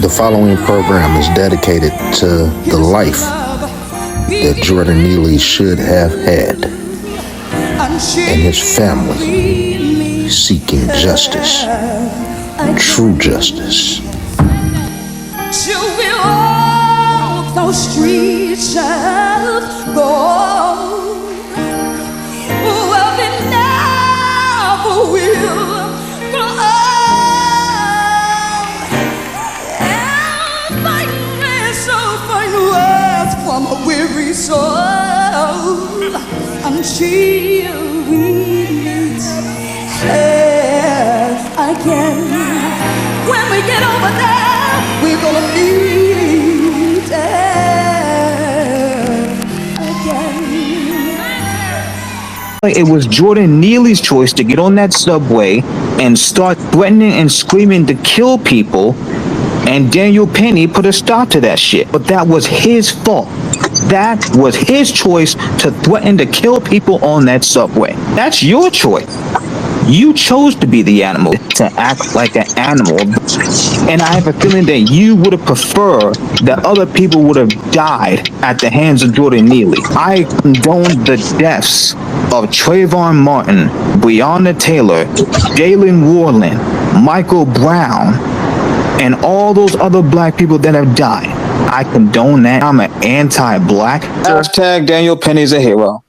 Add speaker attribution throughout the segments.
Speaker 1: The following program is dedicated to the life that Jordan Neely should have had and his family seeking justice, true justice.
Speaker 2: Should we walk those streets of gold? Well, we never will grow old. And find words from a weary soul until we meet again. When we get over there, we're gonna meet again.
Speaker 3: It was Jordan Neely's choice to get on that subway and start threatening and screaming to kill people, and Daniel Penny put a stop to that shit. But that was his fault. That was his choice to threaten to kill people on that subway. That's your choice. You chose to be the animal, to act like an animal. And I have a feeling that you would have preferred that other people would have died at the hands of Jordan Neely. I condone the deaths of Trayvon Martin, Breonna Taylor, Jalen Warland, Michael Brown, and all those other black people that have died. I condone that. I'm an anti-black. Hashtag Daniel Penny's a hero.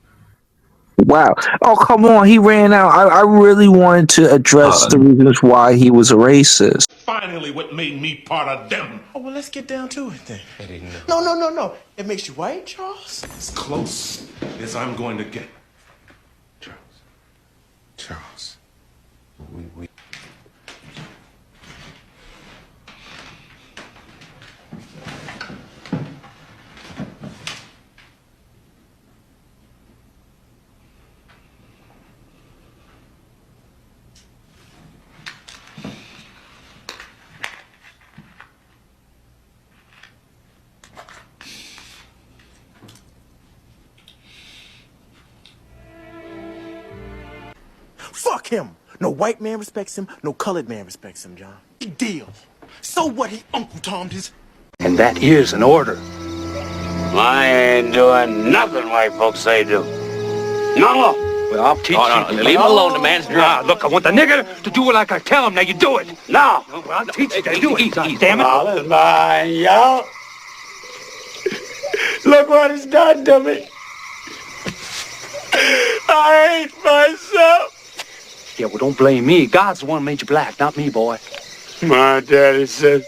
Speaker 4: Wow. Oh, come on. He ran out. I really wanted to address the reasons why he was a racist.
Speaker 5: Finally, what made me part of them.
Speaker 6: Oh, well, let's get down to it then. No. It makes you white, Charles?
Speaker 5: As close as I'm going to get.
Speaker 6: Charles. We. Fuck him. No white man respects him. No colored man respects him, John. Big deal. So what? He Uncle Tom'd his.
Speaker 7: And that is an order.
Speaker 8: I ain't doing nothing white folks say do. No.
Speaker 7: Well, I'll teach you.
Speaker 8: No, leave him alone. The man's drunk.
Speaker 7: Look, I want the nigger to do it like I tell him. Now you do it.
Speaker 8: No.
Speaker 7: Well, I'll teach you to do it. Damn it.
Speaker 8: All is mine, y'all. Look what it's done to me. I hate myself.
Speaker 7: Yeah, well, don't blame me. God's the one who made you black, not me, boy.
Speaker 8: My daddy said,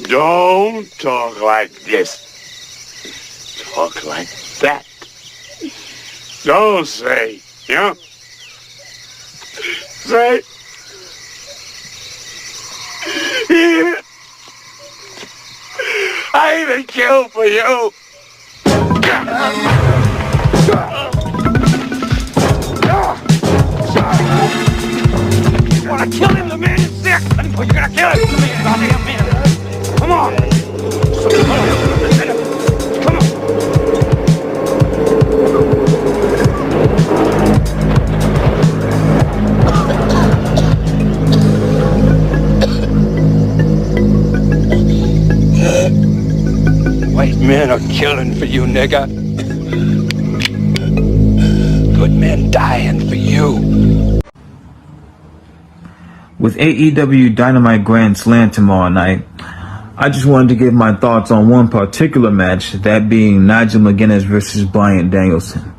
Speaker 8: don't talk like this. Talk like that. Don't say, say, here. I even killed for you.
Speaker 7: You want to kill him? The man is sick. You're going to kill him. The man, goddamn man. Come on. Come on. White men are killing for you, nigga. Good men dying for you.
Speaker 3: With AEW Dynamite Grand Slam tomorrow night, I just wanted to give my thoughts on one particular match, that being Nigel McGuinness versus Bryan Danielson.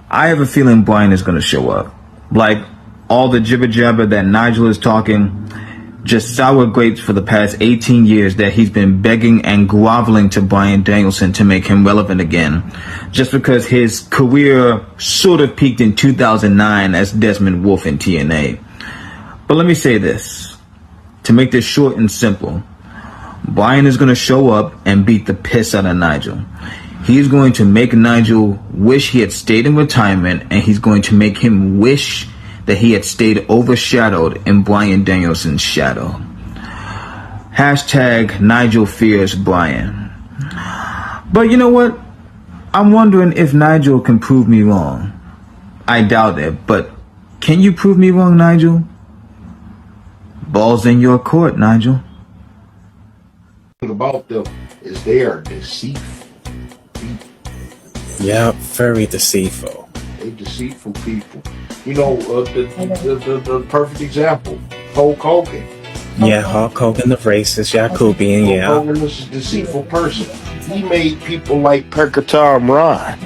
Speaker 3: I have a feeling Bryan is going to show up. Like all the jibber jabber that Nigel is talking, just sour grapes for the past 18 years that he's been begging and groveling to Bryan Danielson to make him relevant again, just because his career sort of peaked in 2009 as Desmond Wolfe in TNA. But let me say this, to make this short and simple, Bryan is going to show up and beat the piss out of Nigel. He's going to make Nigel wish he had stayed in retirement, and he's going to make him wish that he had stayed overshadowed in Bryan Danielson's shadow. Hashtag Nigel fears Bryan. But you know what? I'm wondering if Nigel can prove me wrong. I doubt it, but can you prove me wrong, Nigel? Ball's in your court, Nigel.
Speaker 1: about them is they are deceitful.
Speaker 9: Yeah, very deceitful.
Speaker 1: They deceitful people. You know, the perfect example, Hulk Hogan.
Speaker 9: Yeah, Hulk Hogan, the racist, Jacobian, yeah.
Speaker 1: Hulk Hogan is a deceitful person. He made people like Tom Ron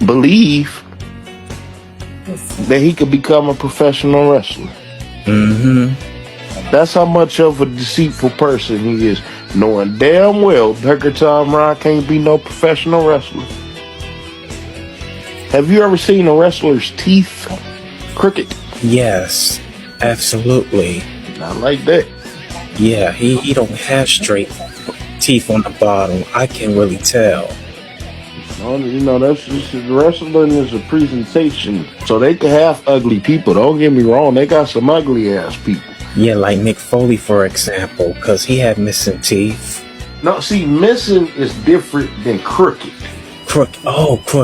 Speaker 1: believe that he could become a professional wrestler.
Speaker 9: Mm-hmm.
Speaker 1: That's how much of a deceitful person he is, knowing damn well Tom Ron can't be no professional wrestler. Have you ever seen a wrestler's teeth crooked?
Speaker 9: Yes, absolutely.
Speaker 1: Not like that.
Speaker 9: Yeah, he don't have straight teeth on the bottom. I can really tell.
Speaker 1: You know, that's just, wrestling is a presentation. So they can have ugly people. Don't get me wrong. They got some ugly ass people.
Speaker 9: Yeah, like Mick Foley, for example, because he had missing teeth.
Speaker 1: No, see, missing is different than crooked.
Speaker 9: Crooked.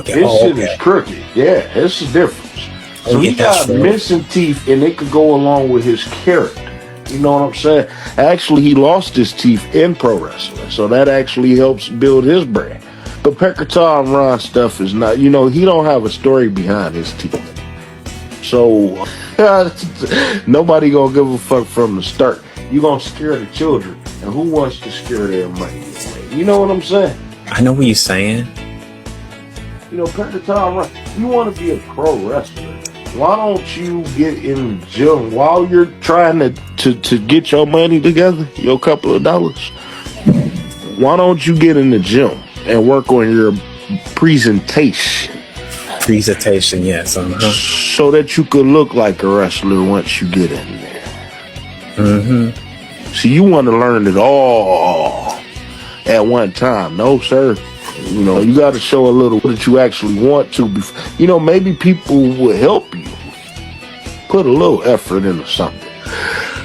Speaker 1: This shit is crooked. Yeah, it's a difference. So he got missing teeth, and it could go along with his character. You know what I'm saying? Actually, he lost his teeth in pro wrestling, so that actually helps build his brand. But Tom Ron stuff is not, you know, he don't have a story behind his teeth. So, nobody gonna give a fuck from the start. You gonna scare the children, and who wants to scare their money? You know what I'm saying?
Speaker 9: I know what you're saying.
Speaker 1: You know, Tom Ron, you want to be a pro wrestler. Why don't you get in the gym while you're trying to get your money together, your couple of dollars? Why don't you get in the gym and work on your presentation?
Speaker 9: Presentation, yes.
Speaker 1: So that you could look like a wrestler once you get in there.
Speaker 9: Mm-hmm.
Speaker 1: See, you want to learn it all at one time. No, sir. You know, you got to show a little that you actually want to. You know, maybe people will help you put a little effort into something.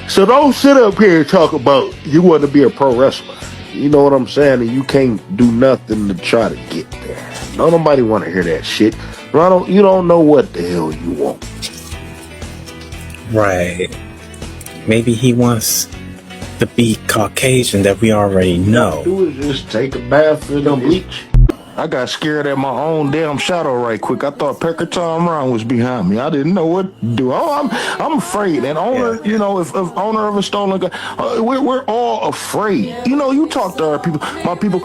Speaker 1: So don't sit up here and talk about you want to be a pro wrestler. You know what I'm saying? And you can't do nothing to try to get there. Nobody want to hear that shit. You don't know what the hell you want.
Speaker 9: Right. Maybe he wants to be Caucasian that we already know.
Speaker 1: All you do is just take a bath in the bleach. I got scared at my own damn shadow right quick. I thought Tom Ron was behind me. I didn't know what to do. Oh, I'm afraid. And owner, you know, if owner of a stolen gun, we're all afraid. You know, you talk to our people, my people.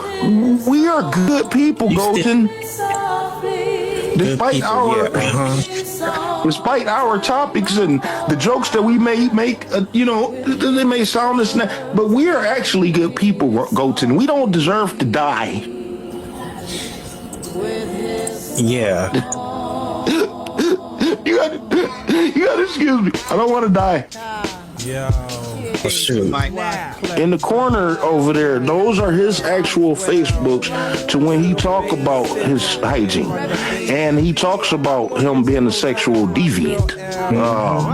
Speaker 1: We are good people, Golden. Despite our topics and the jokes that we may make, you know, they may sound this, but we are actually good people, Golden. We don't deserve to die.
Speaker 9: Yeah.
Speaker 1: You gotta excuse me. I don't want to die.
Speaker 9: Shoot.
Speaker 1: In the corner over there, those are his actual Facebooks to when he talk about his hygiene. And he talks about him being a sexual deviant.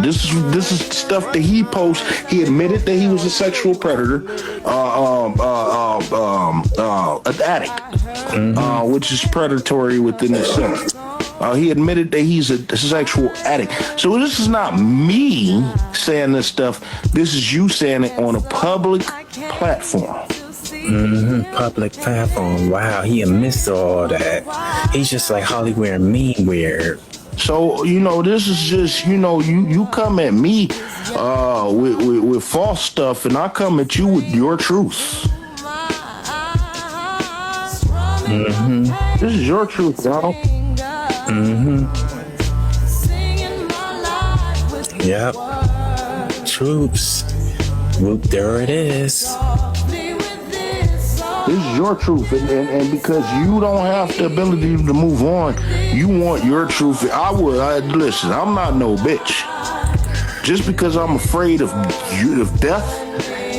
Speaker 1: This is stuff that he posts. He admitted that he was a sexual predator, an addict, which is predatory within itself. He admitted that he's a sexual addict. So this is not me saying this stuff. This is you saying it on a public platform.
Speaker 9: Public platform. Wow, he admits all that. He's just like Hollywood and mean weird.
Speaker 1: So, you know, this is just, you know, you come at me with false stuff, and I come at you with your truth. This is your truth, y'all.
Speaker 9: Yep. Troops. Whoop, there it is.
Speaker 1: This is your truth, and because you don't have the ability to move on, you want your truth. Listen, I'm not no bitch. Just because I'm afraid of death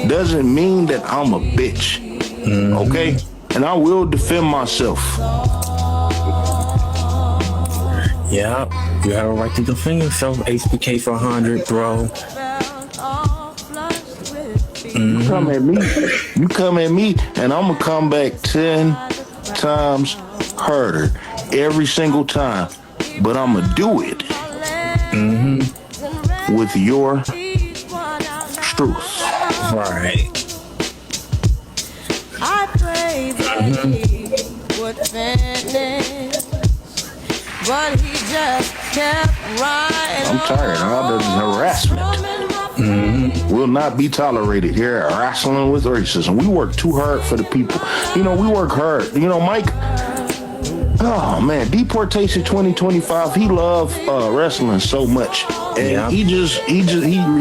Speaker 1: doesn't mean that I'm a bitch. Okay? And I will defend myself.
Speaker 9: Yeah, you have a right to defend yourself. HBK 400, bro.
Speaker 1: You come at me, and I'm gonna come back 10 times harder every single time. But I'm gonna do it with your truth.
Speaker 9: Right.
Speaker 2: crazy would finish, but he just kept right.
Speaker 1: I'm tired. All this harassment will not be tolerated here at Wrestling with Racism. We work too hard for the people. You know, we work hard. You know, Mike. Oh man, Deportation 2025. He loved wrestling so much, and he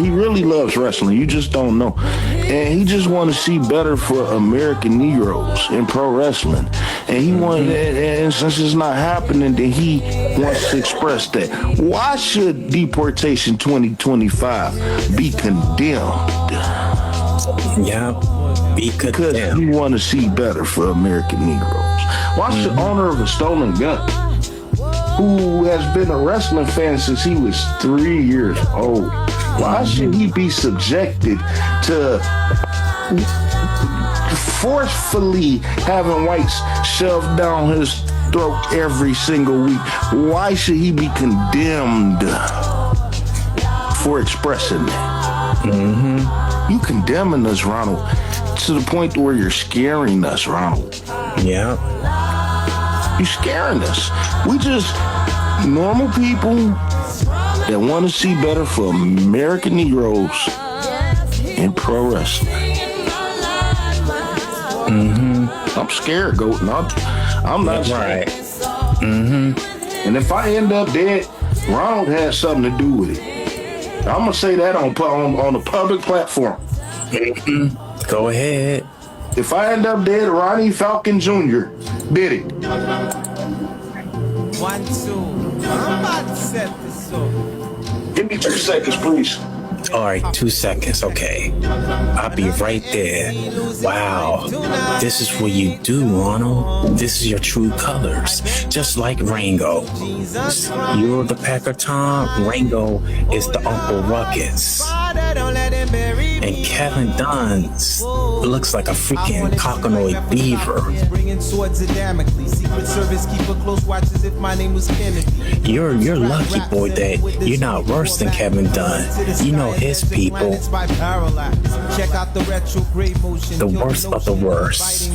Speaker 1: really loves wrestling. You just don't know, and he just want to see better for American Negroes in pro wrestling, and he wanted, and since it's not happening, then he wants to express that. Why should Deportation 2025 be condemned?
Speaker 9: Be condemned.
Speaker 1: Because you want to see better for American Negroes. Why should owner of a stolen gun, who has been a wrestling fan since he was 3 years old, why should he be subjected to forcefully having whites shoved down his throat every single week? Why should he be condemned for expressing that? You condemning us, Ronald, to the point where you're scaring us, Ronald.
Speaker 9: Yeah.
Speaker 1: You're scaring us. We just normal people that want to see better for American Negroes in pro wrestling. I'm scared, Goat. I'm not scared.
Speaker 9: Right.
Speaker 1: And if I end up dead, Ronald has something to do with it. I'm gonna say that on a public platform.
Speaker 9: Go ahead.
Speaker 1: If I end up dead, Ronnie Falcon Jr. did it.
Speaker 6: 1, 2. I'm about to set this up.
Speaker 1: Give me 2 seconds, please.
Speaker 9: All right, 2 seconds. Okay. I'll be right there. Wow. This is what you do, Ronald. This is your true colors. Just like Rango. You're the Packer Tom. Rango is the Uncle Ruckus. And Kevin Dunn's looks like a freaking cockanoid beaver. You're lucky, boy, that you're not worse than Kevin Dunn. You know his people. The worst of the worst.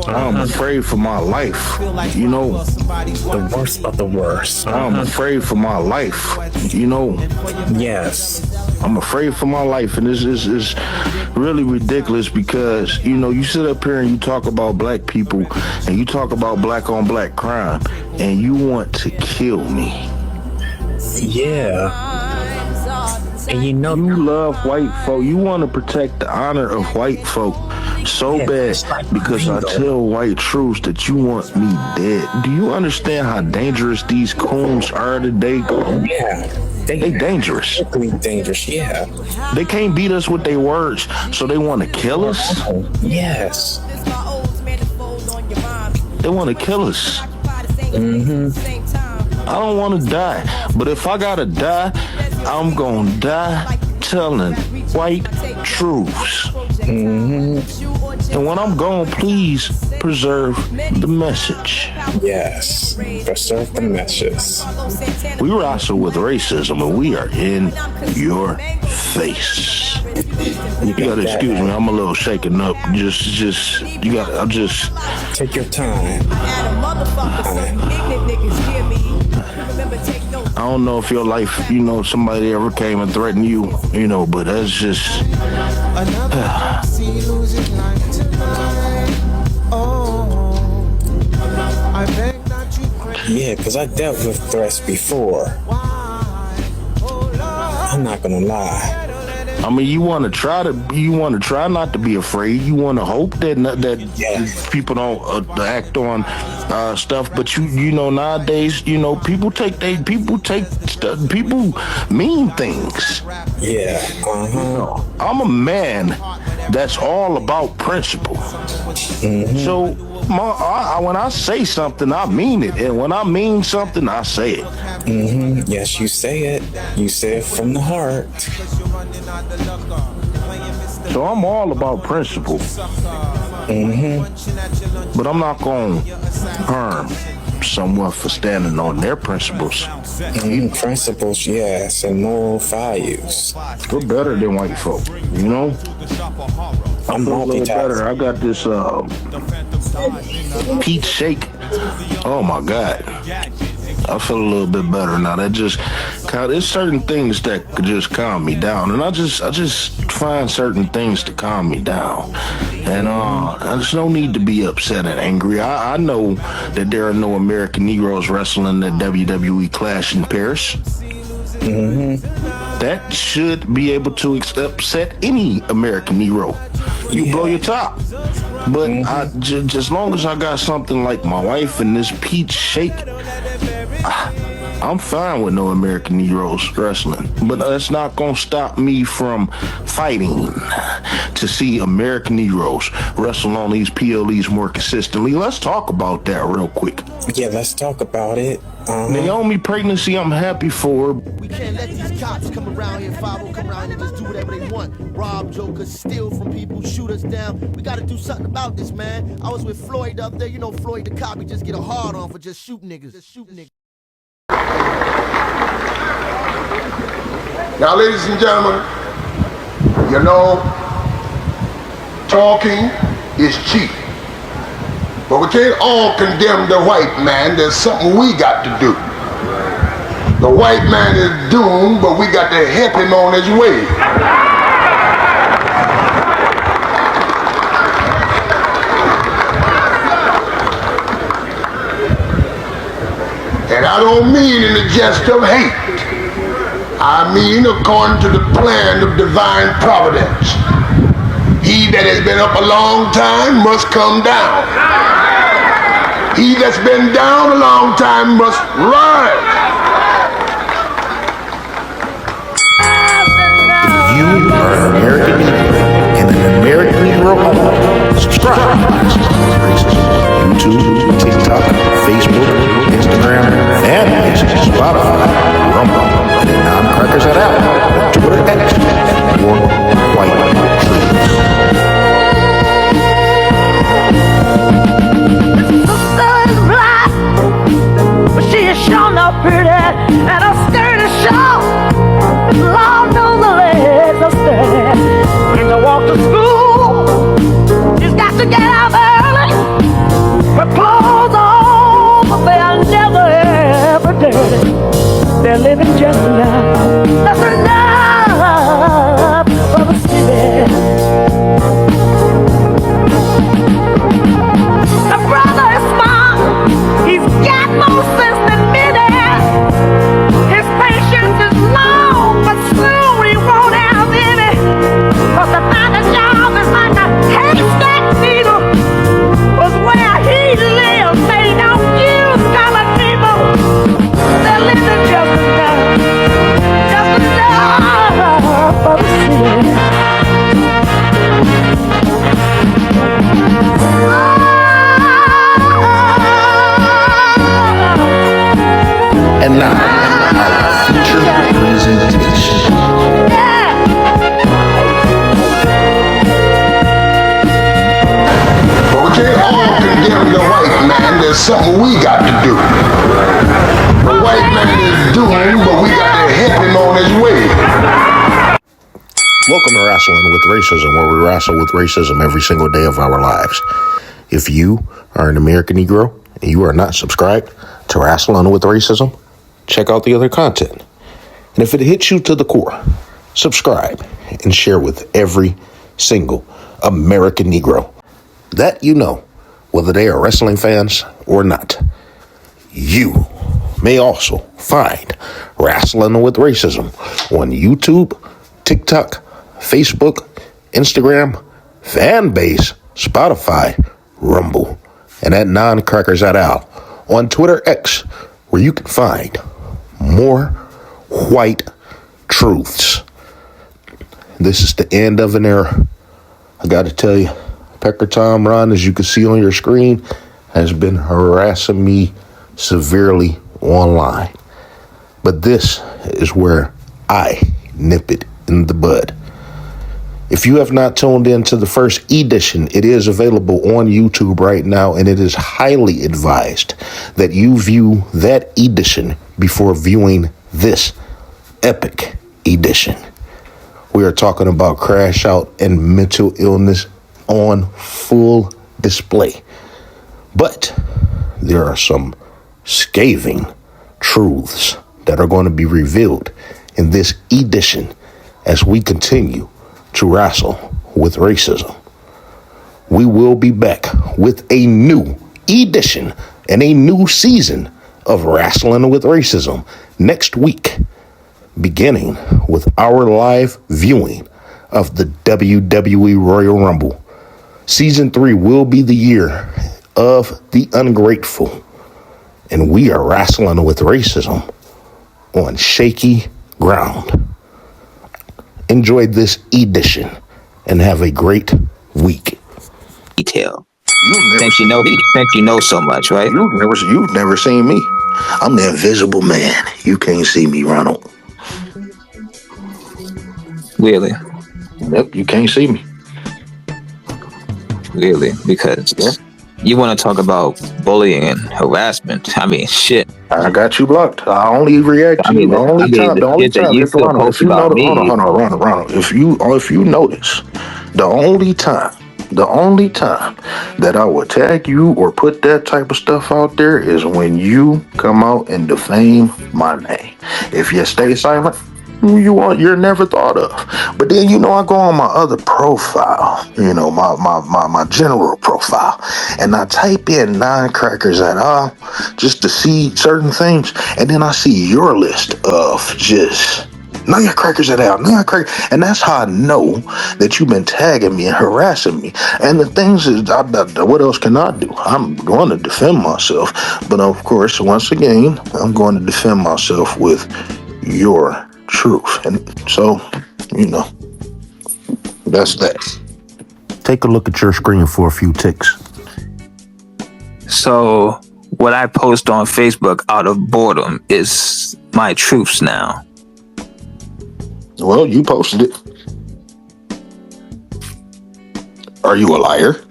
Speaker 1: I'm afraid for my life. You know,
Speaker 9: The worst of the worst.
Speaker 1: I'm afraid for my life. You know,
Speaker 9: Yes.
Speaker 1: I'm afraid for my life, and this is really ridiculous because, you know, you sit up here and you talk about black people and you talk about black on black crime and you want to kill me.
Speaker 9: Yeah. And you know,
Speaker 1: You love white folk. You want to protect the honor of white folk so bad because I tell white truths that you want me dead. Do you understand how dangerous these coons are today?
Speaker 9: yeah.
Speaker 1: They dangerous.
Speaker 9: Really dangerous, yeah.
Speaker 1: They can't beat us with their words, so they want to kill us.
Speaker 9: Yes.
Speaker 1: They want to kill us. I don't want to die, but if I gotta die, I'm gonna die telling white truths. And when I'm gone, please preserve the message.
Speaker 9: Yes. Preserve the message.
Speaker 1: We wrestle with racism, and we are in your face. You gotta excuse me, I'm a little shaken up. I'll just
Speaker 9: Take your time.
Speaker 1: I don't know if your life, you know, somebody ever came and threatened you, you know, but that's just.
Speaker 9: Yeah, because I dealt with threats before. I'm not gonna lie.
Speaker 1: I mean, you want to try not to be afraid. You want to hope that people don't act on stuff. But you know, nowadays, you know, people mean things.
Speaker 9: Yeah.
Speaker 1: I'm a man that's all about principle. So when I say something, I mean it, and when I mean something, I say it.
Speaker 9: Yes, you say it. You say it from the heart.
Speaker 1: So I'm all about principle. But I'm not going to harm someone for standing on their principles.
Speaker 9: Principles, yes, and moral values.
Speaker 1: We're better than white folk, you know?
Speaker 9: I'm
Speaker 4: feel a little better.
Speaker 9: multitasking.
Speaker 4: I got this
Speaker 1: Peach shake. Oh my God. I feel a little bit better now. That just there's certain things that could just calm me down, and I just find certain things to calm me down, and there's no need to be upset and angry. I know that there are no American Negroes wrestling the WWE Clash in Paris. That should be able to upset any American Negro. You blow your top. But just as long as I got something like my wife and this peach shake, I'm fine with no American Negroes wrestling. But that's not going to stop me from fighting to see American Negroes wrestle on these PLEs more consistently. Let's talk about that real quick.
Speaker 9: Yeah, let's talk about it.
Speaker 1: Naomi pregnancy, I'm happy for her.
Speaker 10: We can't let these cops come around here, 5 come around here and just do whatever they want. Rob jokers, steal from people, shoot us down. We gotta do something about this, man. I was with Floyd up there. You know Floyd the cop, he just get a hard on for just shooting niggas.
Speaker 11: Now, ladies and gentlemen, you know, talking is cheap. But we can't all condemn the white man. There's something we got to do. The white man is doomed, but we got to help him on his way. And I don't mean in the jest of hate. I mean according to the plan of divine providence. He that has been up a long time must come down. He that's been down a long time must rise.
Speaker 1: If you are an American Negro and an American Negro only, subscribe. YouTube, TikTok, Facebook, Instagram, and Spotify, Rumble, and non-crackers that out, Twitter X, or White Truths.
Speaker 2: She is sure not pretty, and her skirt is short. Lord knows the legs are steady. When to walk to school, she's got to get up early. Her clothes are on, but they are never ever dirty. They're living just enough, that's enough for the city. The brother is smart, he's got more sense than many. His patience is long, but soon he won't have any. 'Cause to find a job is like a haystack needle. 'Cause where he lives, they don't use colored people. They're living just enough for the city.
Speaker 1: And now, our feature presentation.
Speaker 11: But we can't all condemn the white man. There's something we got to do. The white man is doomed, but we got to help him on his way.
Speaker 1: Welcome to Wrestling with Racism, where we wrestle with racism every single day of our lives. If you are an American Negro and you are not subscribed to Wrestling with Racism, check out the other content. And if it hits you to the core, subscribe and share with every single American Negro that you know, whether they are wrestling fans or not. You may also find Wrestling with Racism on YouTube, TikTok, Facebook, Instagram, Fanbase, Spotify, Rumble, and at Non-Crackers Out on Twitter X, where you can find more white truths. This is the end of an era. I got to tell you, Pecker Tom Ron, as you can see on your screen, has been harassing me severely online. But this is where I nip it in the bud. If you have not tuned in to the first edition, it is available on YouTube right now, and it is highly advised that you view that edition before viewing this epic edition. We are talking about Crash Out and mental illness on full display. But there are some scathing truths that are going to be revealed in this edition as we continue to wrestle with racism. We will be back with a new edition and a new season of Wrestling with Racism next week, beginning with our live viewing of the WWE Royal Rumble. Season 3 will be the year of the ungrateful, and we are wrestling with racism on shaky ground. Enjoy this edition and have a great week.
Speaker 4: Detail. Since you know so much, right?
Speaker 1: You've never seen me. I'm the invisible man. You can't see me, Ronald.
Speaker 4: Really?
Speaker 1: Yep, you can't see me.
Speaker 4: Really? Because you want to talk about bullying and harassment. I mean, shit.
Speaker 1: I got you blocked. I only react to you. The only time. If you notice, hold on, Ronald. If you notice, the only time that I would tag you or put that type of stuff out there is when you come out and defame my name. If you stay silent, you're never thought of. But then I go on my other profile, my general profile, and I type in nine crackers at all just to see certain things, and then I see your list of just nine crackers at all, and that's how I know that you've been tagging me and harassing me. And the things is, what else can I do? I'm going to defend myself, but of course, once again, I'm going to defend myself with your truth. And so, that's that. Take a look at your screen for a few ticks.
Speaker 4: So, what I post on Facebook out of boredom is my truths now.
Speaker 1: Well, you posted it. Are you a liar?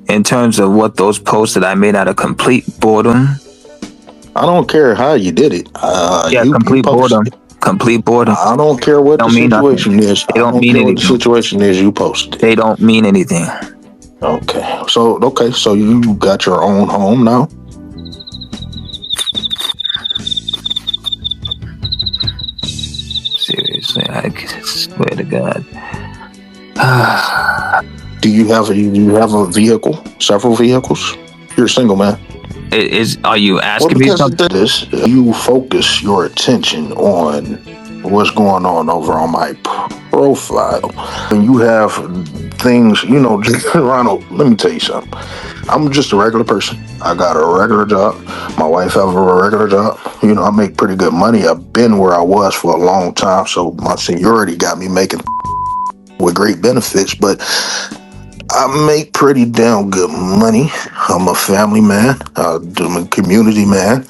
Speaker 4: In terms of what those posts that I made out of complete boredom,
Speaker 1: I don't care how you did it.
Speaker 4: Complete boredom. Complete boredom.
Speaker 1: I don't care what the situation is.
Speaker 4: They don't mean anything.
Speaker 1: What the situation is you posted.
Speaker 4: They don't mean anything.
Speaker 1: Okay. So you got your own home now?
Speaker 4: Seriously, I swear to God.
Speaker 1: Do you have a vehicle? Several vehicles? You're a single man.
Speaker 4: Are you asking me something?
Speaker 1: You focus your attention on what's going on over on my profile, and you have things, Ronald, let me tell you something. I'm just a regular person. I got a regular job. My wife has a regular job. I make pretty good money. I've been where I was for a long time, so my seniority got me making with great benefits, but I make pretty damn good money. I'm a family man. I'm a community man.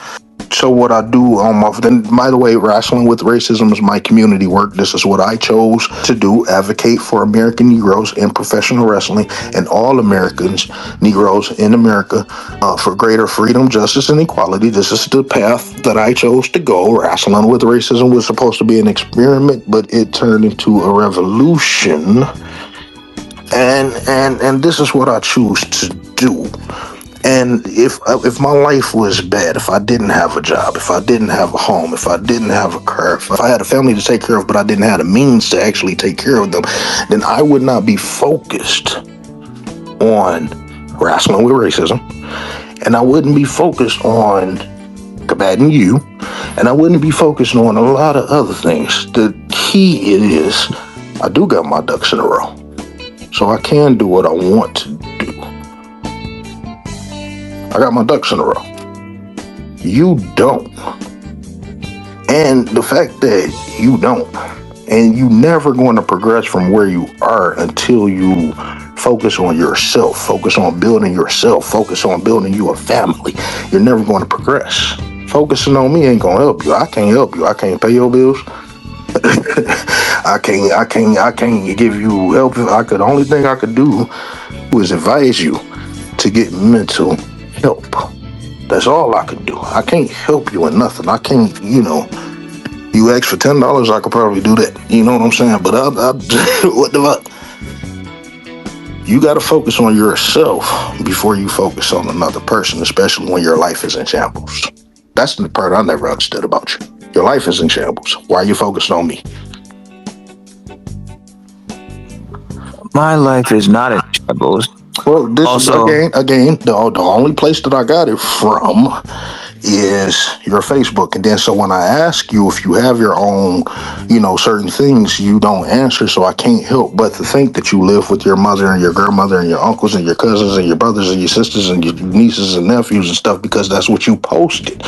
Speaker 1: So what I do by the way, Wrestling with Racism is my community work. This is what I chose to do: advocate for American Negroes in professional wrestling and all Americans, Negroes in America, for greater freedom, justice, and equality. This is the path that I chose to go. Wrestling with Racism was supposed to be an experiment, but it turned into a revolution. And this is what I choose to do. And if my life was bad, if I didn't have a job, if I didn't have a home, if I didn't have a car, if I had a family to take care of, but I didn't have the means to actually take care of them, then I would not be focused on wrestling with racism. And I wouldn't be focused on combating you. And I wouldn't be focused on a lot of other things. The key is I do got my ducks in a row. So I can do what I want to do. I got my ducks in a row. You don't. And the fact that you don't, and you never going to progress from where you are until you focus on yourself, focus on building yourself, focus on building you a family. You're never going to progress. Focusing on me ain't going to help you. I can't help you. I can't pay your bills. I can't give you help. The only thing I could do was advise you to get mental help. That's all I could do. I can't help you in nothing. I can't, you ask for $10, I could probably do that. You know what I'm saying? But what the fuck? You got to focus on yourself before you focus on another person, especially when your life is in shambles. That's the part I never understood about you. Your life is in shambles. Why are you focused on me?
Speaker 4: My life is not in shambles.
Speaker 1: Well, this
Speaker 4: Also,
Speaker 1: is again, the only place that I got it from is your Facebook. And then so when I ask you if you have your own, certain things, you don't answer. So I can't help but to think that you live with your mother and your grandmother and your uncles and your cousins and your brothers and your sisters and your nieces and nephews and stuff, because that's what you posted.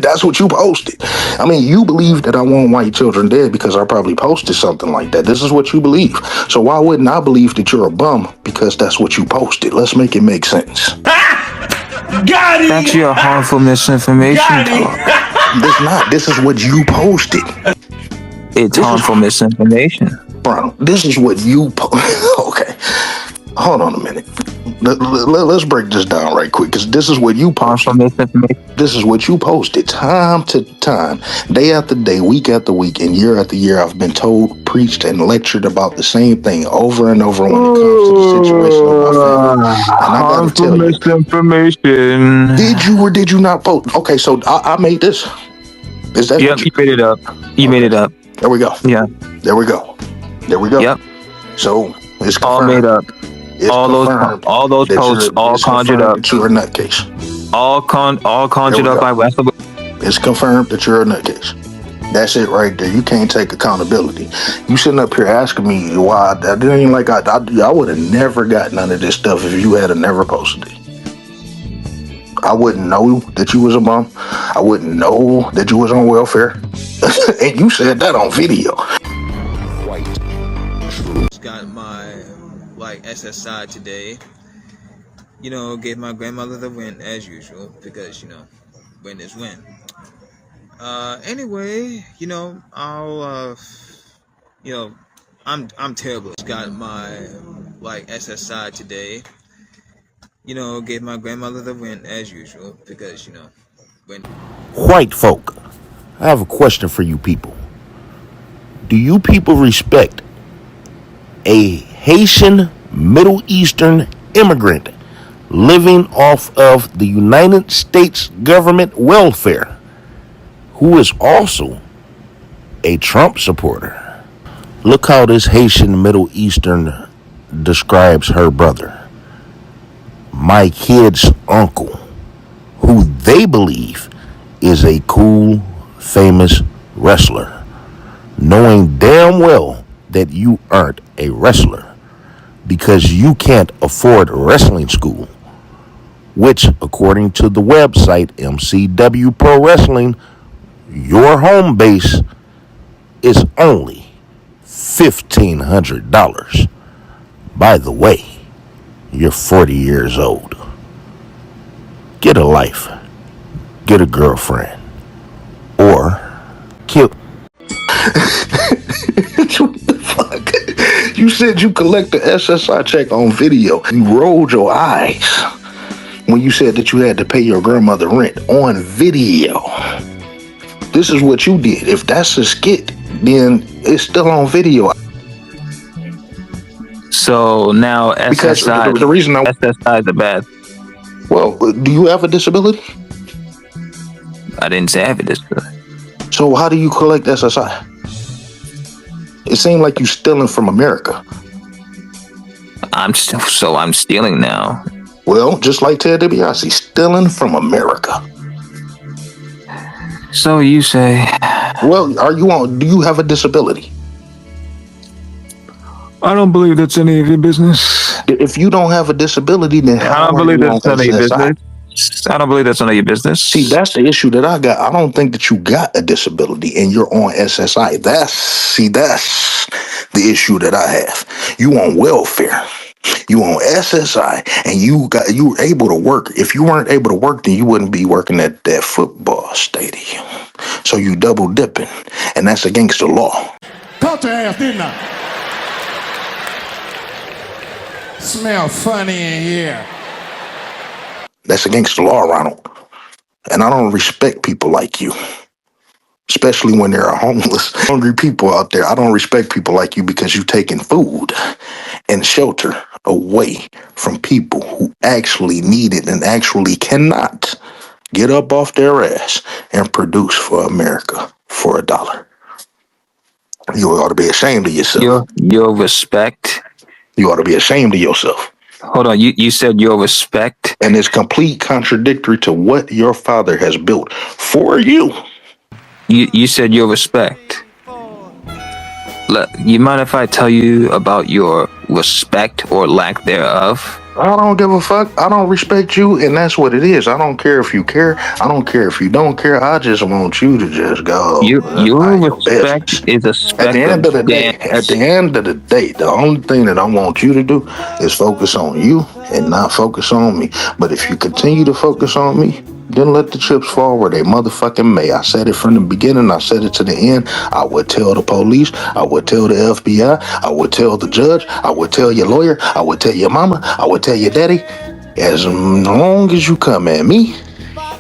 Speaker 1: That's what you posted. I mean, you believe that I want white children dead because I probably posted something like that. This is what you believe. So why wouldn't I believe that you're a bum because that's what you posted? Let's make it make sense.
Speaker 3: Got it!
Speaker 4: that's your harmful misinformation
Speaker 3: Got
Speaker 4: talk.
Speaker 1: This not. This is what you posted.
Speaker 4: It's harmful misinformation.
Speaker 1: Bro, this is what you Okay. Hold on a minute. Let's break this down right quick, because this is what you posted. This is what you posted time to time, day after day, week after week, and year after year. I've been told, preached, and lectured about the same thing over and over when it comes to the situation of my family. And I gotta tell you,
Speaker 4: misinformation.
Speaker 1: did you or did you not post? Okay, so I made this. Is that
Speaker 4: Yep, you made it up. You made it up.
Speaker 1: There we go.
Speaker 4: Yeah.
Speaker 1: There we go. There we go.
Speaker 4: Yep.
Speaker 1: So it's
Speaker 4: all
Speaker 1: confirmed.
Speaker 4: made up.
Speaker 1: It's
Speaker 4: all those posts, all conjured up.
Speaker 1: That you're a nutcase.
Speaker 4: All conjured up by Wesley.
Speaker 1: It's confirmed that you're a nutcase. That's it right there. You can't take accountability. You sitting up here asking me why I didn't like I would have never got none of this stuff if you had never posted it. I wouldn't know that you was a bum. I wouldn't know that you was on welfare. And you said that on video.
Speaker 3: Got my SSI today. Gave my grandmother the win as usual because win is win. Anyway, I'll I'm terrible. Got my SSI today. Gave my grandmother the win as usual because win.
Speaker 1: White folk, I have a question for you people. Do you people respect a Haitian Middle Eastern immigrant living off of the United States government welfare, who is also a Trump supporter? Look how this Haitian Middle Eastern describes her brother. My kid's uncle, who they believe is a cool, famous wrestler, knowing damn well that you aren't a wrestler because you can't afford wrestling school, which, according to the website MCW Pro Wrestling, your home base is only $1,500. By the way, you're 40 years old. Get a life. Get a girlfriend. Or kill. What the fuck? You said you collect the SSI check on video. You rolled your eyes when you said that you had to pay your grandmother rent on video. This is what you did. If that's a skit, then it's still on video.
Speaker 4: So now SSI,
Speaker 1: the reason
Speaker 4: SSI is a bad.
Speaker 1: Well, do you have a disability?
Speaker 4: I didn't say I have a disability.
Speaker 1: So how do you collect SSI? It seemed like you stealing from America.
Speaker 4: I'm stealing now.
Speaker 1: Well, just like Ted DiBiase, stealing from America.
Speaker 4: So you say.
Speaker 1: Well, do you have a disability?
Speaker 4: I don't believe that's any of your business.
Speaker 1: If you don't have a disability, then
Speaker 4: I don't believe that's none of your business. I don't believe that's none of your business.
Speaker 1: See, that's the issue that I got. I don't think that you got a disability and you're on SSI. That's the issue that I have. You on welfare. You on SSI, and you were able to work. If you weren't able to work, then you wouldn't be working at that football stadium. So you double dipping, and that's against the law.
Speaker 12: Caught your ass, didn't I? Smell funny in here.
Speaker 1: That's against the law, Ronald. And I don't respect people like you. Especially when there are homeless, hungry people out there. I don't respect people like you because you've taken food and shelter away from people who actually need it and actually cannot get up off their ass and produce for America for $1. You ought to be ashamed of yourself.
Speaker 4: Your respect.
Speaker 1: You ought to be ashamed of yourself.
Speaker 4: Hold on, you said your respect?
Speaker 1: And it's complete contradictory to what your father has built for you.
Speaker 4: You said your respect. You mind if I tell you about your respect or lack thereof?
Speaker 1: I don't give a fuck. I don't respect you, and that's what it is. I don't care if you care. I don't care if you don't care. I just want you to just go.
Speaker 4: Your respect is a speck
Speaker 1: at the end of the day. At the end of the day, the only thing that I want you to do is focus on you and not focus on me. But if you continue to focus on me, then let the chips fall where they motherfucking may. I said it from the beginning. I said it to the end. I would tell the police. I would tell the FBI. I would tell the judge. I would tell your lawyer. I would tell your mama. I would tell your daddy. As long as you come at me,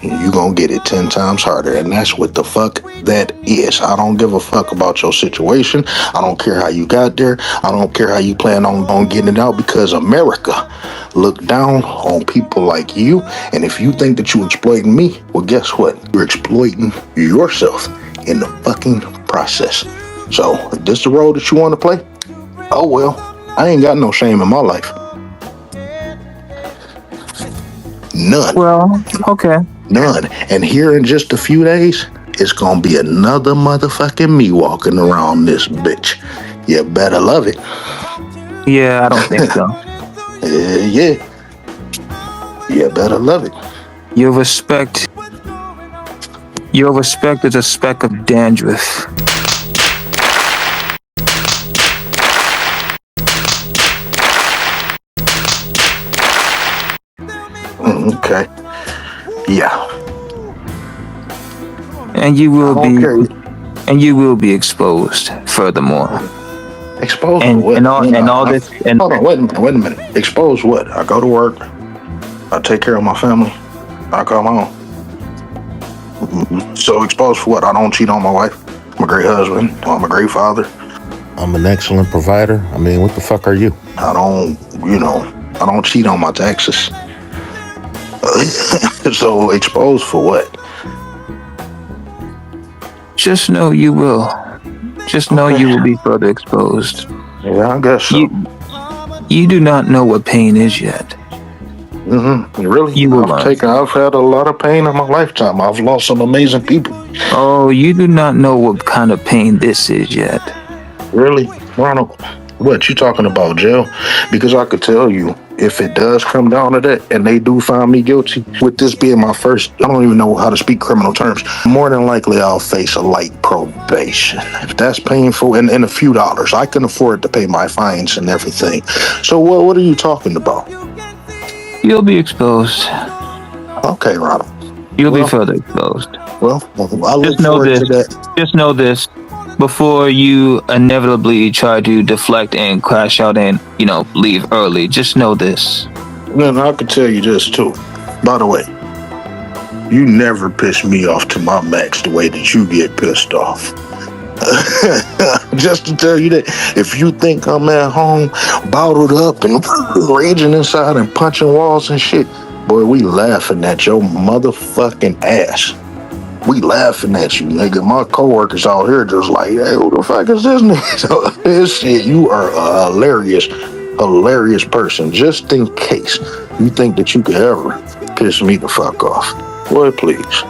Speaker 1: you gonna get it 10 times harder. And that's what the fuck that is. I don't give a fuck about your situation. I don't care how you got there. I don't care how you plan on getting it out, because America look down on people like you. And if you think that you're exploiting me, well, guess what? You're exploiting yourself in the fucking process. So if this is the road that you want to play, oh well, I ain't got no shame in my life. None.
Speaker 4: Well, okay.
Speaker 1: None. And here in just a few days, it's gonna be another motherfucking me walking around this bitch. You better love it.
Speaker 4: Yeah, I don't think so.
Speaker 1: Yeah. You better love it.
Speaker 4: Your respect is a speck of dandruff.
Speaker 1: Okay. Yeah.
Speaker 4: And you will be exposed furthermore.
Speaker 1: Exposed
Speaker 4: and,
Speaker 1: what?
Speaker 4: And all this. And
Speaker 1: hold on, wait a minute. Exposed what? I go to work. I take care of my family. I come home. So exposed for what? I don't cheat on my wife. I'm a great husband. I'm a great father. I'm an excellent provider. I mean, what the fuck are you? I don't cheat on my taxes. So exposed for what?
Speaker 4: Just know you will. Just know you will be further exposed.
Speaker 1: Yeah, I guess so.
Speaker 4: You do not know what pain is yet.
Speaker 1: Really? I've had a lot of pain in my lifetime. I've lost some amazing people.
Speaker 4: Oh, you do not know what kind of pain this is yet.
Speaker 1: Really? Ronald, what you talking about, jail? Because I could tell you, if it does come down to that and they do find me guilty, with this being my first, I don't even know how to speak criminal terms, more than likely I'll face a light probation. If that's painful, and a few dollars, I can afford to pay my fines and everything. So what are you talking about?
Speaker 4: You'll be exposed.
Speaker 1: Okay, Ronald.
Speaker 4: You'll be further exposed.
Speaker 1: Well, I look forward to that.
Speaker 4: Just know this. Before you inevitably try to deflect and crash out and, leave early, just know this.
Speaker 1: Then I could tell you this too. By the way, you never piss me off to my max the way that you get pissed off. Just to tell you that, if you think I'm at home bottled up and raging inside and punching walls and shit, boy, we laughing at your motherfucking ass. We laughing at you, nigga. My coworkers out here just like, hey, who the fuck is this nigga? So, this shit, you are a hilarious person. Just in case you think that you could ever piss me the fuck off. Boy, please.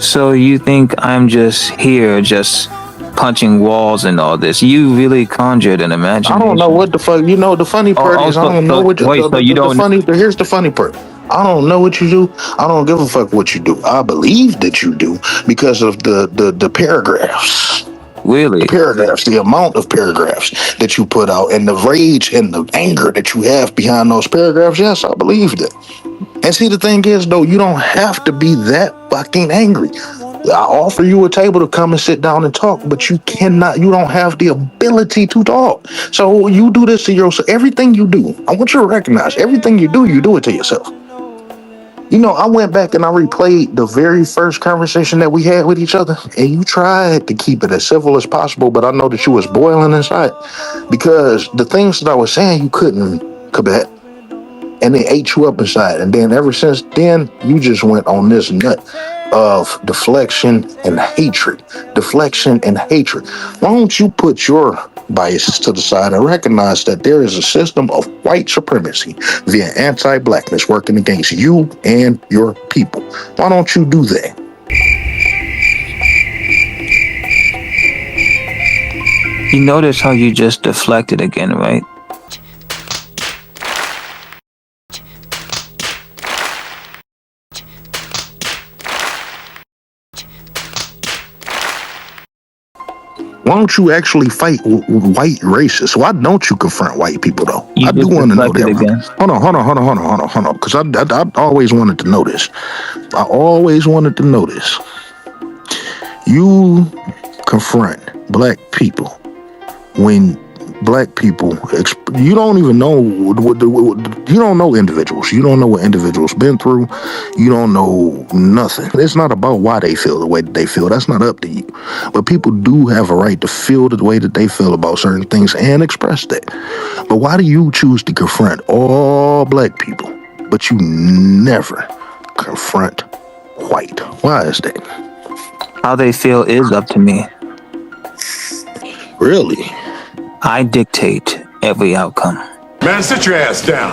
Speaker 4: So you think I'm just here, just punching walls and all this? You really conjured an imagination.
Speaker 1: I don't know what the fuck. The funny part is I don't know what you do. Here's the funny part. I don't know what you do. I don't give a fuck what you do. I believe that you do because of the paragraphs.
Speaker 4: Really?
Speaker 1: The amount of paragraphs that you put out and the rage and the anger that you have behind those paragraphs. Yes, I believe that. And see, the thing is, though, you don't have to be that fucking angry. I offer you a table to come and sit down and talk, but you don't have the ability to talk. So you do this to yourself. Everything you do, I want you to recognize, everything you do it to yourself. You know, I went back and I replayed the very first conversation that we had with each other, and you tried to keep it as civil as possible, but I know that you was boiling inside because the things that I was saying you couldn't combat, and it ate you up inside. And then ever since then, you just went on this nut of deflection and hatred. Deflection and hatred. Why don't you put your biases to the side and recognize that there is a system of white supremacy via anti-blackness working against you and your people? Why don't you do that?
Speaker 4: You notice how you just deflected again, right?
Speaker 1: Why don't you actually fight white racists? Why don't you confront white people, though?
Speaker 4: You
Speaker 1: I do
Speaker 4: just
Speaker 1: want to know
Speaker 4: deflected
Speaker 1: that.
Speaker 4: again.
Speaker 1: Hold on, because I always wanted to know this. I always wanted to know this. You confront black people when black people, you don't even know you don't know individuals. You don't know what individuals been through. You don't know nothing. It's not about why they feel the way that they feel. That's not up to you. But people do have a right to feel the way that they feel about certain things and express that. But why do you choose to confront all black people, but you never confront white? Why is that?
Speaker 4: How they feel is up to me.
Speaker 1: Really?
Speaker 4: I dictate every outcome.
Speaker 5: Man, sit your ass down.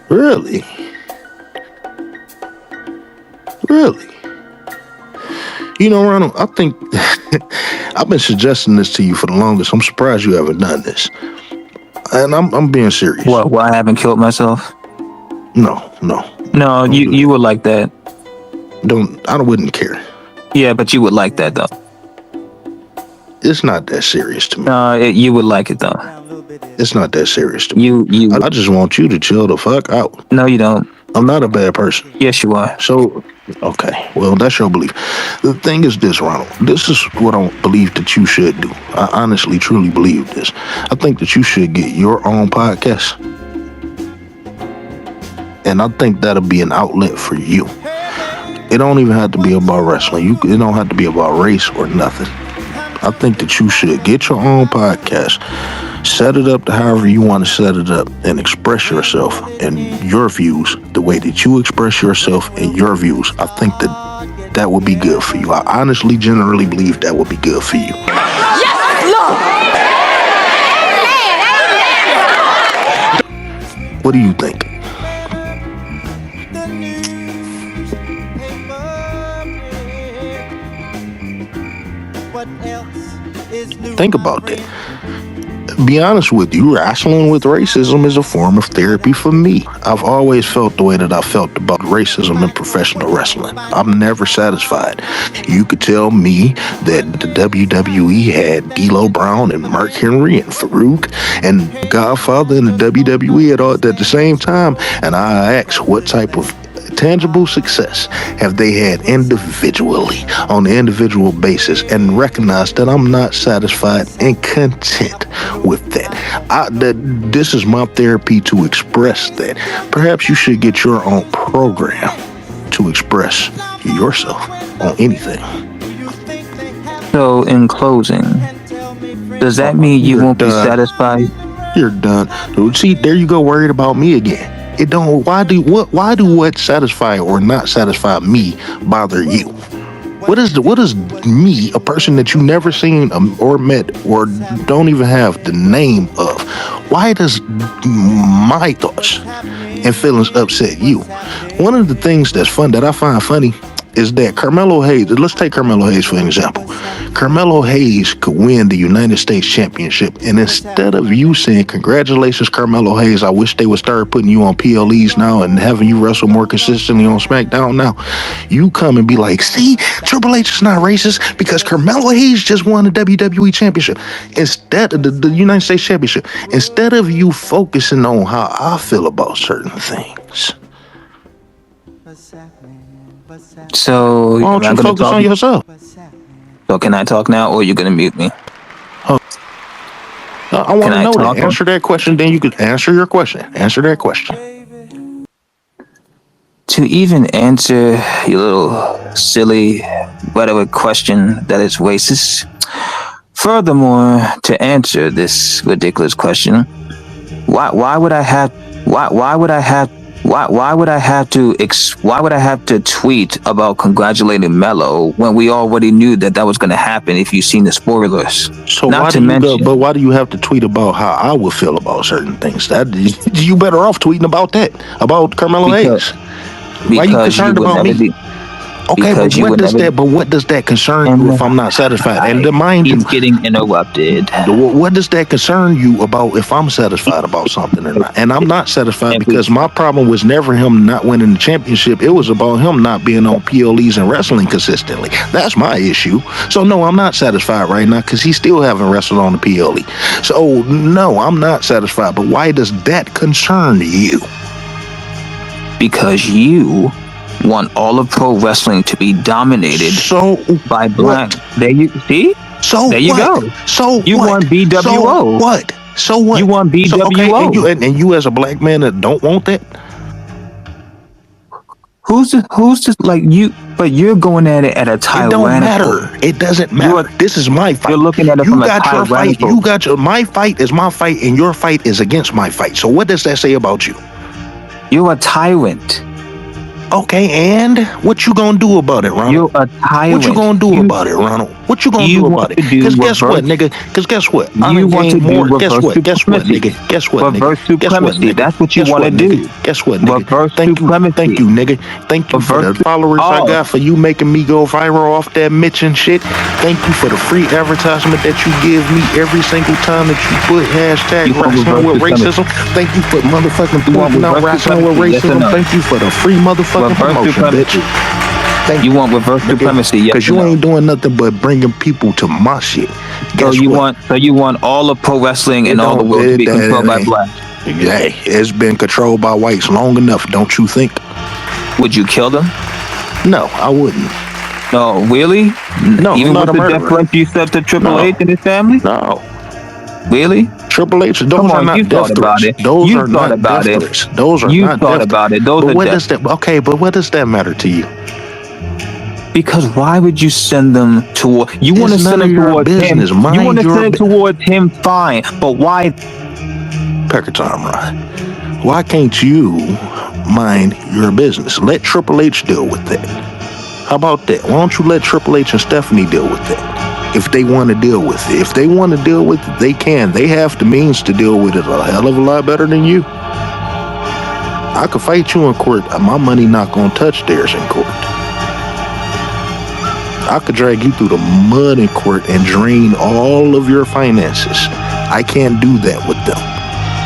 Speaker 1: Really? Really? You know, Ronald, I think I've been suggesting this to you for the longest. I'm surprised you haven't done this. And I'm being serious.
Speaker 4: What, I haven't killed myself?
Speaker 1: No.
Speaker 4: No, you would like that.
Speaker 1: I wouldn't care.
Speaker 4: Yeah, but you would like that, though.
Speaker 1: It's not that serious to me.
Speaker 4: No, you would like it, though.
Speaker 1: It's not that serious to me.
Speaker 4: You.
Speaker 1: I just want you to chill the fuck out.
Speaker 4: No, you don't.
Speaker 1: I'm not a bad person.
Speaker 4: Yes, you are.
Speaker 1: So, okay. Well, that's your belief. The thing is this, Ronald. This is what I believe that you should do. I honestly, truly believe this. I think that you should get your own podcast. And I think that'll be an outlet for you. It don't even have to be about wrestling. It don't have to be about race or nothing. I think that you should get your own podcast, set it up to however you want to set it up, and express yourself and your views the way that you express yourself and your views. I think that would be good for you. I honestly, generally believe that would be good for you.
Speaker 2: Yes, Lord!
Speaker 1: What do you think? Think about that. Be honest with you, wrestling with racism is a form of therapy for me. I've always felt the way that I felt about racism in professional wrestling. I'm never satisfied. You could tell me that the WWE had D'Lo Brown and Mark Henry and Farouk and Godfather in the WWE at the same time, and I ask what type of tangible success have they had individually on an individual basis, and recognize that I'm not satisfied and content with that. This is my therapy to express that. Perhaps you should get your own program to express yourself on anything.
Speaker 4: So, in closing, does that mean you won't be satisfied?
Speaker 1: You're done. See, there you go, worried about me again. It don't. Why do what satisfy or not satisfy me bother you? What is me, a person that you never seen or met or don't even have the name of? Why does my thoughts and feelings upset you? One of the things that's fun that I find funny is that Carmelo Hayes, let's take Carmelo Hayes for an example. Carmelo Hayes could win the United States Championship, and instead of you saying, congratulations, Carmelo Hayes, I wish they would start putting you on PLEs now and having you wrestle more consistently on SmackDown now, you come and be like, see, Triple H is not racist because Carmelo Hayes just won the WWE Championship. Instead of the United States Championship, instead of you focusing on how I feel about certain things.
Speaker 4: So,
Speaker 1: why don't you focus on yourself?
Speaker 4: So can I talk now, or are you gonna mute me?
Speaker 1: I want
Speaker 3: Can
Speaker 1: to
Speaker 3: I
Speaker 1: know that.
Speaker 3: talk?
Speaker 1: Answer that question, then you could answer your question. Answer that question.
Speaker 3: To even answer your little silly whatever question that is racist. Furthermore, to answer this ridiculous question, why would I have why would I have why would I have to tweet about congratulating Mello when we already knew that was going to happen if you've seen the spoilers?
Speaker 1: So
Speaker 3: Not
Speaker 1: why
Speaker 3: to
Speaker 1: do you go?
Speaker 3: mention,
Speaker 1: But why do you have to tweet about how I would feel about certain things? That you better off tweeting about that, about Carmelo Hayes. Why are you concerned about me? Okay, but what does that? But what does that concern you if I'm not satisfied? And mind you,
Speaker 3: he's getting interrupted.
Speaker 1: What does that concern you about if I'm satisfied about something or not? And I'm not satisfied because my problem was never him not winning the championship. It was about him not being on PLEs and wrestling consistently. That's my issue. So no, I'm not satisfied right now because he still haven't wrestled on the PLE. So no, I'm not satisfied. But why does that concern you?
Speaker 3: Because you want all of pro wrestling to be dominated by black. There you see.
Speaker 1: So
Speaker 3: there you go.
Speaker 1: So
Speaker 3: you want BWO.
Speaker 1: So what? So what?
Speaker 3: You want BWO.
Speaker 1: So, okay, and you as a black man that don't want that.
Speaker 3: Who's just like you? But you're going at it at a tyrannical.
Speaker 1: It don't matter. It doesn't matter. This is my fight.
Speaker 3: You're looking at it from a tyrannical.
Speaker 1: Your fight. You got your. My fight is my fight, and your fight is against my fight. So what does that say about you?
Speaker 3: You're a tyrant.
Speaker 1: Okay, and what you gonna do about it, Ronald?
Speaker 3: You're a tyrant.
Speaker 1: What you gonna do about it, Ronald? What you gonna do about it? Because guess what, nigga? Because guess what?
Speaker 3: You want to
Speaker 1: more.
Speaker 3: do
Speaker 1: Guess what? Guess what, nigga? Guess what,
Speaker 3: reverse
Speaker 1: nigga?
Speaker 3: Supremacy. That's what you want to do.
Speaker 1: Guess what, nigga?
Speaker 3: Reverse
Speaker 1: supremacy. Thank you, nigga. Thank you for the followers I got, for you making me go viral off that Mitch and shit. Thank you for the free advertisement that you give me every single time that you put hashtag wrestling with racism. Thank you for motherfucking pointing out wrestling with racism. Thank you for the free motherfucking promotion, bitch.
Speaker 3: You want reverse supremacy? Yes,
Speaker 1: because you ain't doing nothing but bringing people to my shit.
Speaker 3: So you want all of pro wrestling and all the world to be controlled by blacks?
Speaker 1: Hey, it's been controlled by whites long enough, don't you think?
Speaker 3: Would you kill them?
Speaker 1: No, I wouldn't.
Speaker 3: No, really?
Speaker 1: No,
Speaker 3: even
Speaker 1: with
Speaker 3: the deference you said to Triple H and his family?
Speaker 1: No.
Speaker 3: Really?
Speaker 1: Triple H, those are not death threats. Those are not death threats. Those are not death threats.
Speaker 3: About it. Those are
Speaker 1: what does that? Okay, but what does that matter to you?
Speaker 3: Because why would you send them toward? You want to send them towards him. You want to send towards him, fine. But why?
Speaker 1: Pecker time, Ryan. Why can't you mind your business? Let Triple H deal with that. How about that? Why don't you let Triple H and Stephanie deal with that? If they want to deal with it. If they want to deal with it, they can. They have the means to deal with it a hell of a lot better than you. I could fight you in court. My money not gonna touch theirs in court. I could drag you through the mud in court and drain all of your finances. I can't do that with them.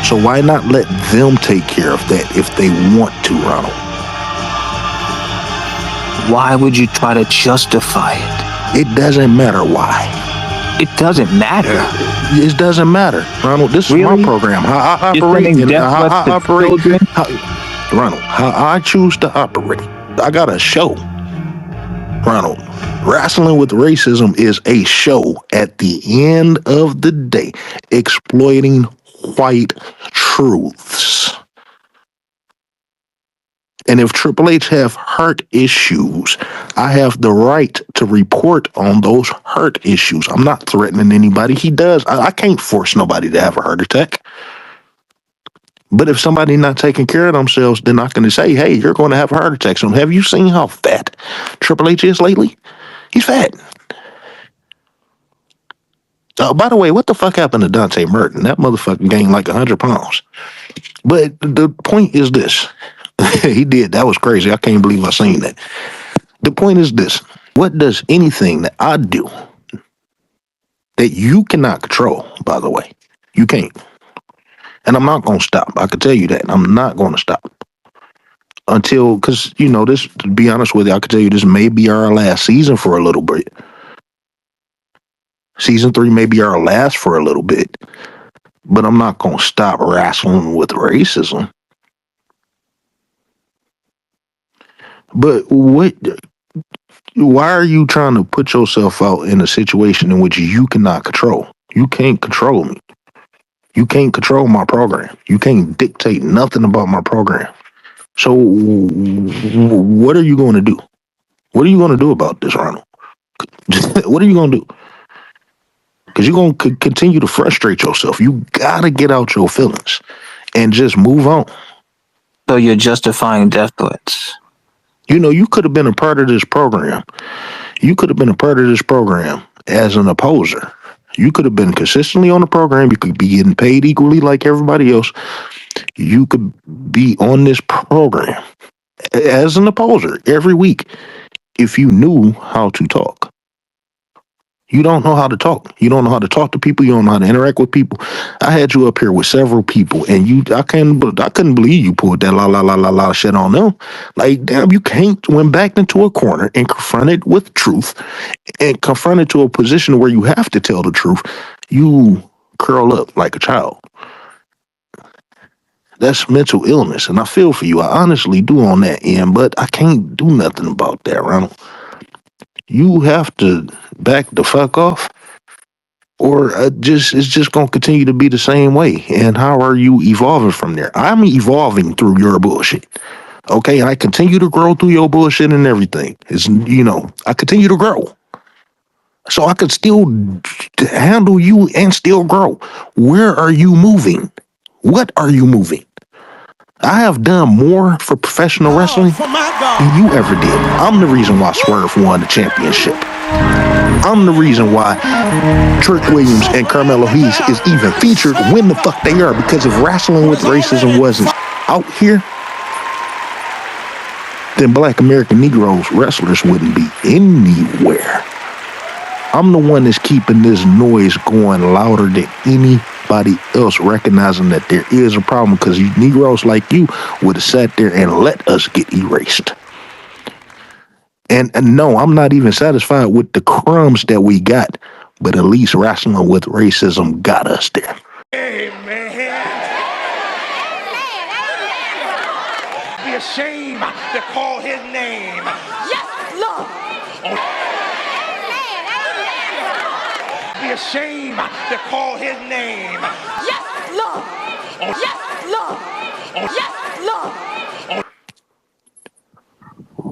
Speaker 1: So why not let them take care of that if they want to, Ronald?
Speaker 3: Why would you try to justify it?
Speaker 1: It doesn't matter why.
Speaker 3: It doesn't matter.
Speaker 1: It doesn't matter, Ronald. This is my program. How I operate. Ronald, how I choose to operate. I got a show. Ronald, wrestling with racism is a show at the end of the day, exploiting white truths. And if Triple H have heart issues, I have the right to report on those heart issues. I'm not threatening anybody. He does. I can't force nobody to have a heart attack. But if somebody not taking care of themselves, they're not going to say, hey, you're going to have a heart attack. So have you seen how fat Triple H is lately? He's fat. By the way, what the fuck happened to Dante Merton? That motherfucker gained like 100 pounds. But the point is this. He did. That was crazy. I can't believe I seen that. The point is this. What does anything that I do that you cannot control, by the way, you can't. And I'm not going to stop. I can tell you that. I'm not going to stop. Until, because, you know, this, to be honest with you, I can tell you this may be our last season for a little bit. Season 3 may be our last for a little bit. But I'm not going to stop wrestling with racism. But why are you trying to put yourself out in a situation in which you cannot control? You can't control me. You can't control my program. You can't dictate nothing about my program. So what are you going to do? What are you going to do about this, Ronald? What are you going to do? Because you're going to continue to frustrate yourself. You got to get out your feelings and just move on.
Speaker 4: So you're justifying death threats.
Speaker 1: You know, you could have been a part of this program. You could have been a part of this program as an opposer. You could have been consistently on the program. You could be getting paid equally like everybody else. You could be on this program as an opposer every week if you knew how to talk. You don't know how to talk. You don't know how to talk to people. You don't know how to interact with people. I had you up here with several people, and I couldn't believe you pulled that la shit on them. Like, damn, you went back into a corner and confronted with truth, and confronted to a position where you have to tell the truth. You curl up like a child. That's mental illness, and I feel for you. I honestly do on that end, but I can't do nothing about that, Ronald. You have to back the fuck off, or it's just gonna continue to be the same way. And how are you evolving from there? I'm evolving through your bullshit. Okay, I continue to grow through your bullshit and everything. I continue to grow. So I could still handle you and still grow. Where are you moving? What are you moving? I have done more for professional wrestling than you ever did. I'm the reason why Swerve won the championship. I'm the reason why Trick Williams and Carmelo Hayes is even featured when the fuck they are. Because if wrestling with racism wasn't out here, then Black American Negroes wrestlers wouldn't be anywhere. I'm the one that's keeping this noise going louder than anybody else, recognizing that there is a problem, because you Negroes like you would have sat there and let us get erased. And no, I'm not even satisfied with the crumbs that we got, but at least wrestling with racism got us there.
Speaker 7: Amen. Be ashamed to call his name.
Speaker 2: Yes, Lord.
Speaker 7: Be ashamed to call his name.
Speaker 2: Yes, Lord. Yes, Lord. Yes, Lord.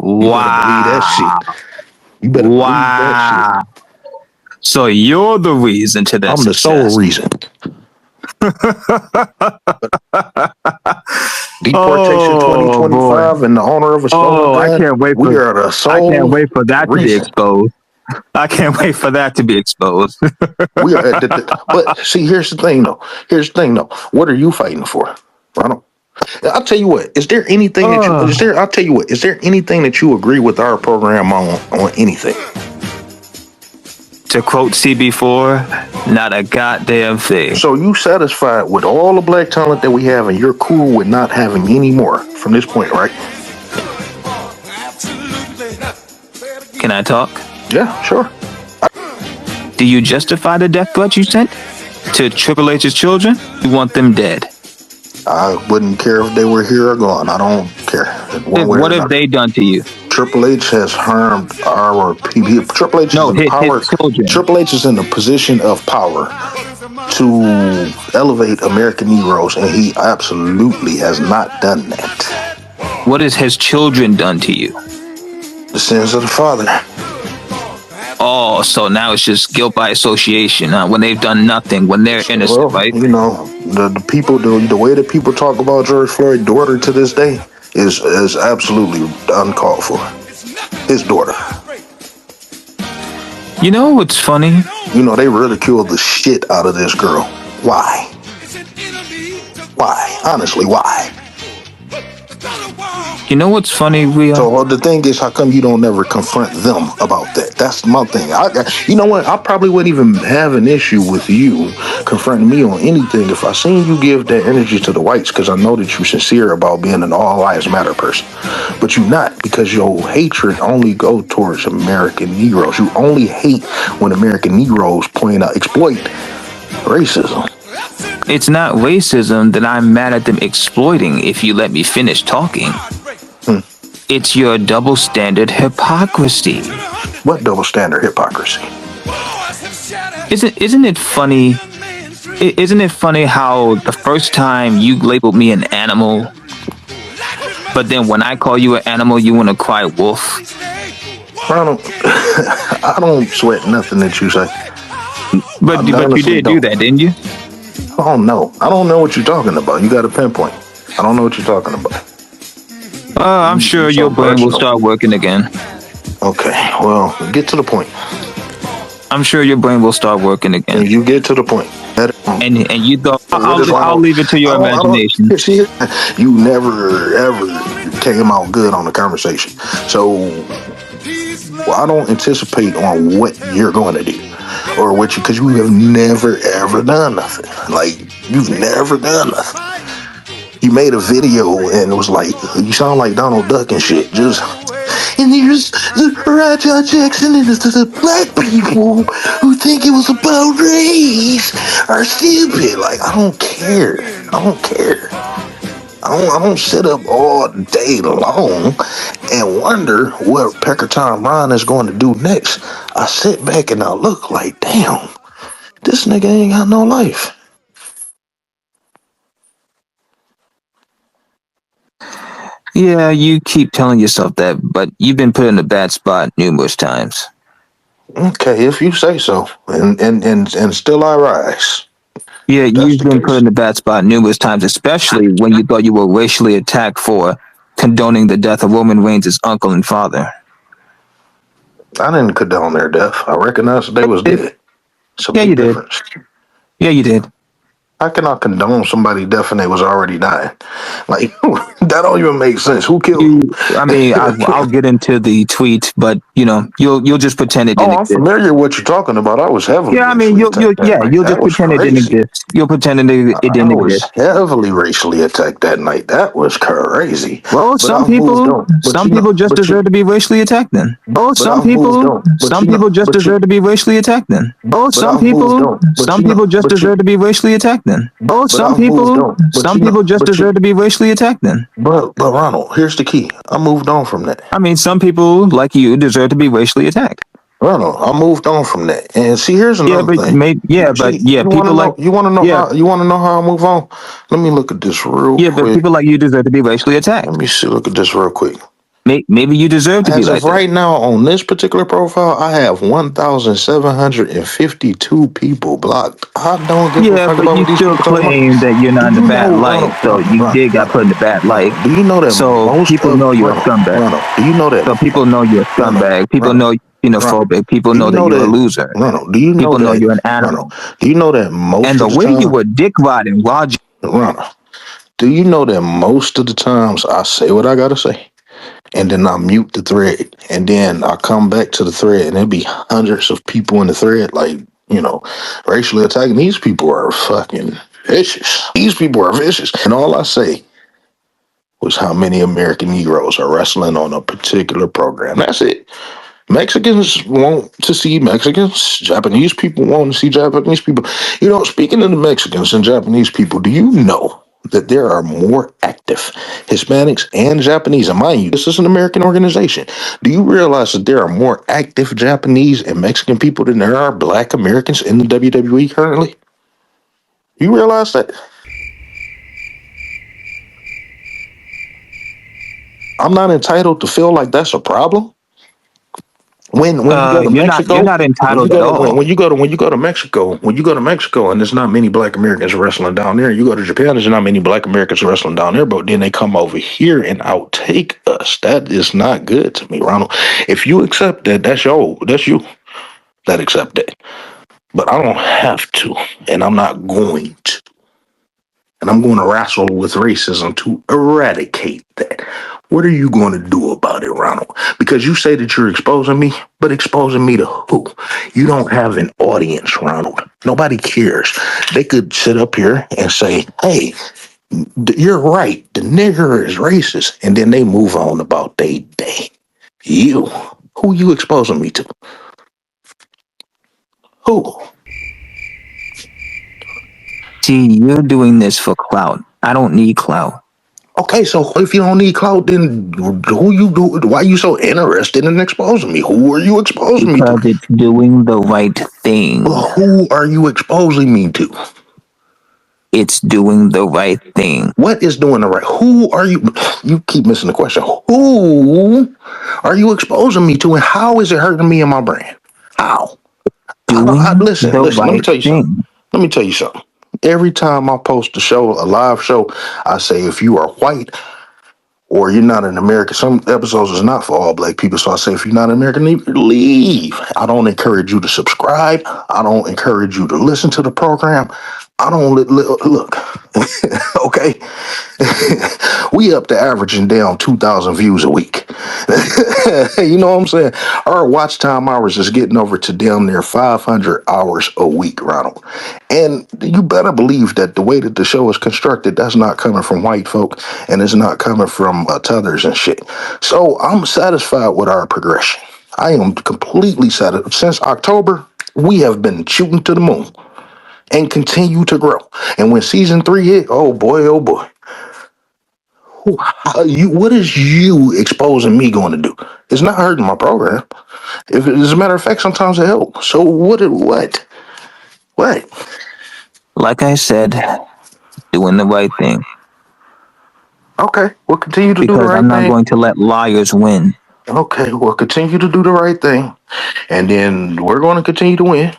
Speaker 1: You better believe that shit. You better believe that shit.
Speaker 4: So you're the reason to that
Speaker 1: I'm
Speaker 4: success.
Speaker 1: the sole reason. Deportation 2025 in the honor of a stolen gun.
Speaker 4: I can't wait for,
Speaker 1: we are the sole
Speaker 4: I can't wait for that
Speaker 1: reason.
Speaker 4: to be exposed. I can't wait for that to be exposed.
Speaker 1: We are, but see, here's the thing, though. What are you fighting for, Ronald? I'll tell you what. Is there anything that you? I'll tell you what. Is there anything that you agree with our program on anything?
Speaker 4: To quote CB4, not a goddamn thing.
Speaker 1: So you satisfied with all the black talent that we have, and you're cool with not having any more from this point, right?
Speaker 4: Can I talk?
Speaker 1: Yeah, sure.
Speaker 4: Do you justify the death threat you sent to Triple H's children? You want them dead?
Speaker 1: I wouldn't care if they were here or gone. I don't care.
Speaker 4: What have they done to you?
Speaker 1: Triple H has harmed our people. Triple H is in power. Triple H is in a position of power to elevate American Negroes, and he absolutely has not done that.
Speaker 4: What has his children done to you?
Speaker 1: The sins of the father.
Speaker 4: Oh, so now it's just guilt by association, huh? When they've done nothing, when they're innocent, right?
Speaker 1: You know, the people, the way that people talk about George Floyd's daughter to this day is absolutely uncalled for. His daughter.
Speaker 4: You know what's funny?
Speaker 1: You know, they ridiculed the shit out of this girl. Why? Why? Honestly, why?
Speaker 4: You know what's funny?
Speaker 1: So the thing is, how come you don't ever confront them about that? That's my thing. You know what? I probably wouldn't even have an issue with you confronting me on anything if I seen you give that energy to the whites, because I know that you're sincere about being an all lives matter person. But you're not, because your hatred only go towards American Negroes. You only hate when American Negroes exploit racism.
Speaker 4: It's not racism that I'm mad at them exploiting, if you let me finish talking. It's your double standard hypocrisy.
Speaker 1: What double standard hypocrisy?
Speaker 4: Isn't it funny Isn't it funny how the first time you labeled me an animal, but then when I call you an animal, you want to cry wolf?
Speaker 1: Ronald, I don't sweat nothing that you say.
Speaker 4: But you did do that, didn't you?
Speaker 1: I don't know. I don't know what you're talking about. You got to pinpoint. I don't know what you're talking about.
Speaker 4: I'm sure your brain will start working again.
Speaker 1: Okay, well, get to the point.
Speaker 4: I'm sure your brain will start working again.
Speaker 1: And you get to the point.
Speaker 4: And you thought I'll leave it to your imagination.
Speaker 1: You never ever came out good on the conversation. So I don't anticipate on what you're going to do or what you, because you have never ever done nothing. Like, you've never done nothing. You made a video and it was like, you sound like Donald Duck and shit. And there's Raja Jackson and the black people who think it was about race are stupid. Like, I don't care. I don't sit up all day long and wonder what Pecker Tom Ron is going to do next. I sit back and I look like, damn, this nigga ain't got no life.
Speaker 4: Yeah, you keep telling yourself that, but you've been put in a bad spot numerous times.
Speaker 1: Okay, if you say so, and still I rise.
Speaker 4: Yeah, you've been put in a bad spot numerous times, especially when you thought you were racially attacked for condoning the death of Roman Reigns' uncle and father.
Speaker 1: I didn't condone their death. I recognized they was dead.
Speaker 4: Yeah, you did. Yeah, you did.
Speaker 1: How can I condone somebody's death and they was already dying? Like, that don't even make sense. Who killed them?
Speaker 4: I mean, I'll get into the tweet, but you'll just pretend it didn't exist.
Speaker 1: I'm familiar with what you're talking about. I was heavily.
Speaker 4: Yeah, I mean, you'll just pretend it didn't exist. You'll pretend it didn't exist.
Speaker 1: I was heavily racially attacked that night. That was crazy.
Speaker 4: Well, some people just deserve to be racially attacked then. Oh, some people just deserve to be racially attacked then. Oh, some people just deserve to be racially attacked then. Oh, some people just deserve to be racially attacked then.
Speaker 1: But Ronald, here's the key. I moved on from that.
Speaker 4: I mean, some people like you deserve to be racially attacked.
Speaker 1: Ronald, I moved on from that. And see, here's another thing.
Speaker 4: People like
Speaker 1: you want to know how I move on? Let me look at this real quick.
Speaker 4: Yeah, but people like you deserve to be racially attacked.
Speaker 1: Let me see. Look at this real quick.
Speaker 4: Maybe you deserve to be like that.
Speaker 1: Right now, on this particular profile, I have 1,752 people blocked. I don't give a fuck about
Speaker 4: you still claim that you're not in the bad light, so you did got put in the bad light.
Speaker 1: Do you know that?
Speaker 4: So people know you're a scumbag.
Speaker 1: Do you know that?
Speaker 4: So people know you're a scumbag. People know you're xenophobic. People know that you're a loser.
Speaker 1: Do you know
Speaker 4: people know you're an animal.
Speaker 1: Do you know that most
Speaker 4: and
Speaker 1: of
Speaker 4: the way you were dick riding Roger?
Speaker 1: Do you know that most of the times I say what I gotta say? And then I mute the thread, and then I come back to the thread, and there'll be hundreds of people in the thread, like, racially attacking. These people are fucking vicious. These people are vicious. And all I say was how many American Negroes are wrestling on a particular program. That's it. Mexicans want to see Mexicans. Japanese people want to see Japanese people. Speaking of the Mexicans and Japanese people, do you know that there are more active Hispanics and Japanese? And mind you, this is an American organization. Do you realize that there are more active Japanese and Mexican people than there are black Americans in the WWE currently? You realize that? I'm not entitled to feel like that's a problem. When you go to Mexico,
Speaker 4: you're not entitled at all.
Speaker 1: When you go to Mexico, and there's not many black Americans wrestling down there. You go to Japan, there's not many black Americans wrestling down there, but then they come over here and outtake us. That is not good to me, Ronald. If you accept that, that's you that accept that. But I don't have to, and I'm not going to. And I'm going to wrestle with racism to eradicate that. What are you going to do about it, Ronald? Because you say that you're exposing me, but exposing me to who? You don't have an audience, Ronald. Nobody cares. They could sit up here and say, hey, you're right, the nigger is racist. And then they move on about their day. You. Who you exposing me to? Who?
Speaker 4: See, you're doing this for clout. I don't need clout.
Speaker 1: Okay, so if you don't need clout, then who you do? Why are you so interested in exposing me? Who are you exposing me to?
Speaker 4: Because it's doing the right thing.
Speaker 1: Well, who are you exposing me to?
Speaker 4: It's doing the right thing.
Speaker 1: What is doing the right? Who are you? You keep missing the question. Who are you exposing me to, and how is it hurting me and my brand? How? Listen. Let me tell you something. Let me tell you something. Every time I post a live show, I say if you are white or you're not an American, some episodes is not for all black people. So I say, if you're not an American, leave. I don't encourage you to subscribe. I don't encourage you to listen to the program. I don't look. Okay. We up to averaging down 2,000 views a week. You know what I'm saying? Our watch time hours is getting over to damn near 500 hours a week, Ronald. And you better believe that the way that the show is constructed, that's not coming from white folk, and it's not coming from tethers and shit. So I'm satisfied with our progression. I am completely satisfied. Since October, we have been shooting to the moon and continue to grow. And when season 3 hit, oh boy, what is you exposing me going to do? It's not hurting my program. If as a matter of fact, sometimes it helps. So what?
Speaker 4: Like I said, doing the right thing.
Speaker 1: Okay, we'll continue to do the
Speaker 4: Because
Speaker 1: right
Speaker 4: I'm not
Speaker 1: thing.
Speaker 4: going to let liars win.
Speaker 1: Okay, we'll continue to do the right thing, and then we're going to continue to win.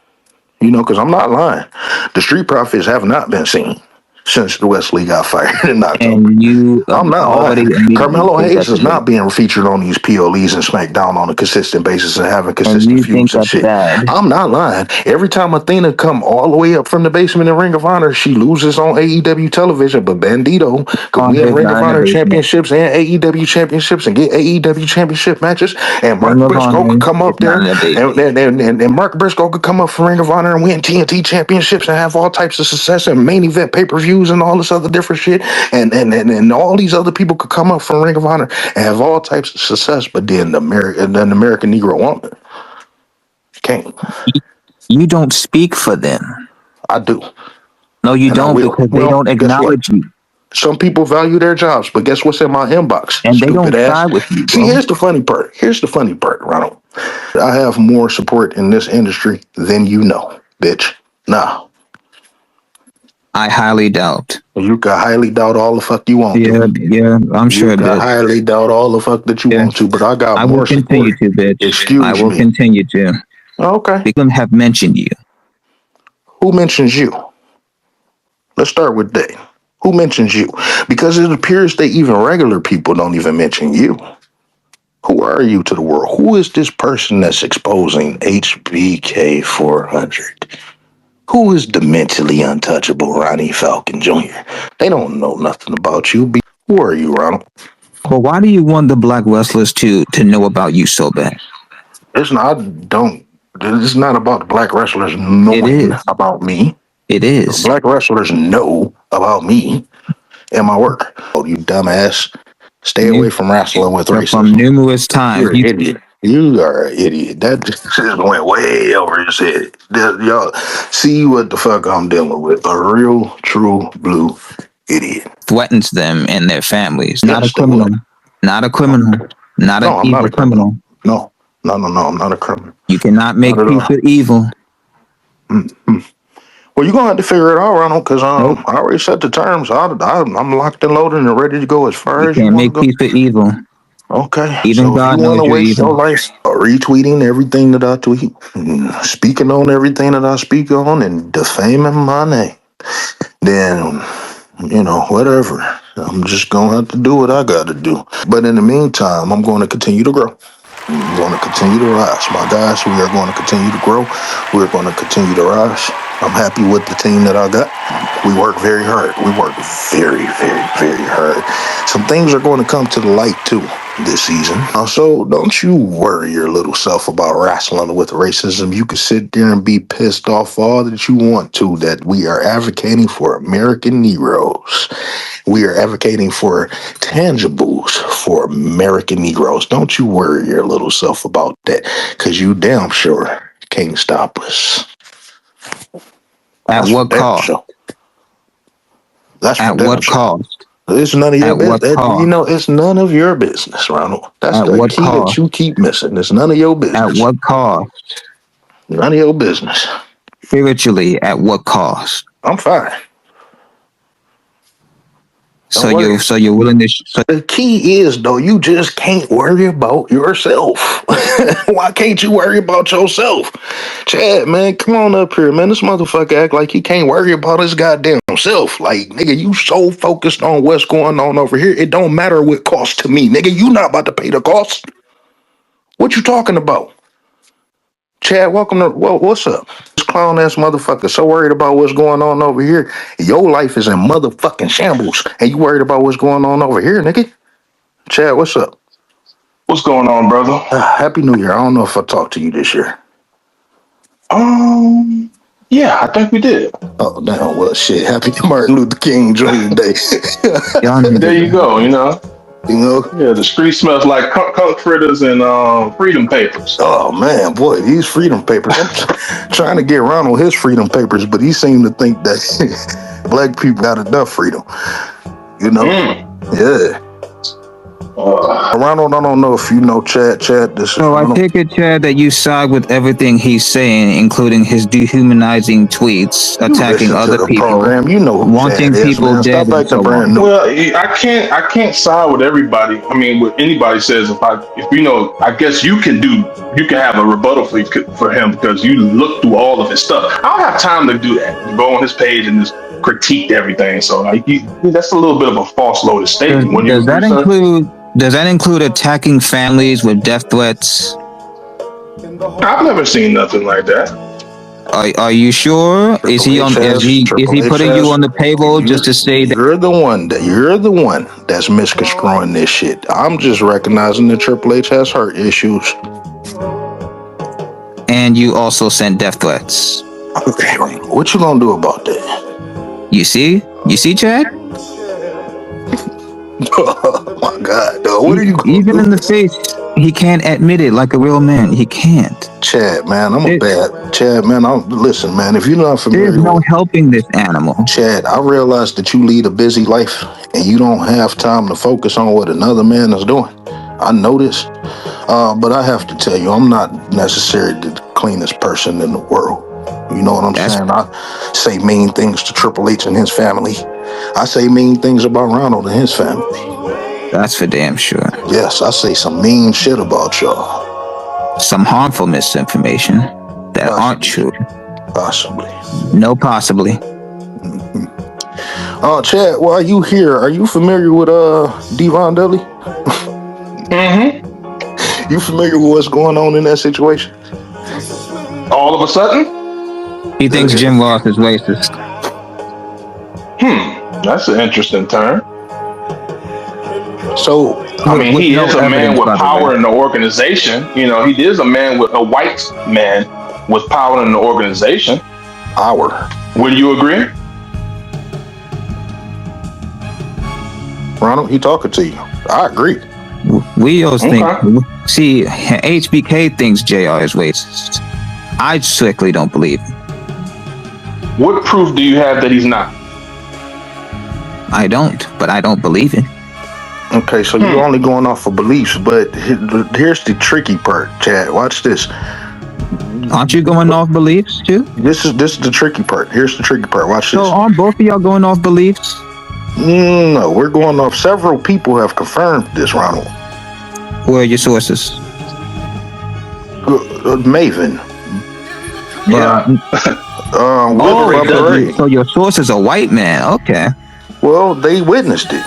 Speaker 1: You know, because I'm not lying. The Street Profits have not been seen since the Wesley got fired in October.
Speaker 4: And you
Speaker 1: I'm not
Speaker 4: already
Speaker 1: lying.
Speaker 4: immediately
Speaker 1: Carmelo
Speaker 4: think
Speaker 1: Hayes
Speaker 4: that's
Speaker 1: is not being featured on these PLEs and SmackDown on a consistent basis and having consistent
Speaker 4: you think
Speaker 1: feuds and
Speaker 4: that's
Speaker 1: shit.
Speaker 4: bad.
Speaker 1: I'm not lying. Every time Athena come all the way up from the basement in Ring of Honor, she loses on AEW television. But Bandito, because we have Ring of Honor championships and AEW championships and get AEW championship matches, and Mark Briscoe could come up there, and Mark Briscoe could come up for Ring of Honor and win TNT championships and have all types of success and main event pay-per-views and all this other different shit, and all these other people could come up from Ring of Honor and have all types of success, but then the American Negro woman can't.
Speaker 4: You don't speak for them.
Speaker 1: I do.
Speaker 4: No, you don't, because they don't acknowledge you.
Speaker 1: Some people value their jobs, but guess what's in my inbox?
Speaker 4: And they
Speaker 1: Stupid
Speaker 4: don't
Speaker 1: ass.
Speaker 4: side with you,
Speaker 1: See,
Speaker 4: bro.
Speaker 1: here's the funny part, Ronald. I have more support in this industry than you know, bitch. Nah.
Speaker 4: I highly doubt.
Speaker 1: You can highly doubt all the fuck you want to.
Speaker 4: Yeah, I'm sure,
Speaker 1: You can
Speaker 4: bitch.
Speaker 1: highly doubt all the fuck that you want to, but I got more support.
Speaker 4: I will continue to, bitch.
Speaker 1: Excuse me.
Speaker 4: I will continue to.
Speaker 1: Okay.
Speaker 4: Because have mentioned you.
Speaker 1: Who mentions you? Let's start with that. Who mentions you? Because it appears that even regular people don't even mention you. Who are you to the world? Who is this person that's exposing HBK 400? Who is the mentally untouchable Ronnie Falcon Jr.? They don't know nothing about you. Who are you, Ronald?
Speaker 4: Well, why do you want the black wrestlers to know about you so bad?
Speaker 1: It's not. It's not about the black wrestlers knowing about me.
Speaker 4: It is.
Speaker 1: The black wrestlers know about me and my work. Oh, you dumbass! Stay away from wrestling with racism.
Speaker 4: From numerous times.
Speaker 1: You're an idiot. You are an idiot. That just went way over his head. Y'all see what the fuck I'm dealing with? A real, true, blue idiot.
Speaker 4: Threatens them and their families. Not a criminal. Not a criminal. Not an evil criminal.
Speaker 1: No, I'm not a criminal.
Speaker 4: You cannot make peace with evil.
Speaker 1: Mm-hmm. Well, you're gonna have to figure it out, Ronald, because I already set the terms. I'm locked and loaded and ready to go as far as you want to go.
Speaker 4: You can't make peace with evil.
Speaker 1: Okay.
Speaker 4: Even
Speaker 1: so
Speaker 4: God
Speaker 1: if you want
Speaker 4: knows
Speaker 1: to
Speaker 4: you're
Speaker 1: waste
Speaker 4: evil.
Speaker 1: your life retweeting everything that I tweet, speaking on everything that I speak on, and defaming my name, then, whatever. I'm just going to have to do what I got to do. But in the meantime, I'm going to continue to grow. I'm going to continue to rise. My guys, we are going to continue to grow. We're going to continue to rise. I'm happy with the team that I got. We work very hard. We work very, very, very hard. Some things are going to come to the light, too, this season. So don't you worry your little self about wrestling with racism. You can sit there and be pissed off all that you want to, that we are advocating for American Negroes. We are advocating for tangibles for American Negroes. Don't you worry your little self about that, because you damn sure can't stop us.
Speaker 4: At what cost?
Speaker 1: That's
Speaker 4: at what cost?
Speaker 1: It's none of your business. It's none of your business, Ronald. That's the key that you keep missing. It's none of your business.
Speaker 4: At what cost?
Speaker 1: None of your business.
Speaker 4: Spiritually, at what cost?
Speaker 1: I'm fine.
Speaker 4: So you're willing to?
Speaker 1: The key is though, you just can't worry about yourself. Why can't you worry about yourself? Chad, man, come on up here, man. This motherfucker act like he can't worry about his goddamn self. Like, nigga, you so focused on what's going on over here, it don't matter what cost to me. Nigga, you not about to pay the cost. What you talking about? Chad, welcome to, what's up? This clown ass motherfucker so worried about what's going on over here. Your life is in motherfucking shambles, and you worried about what's going on over here, nigga? Chad, what's up?
Speaker 13: What's going on, brother?
Speaker 1: Happy New Year. I don't know if I talked to you this year.
Speaker 13: Yeah, I think we did.
Speaker 1: Oh, damn. Well, shit. Happy Martin Luther King Jr. Day.
Speaker 13: There you go, you know.
Speaker 1: Yeah,
Speaker 13: the street smells like conch fritters and freedom papers.
Speaker 1: Oh, man, boy, these freedom papers. I'm trying to get Ronald his freedom papers, but he seemed to think that black people got enough freedom. You know? Yeah. Ronald, I don't know if you know Chad.
Speaker 4: So I take it, Chad, that you side with everything he's saying, including his dehumanizing tweets, attacking other people,
Speaker 1: program. You know,
Speaker 4: wanting people dead.
Speaker 13: Well, I can't side with everybody. I mean, what anybody says. If you know, I guess you can have a rebuttal for him because you look through all of his stuff. I don't have time to do that. Go on his page and just critique everything. So that's a little bit of a false loaded statement.
Speaker 4: Does that include attacking families with death threats?
Speaker 13: I've never seen nothing like that.
Speaker 4: Are you sure? Is he putting you on the payroll just to say that
Speaker 1: you're the one that's misconstruing this shit? I'm just recognizing that Triple H has heart issues.
Speaker 4: And you also sent death threats.
Speaker 1: Okay, what you gonna do about that?
Speaker 4: You see, Chad?
Speaker 1: Oh my God, dog. What are you gonna
Speaker 4: even
Speaker 1: do?
Speaker 4: In the face? He can't admit it like a real man. He can't.
Speaker 1: Chad, man, listen, man. If you're not familiar,
Speaker 4: there's no helping this animal.
Speaker 1: Chad, I realize that you lead a busy life and you don't have time to focus on what another man is doing. I know this, but I have to tell you, I'm not necessarily the cleanest person in the world. You know what I'm saying? I say mean things to Triple H and his family. I say mean things about Ronald and his family.
Speaker 4: That's for damn sure.
Speaker 1: Yes, I say some mean shit about y'all.
Speaker 4: Some harmful misinformation that aren't true.
Speaker 1: Possibly.
Speaker 4: No, possibly.
Speaker 1: Chad, while you here, are you familiar with Devon Dudley?
Speaker 13: Mm-hmm.
Speaker 1: You familiar with what's going on in that situation?
Speaker 13: All of a sudden?
Speaker 4: He thinks Jim Ross is racist.
Speaker 13: That's an interesting turn.
Speaker 1: So,
Speaker 13: I mean, he is a man with power in the organization. You know, he is a white man with power in the organization. Would you agree?
Speaker 1: Ronald, he talking to you. I agree.
Speaker 4: We always think, see, HBK thinks JR is racist. I strictly don't believe him.
Speaker 13: What proof do you have that he's not?
Speaker 4: I don't, but I don't believe it.
Speaker 1: Okay, so you're only going off of beliefs, but here's the tricky part, Chad. Watch this.
Speaker 4: Aren't you going off beliefs too?
Speaker 1: This is the tricky part. Here's the tricky part. Watch this.
Speaker 4: So aren't both of y'all going off beliefs?
Speaker 1: No, we're going off. Several people have confirmed this, Ronald.
Speaker 4: Where are your sources?
Speaker 1: Maven.
Speaker 13: Yeah.
Speaker 4: So your source is a white man. Okay.
Speaker 1: Well, they witnessed it.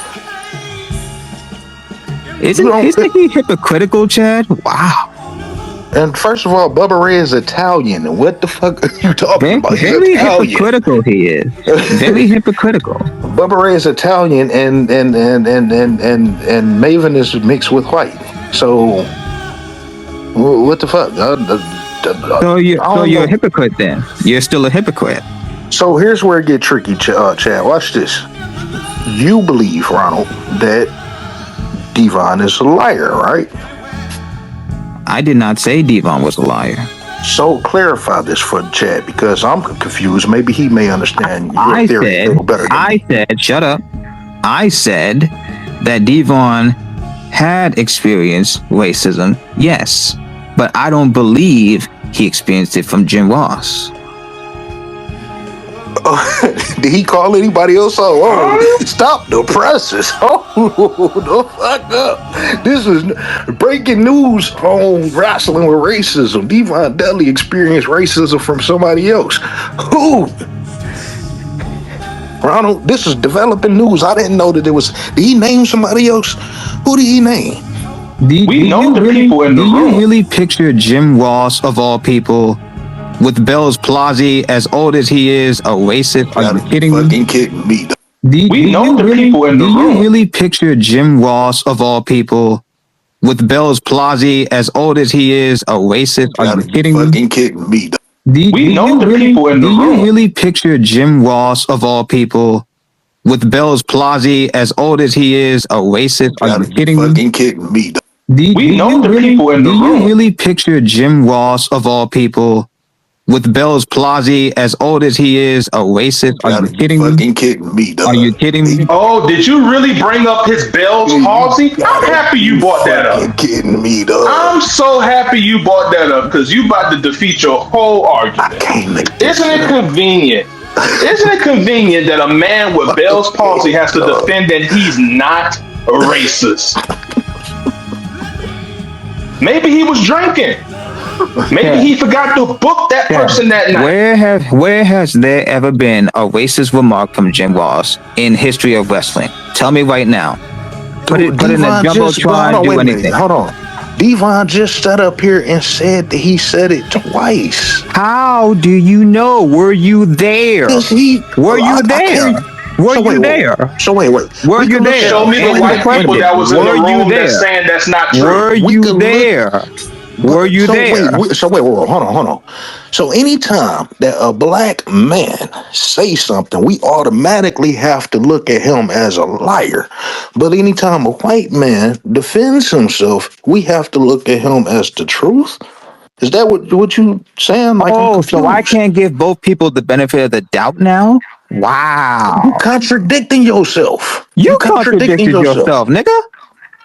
Speaker 4: Isn't he hypocritical, Chad? Wow.
Speaker 1: And first of all, Bubba Ray is Italian. And what the fuck are you talking about?
Speaker 4: Very hypocritical he is. Very hypocritical.
Speaker 1: Bubba Ray is Italian and Maven is mixed with white. So what the fuck?
Speaker 4: So you're a hypocrite then. You're still a hypocrite.
Speaker 1: So here's where it get tricky, Chad. Watch this. You believe, Ronald, that Devon is a liar, right?
Speaker 4: I did not say Devon was a liar.
Speaker 1: So clarify this for Chad because I'm confused. Maybe he may understand your theory a little better.
Speaker 4: Shut up. I said that Devon had experienced racism, yes, but I don't believe he experienced it from Jim Ross.
Speaker 1: Did he call anybody else out? Oh, stop the presses. Oh, the fuck up. This is breaking news on Wrestling with Racism. Devon Dudley experienced racism from somebody else. Who? Ronald, this is developing news. I didn't know that it was. Did he name somebody else? Who did he name?
Speaker 13: We know the people in the room.
Speaker 4: Do you really picture Jim Ross, of all people, with Bell's Plaza, as old as he is, a racist? Are you kidding me?
Speaker 1: Fucking kidding me.
Speaker 13: We know the people in the room.
Speaker 4: Do you really picture Jim Ross, of all people, with Bell's Plaza, as old as he is, a racist? Are you kidding me?
Speaker 1: Fucking kidding me.
Speaker 13: We know the people in the room.
Speaker 4: Do you really picture Jim Ross, of all people, with Bell's Plaza, as old as he is, a racist? Are you kidding me?
Speaker 1: Fucking kidding me.
Speaker 13: We know the people in the room.
Speaker 4: Do you really picture Jim Ross, of all people, with Bell's Plaza, as old as he is, a racist? Are you kidding me?
Speaker 1: Fucking kidding me.
Speaker 4: Are you kidding me?
Speaker 13: Oh, did you really bring up his Bell's palsy? I'm happy you brought that up.
Speaker 1: Fucking kidding me, dog.
Speaker 13: I'm so happy you brought that up because you about to defeat your whole argument. Isn't it convenient? Isn't it convenient that a man with Bell's palsy has to defend that he's not a racist? Maybe he was drinking. Maybe he forgot to book that person that night.
Speaker 4: Where has there ever been a racist remark from Jim Ross in history of wrestling? Tell me right now. Put it in a jumbotron. Do anything.
Speaker 1: Hold on. Devon just sat up here and said that he said it twice.
Speaker 4: How do you know? Were you there? Were you there? Were you there?
Speaker 1: So wait.
Speaker 4: Were you there?
Speaker 13: Show me the white people that was in the room that's saying that's not true.
Speaker 4: Were you there? Were you there?
Speaker 1: Wait, hold on. So anytime that a black man says something, we automatically have to look at him as a liar. But anytime a white man defends himself, we have to look at him as the truth. Is that what you saying? Like,
Speaker 4: oh, so I can't give both people the benefit of the doubt now? Wow.
Speaker 1: You contradicting yourself.
Speaker 4: You contradicted yourself, nigga.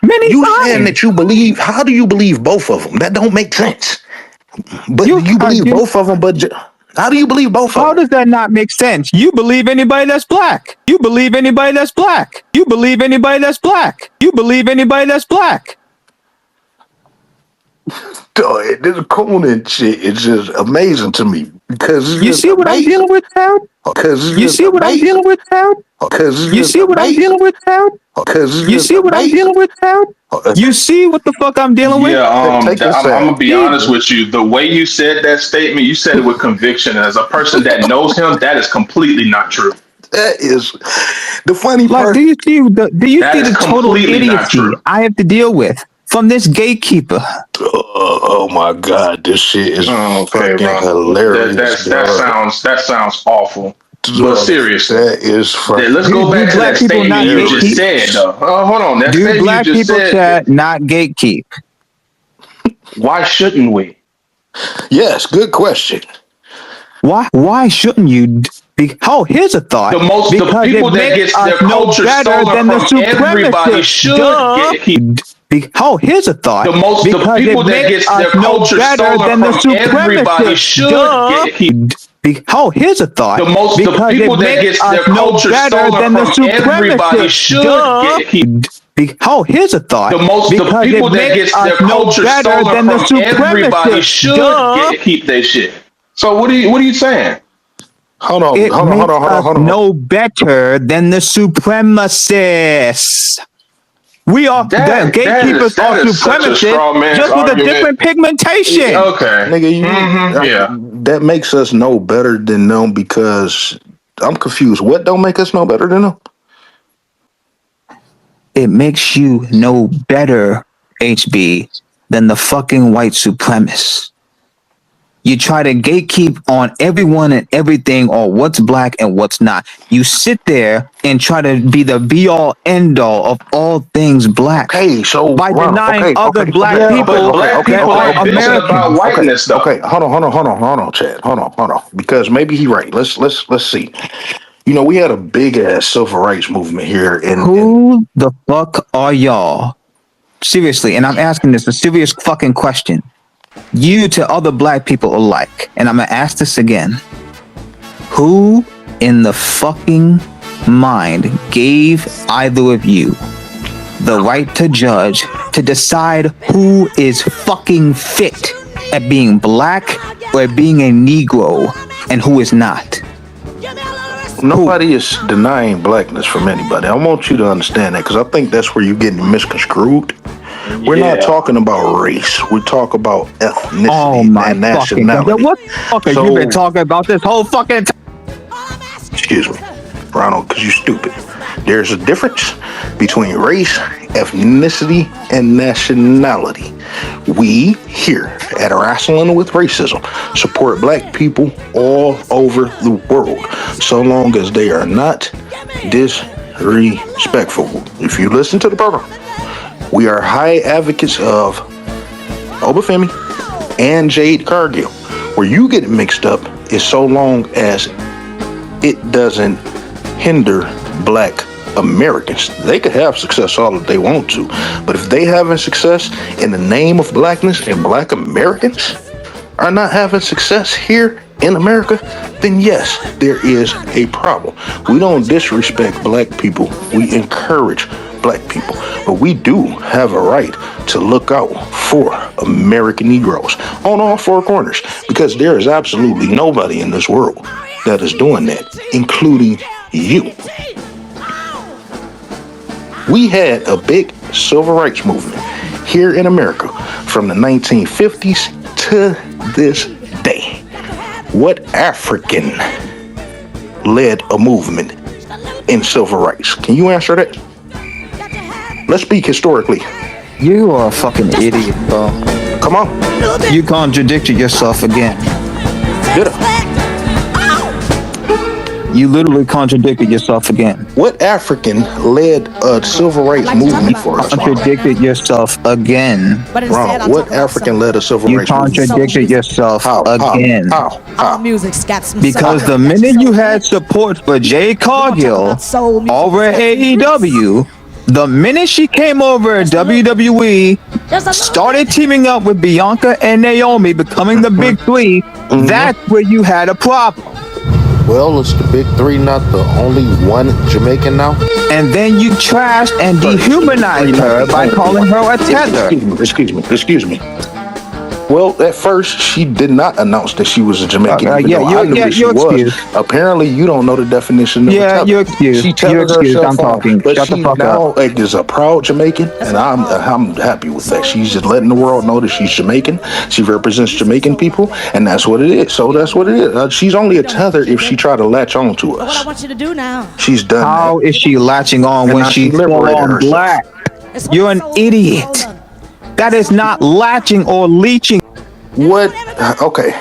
Speaker 4: Many
Speaker 1: you
Speaker 4: times.
Speaker 1: saying that you believe. How do you believe both of them? That don't make sense. But you believe both of them. But how do you believe both of them?
Speaker 4: How does that not make sense? You believe anybody that's black. You believe anybody that's black. You believe anybody that's black. You believe anybody that's black.
Speaker 1: Dog, this Conan shit is just amazing to me because
Speaker 4: you see what I'm dealing with, town? You see what I'm dealing with, town? You see what I'm dealing with, town? You see what I'm dealing with, town? You see what the fuck I'm dealing with?
Speaker 13: Yeah, I'm gonna be honest with you. The way you said that statement, you said it with conviction. As a person that knows him, that is completely not true.
Speaker 1: That is the funny part.
Speaker 4: Do you see the total idiocy I have to deal with from this gatekeeper?
Speaker 1: Oh my God, this shit is fucking hilarious.
Speaker 13: That sounds awful. But seriously,
Speaker 1: that is fucking.
Speaker 13: Let's go back to that statement you just said. Hold on. That
Speaker 4: do black people chat not gatekeep?
Speaker 13: Why shouldn't we?
Speaker 1: Yes, good question.
Speaker 4: Why shouldn't you? Here's a thought.
Speaker 13: The people that gets their culture stolen from everybody should gatekeep.
Speaker 4: Here's a thought.
Speaker 13: The people that gets their culture stolen from everybody should gatekeep.
Speaker 4: Here's a thought.
Speaker 13: The people that gets their culture stolen from everybody should gatekeep.
Speaker 4: Here's a thought.
Speaker 13: The people that gets their culture stolen from everybody should gatekeep their shit. So what are you saying?
Speaker 1: Hold on.
Speaker 4: No better than the supremacists. We are gatekeepers are supremacists, just with a different pigmentation.
Speaker 13: Okay,
Speaker 1: nigga, that makes us no better than them because I'm confused. What don't make us no better than them?
Speaker 4: It makes you no better, HB, than the fucking white supremacists. You try to gatekeep on everyone and everything or what's black and what's not. You sit there and try to be the be-all, end-all of all things black.
Speaker 1: Okay, so
Speaker 4: by denying other black people that are American.
Speaker 13: About whiteness, though.
Speaker 1: Okay, hold on, Chad. Hold on. Because maybe he's right. Let's see. You know, we had a big-ass civil rights movement here.
Speaker 4: Who the fuck are y'all? Seriously, and I'm asking this a serious fucking question. You to other black people alike, and I'm gonna ask this again. Who in the fucking mind gave either of you the right to judge, to decide who is fucking fit at being black or at being a Negro and who is not?
Speaker 1: Nobody is denying blackness from anybody. I want you to understand that, because I think that's where you're getting misconstrued. We're not talking about race. We talk about ethnicity and nationality.
Speaker 4: God. What the fuck have you been talking about this whole fucking time?
Speaker 1: Excuse me, Ronald, because you're stupid. There's a difference between race, ethnicity, and nationality. We here at Wrestling with Racism support black people all over the world, so long as they are not disrespectful. If you listen to the program, we are high advocates of Obafemi and Jade Cargill. Where you get mixed up is so long as it doesn't hinder black Americans. They could have success all that they want to, but if they having success in the name of blackness and black Americans are not having success here in America, then yes, there is a problem. We don't disrespect black people. We encourage black people, but we do have a right to look out for American Negroes on all four corners, because there is absolutely nobody in this world that is doing that, including you. We had a big civil rights movement here in America from the 1950s to this day. What African led a movement in civil rights? Can you answer that? Let's speak historically.
Speaker 4: You are a fucking idiot, bro.
Speaker 1: Come on.
Speaker 4: You contradicted yourself again.
Speaker 1: Did I?
Speaker 4: You literally contradicted yourself again.
Speaker 1: What African led a civil rights movement for us?
Speaker 4: You contradicted yourself again.
Speaker 1: Ronald, what African led a civil rights movement?
Speaker 4: You contradicted yourself again.
Speaker 1: How?
Speaker 4: Because the minute you had support for Jade Cargill over at AEW, the minute she came over at WWE, started teaming up with Bianca and Naomi, becoming the big three, that's where you had a problem.
Speaker 1: Well, is the big three not the only one Jamaican now?
Speaker 4: And then you trashed and dehumanized her by calling her a tether.
Speaker 1: Excuse me. Well, at first, she did not announce that she was a Jamaican.
Speaker 4: You're excused.
Speaker 1: Apparently, you don't know the definition of a tether.
Speaker 4: You're excused.
Speaker 1: She tethered
Speaker 4: I'm
Speaker 1: herself
Speaker 4: talking.
Speaker 1: But
Speaker 4: Shut the fuck up.
Speaker 1: Like, is a proud Jamaican, and I'm happy with that. She's just letting the world know that she's Jamaican. She represents Jamaican people, and that's what it is. So that's what it is. She's only a tether if she try to latch on to us.
Speaker 2: What I want you to do now.
Speaker 1: She's done.
Speaker 4: How is she latching on when she's full on black? You're an idiot. That is not latching or leeching.
Speaker 1: What? Okay.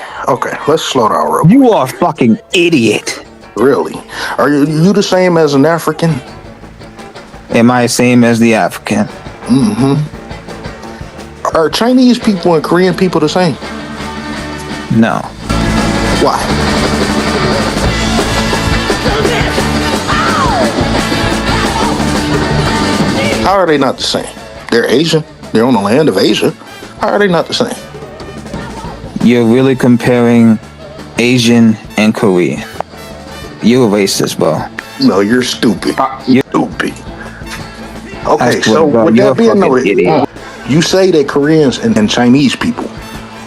Speaker 1: Let's slow down real quick.
Speaker 4: You are a fucking idiot.
Speaker 1: Really? Are you the same as an African?
Speaker 4: Am I the same as the African?
Speaker 1: Are Chinese people and Korean people the same?
Speaker 4: No.
Speaker 1: Why? How are they not the same? They're Asian. They're on the land of Asia. How are they not the same?
Speaker 4: You're really comparing Asian and Korean. You're a racist, bro.
Speaker 1: No, you're stupid. You're stupid. Okay, so
Speaker 4: bro,
Speaker 1: with
Speaker 4: you're
Speaker 1: that being
Speaker 4: noted,
Speaker 1: you say that Koreans and Chinese people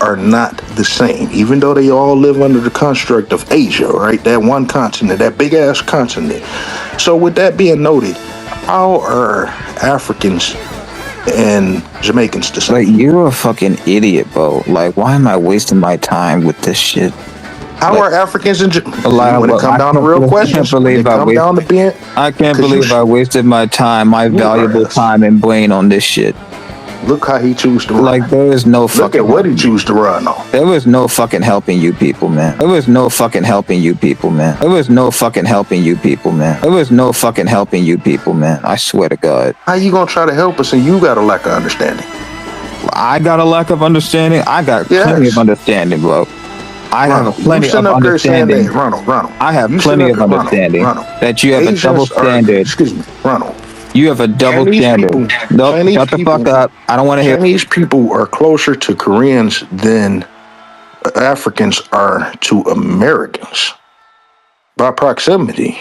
Speaker 1: are not the same, even though they all live under the construct of Asia, right? That one continent, that big ass continent. So with that being noted, how are Africans and Jamaicans the same?
Speaker 4: Like, you're a fucking idiot, bro. Like, why am I wasting my time with this shit?
Speaker 1: How are Africans and when it come down to real questions,
Speaker 4: I can't believe I wasted my time, my valuable time and brain on this shit.
Speaker 1: Look how he chose to run.
Speaker 4: Like, there is no fucking...
Speaker 1: Look at what he chose to run on.
Speaker 4: There was no fucking helping you people, man. There was no fucking helping you people, man. There was no fucking helping you people, man. There was no fucking helping you people, man. I swear to God.
Speaker 1: How you gonna try to help us and you got a lack of understanding?
Speaker 4: I got a lack of understanding? I got plenty of understanding, bro. I have plenty of understanding.
Speaker 1: Ronald.
Speaker 4: I have plenty of understanding that you have a double standard.
Speaker 1: Excuse me, Ronald.
Speaker 4: You have a double standard. Nope, shut the fuck up. I don't want to hear.
Speaker 1: Chinese people are closer to Koreans than Africans are to Americans. By proximity.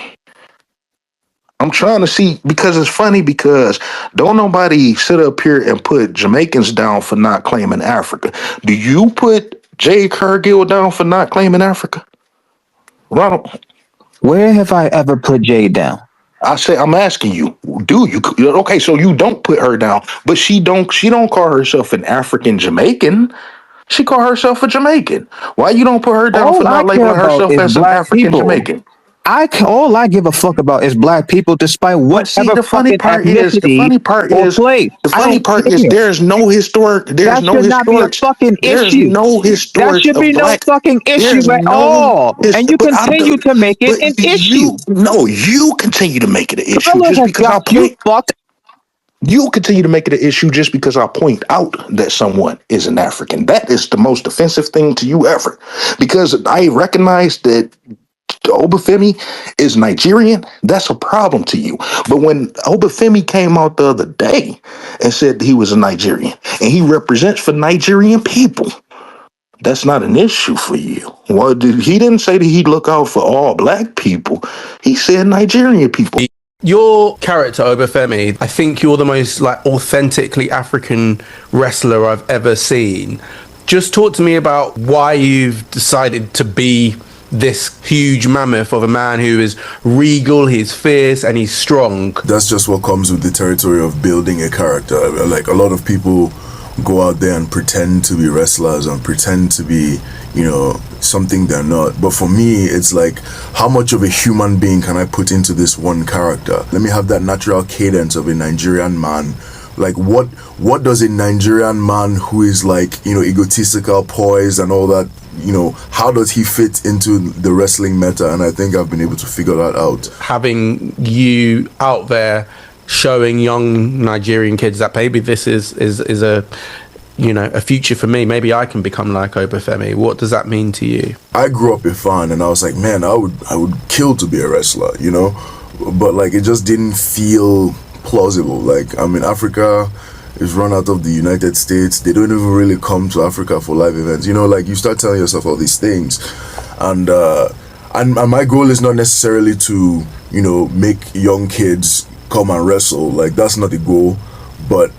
Speaker 1: I'm trying to see, because it's funny, because don't nobody sit up here and put Jamaicans down for not claiming Africa. Do you put Jay Cargill down for not claiming Africa? Ronald?
Speaker 4: Where have I ever put Jay down?
Speaker 1: I'm asking you, do you? Okay, so you don't put her down, but she don't call herself an African Jamaican. She call herself a Jamaican. Why you don't put her down for not labeling herself as an African Jamaican?
Speaker 4: All I give a fuck about is black people, despite whatever
Speaker 1: the funny
Speaker 4: fucking
Speaker 1: part is,
Speaker 4: ethnicity or place.
Speaker 1: the funny part is, there's no historic.
Speaker 4: That should not be a fucking issue. That should be no fucking issue at all. And you continue to make it an issue.
Speaker 1: No, you continue to make it an issue just because I point. You continue to make it an issue just because I point out that someone is an African. That is the most offensive thing to you ever, because I recognize that Obafemi is Nigerian. That's a problem to you. But when Obafemi came out the other day and said he was a Nigerian and he represents for Nigerian people, that's not an issue for you. Well, he didn't say that he'd look out for all black people. He said Nigerian people.
Speaker 14: Your character, Obafemi, I think you're the most authentically African wrestler I've ever seen. Just talk to me about why you've decided to be this huge mammoth of a man who is regal, he's fierce, and he's strong.
Speaker 15: That's just what comes with the territory of building a character. Like, a lot of people go out there and pretend to be wrestlers and pretend to be, something they're not. But for me, it's like, how much of a human being can I put into this one character? Let me have that natural cadence of a Nigerian man. Like, what does a Nigerian man who is egotistical, poised and all that, how does he fit into the wrestling meta? And I think I've been able to figure that out.
Speaker 14: Having you out there showing young Nigerian kids that maybe this is a a future for me. Maybe I can become like Obafemi. What does that mean to you?
Speaker 15: I grew up a fan, and I was like, man, I would kill to be a wrestler, but it just didn't feel plausible. Africa is run out of the United States. They don't even really come to Africa for live events. You start telling yourself all these things, and my goal is not necessarily to make young kids come and wrestle. That's not the goal, but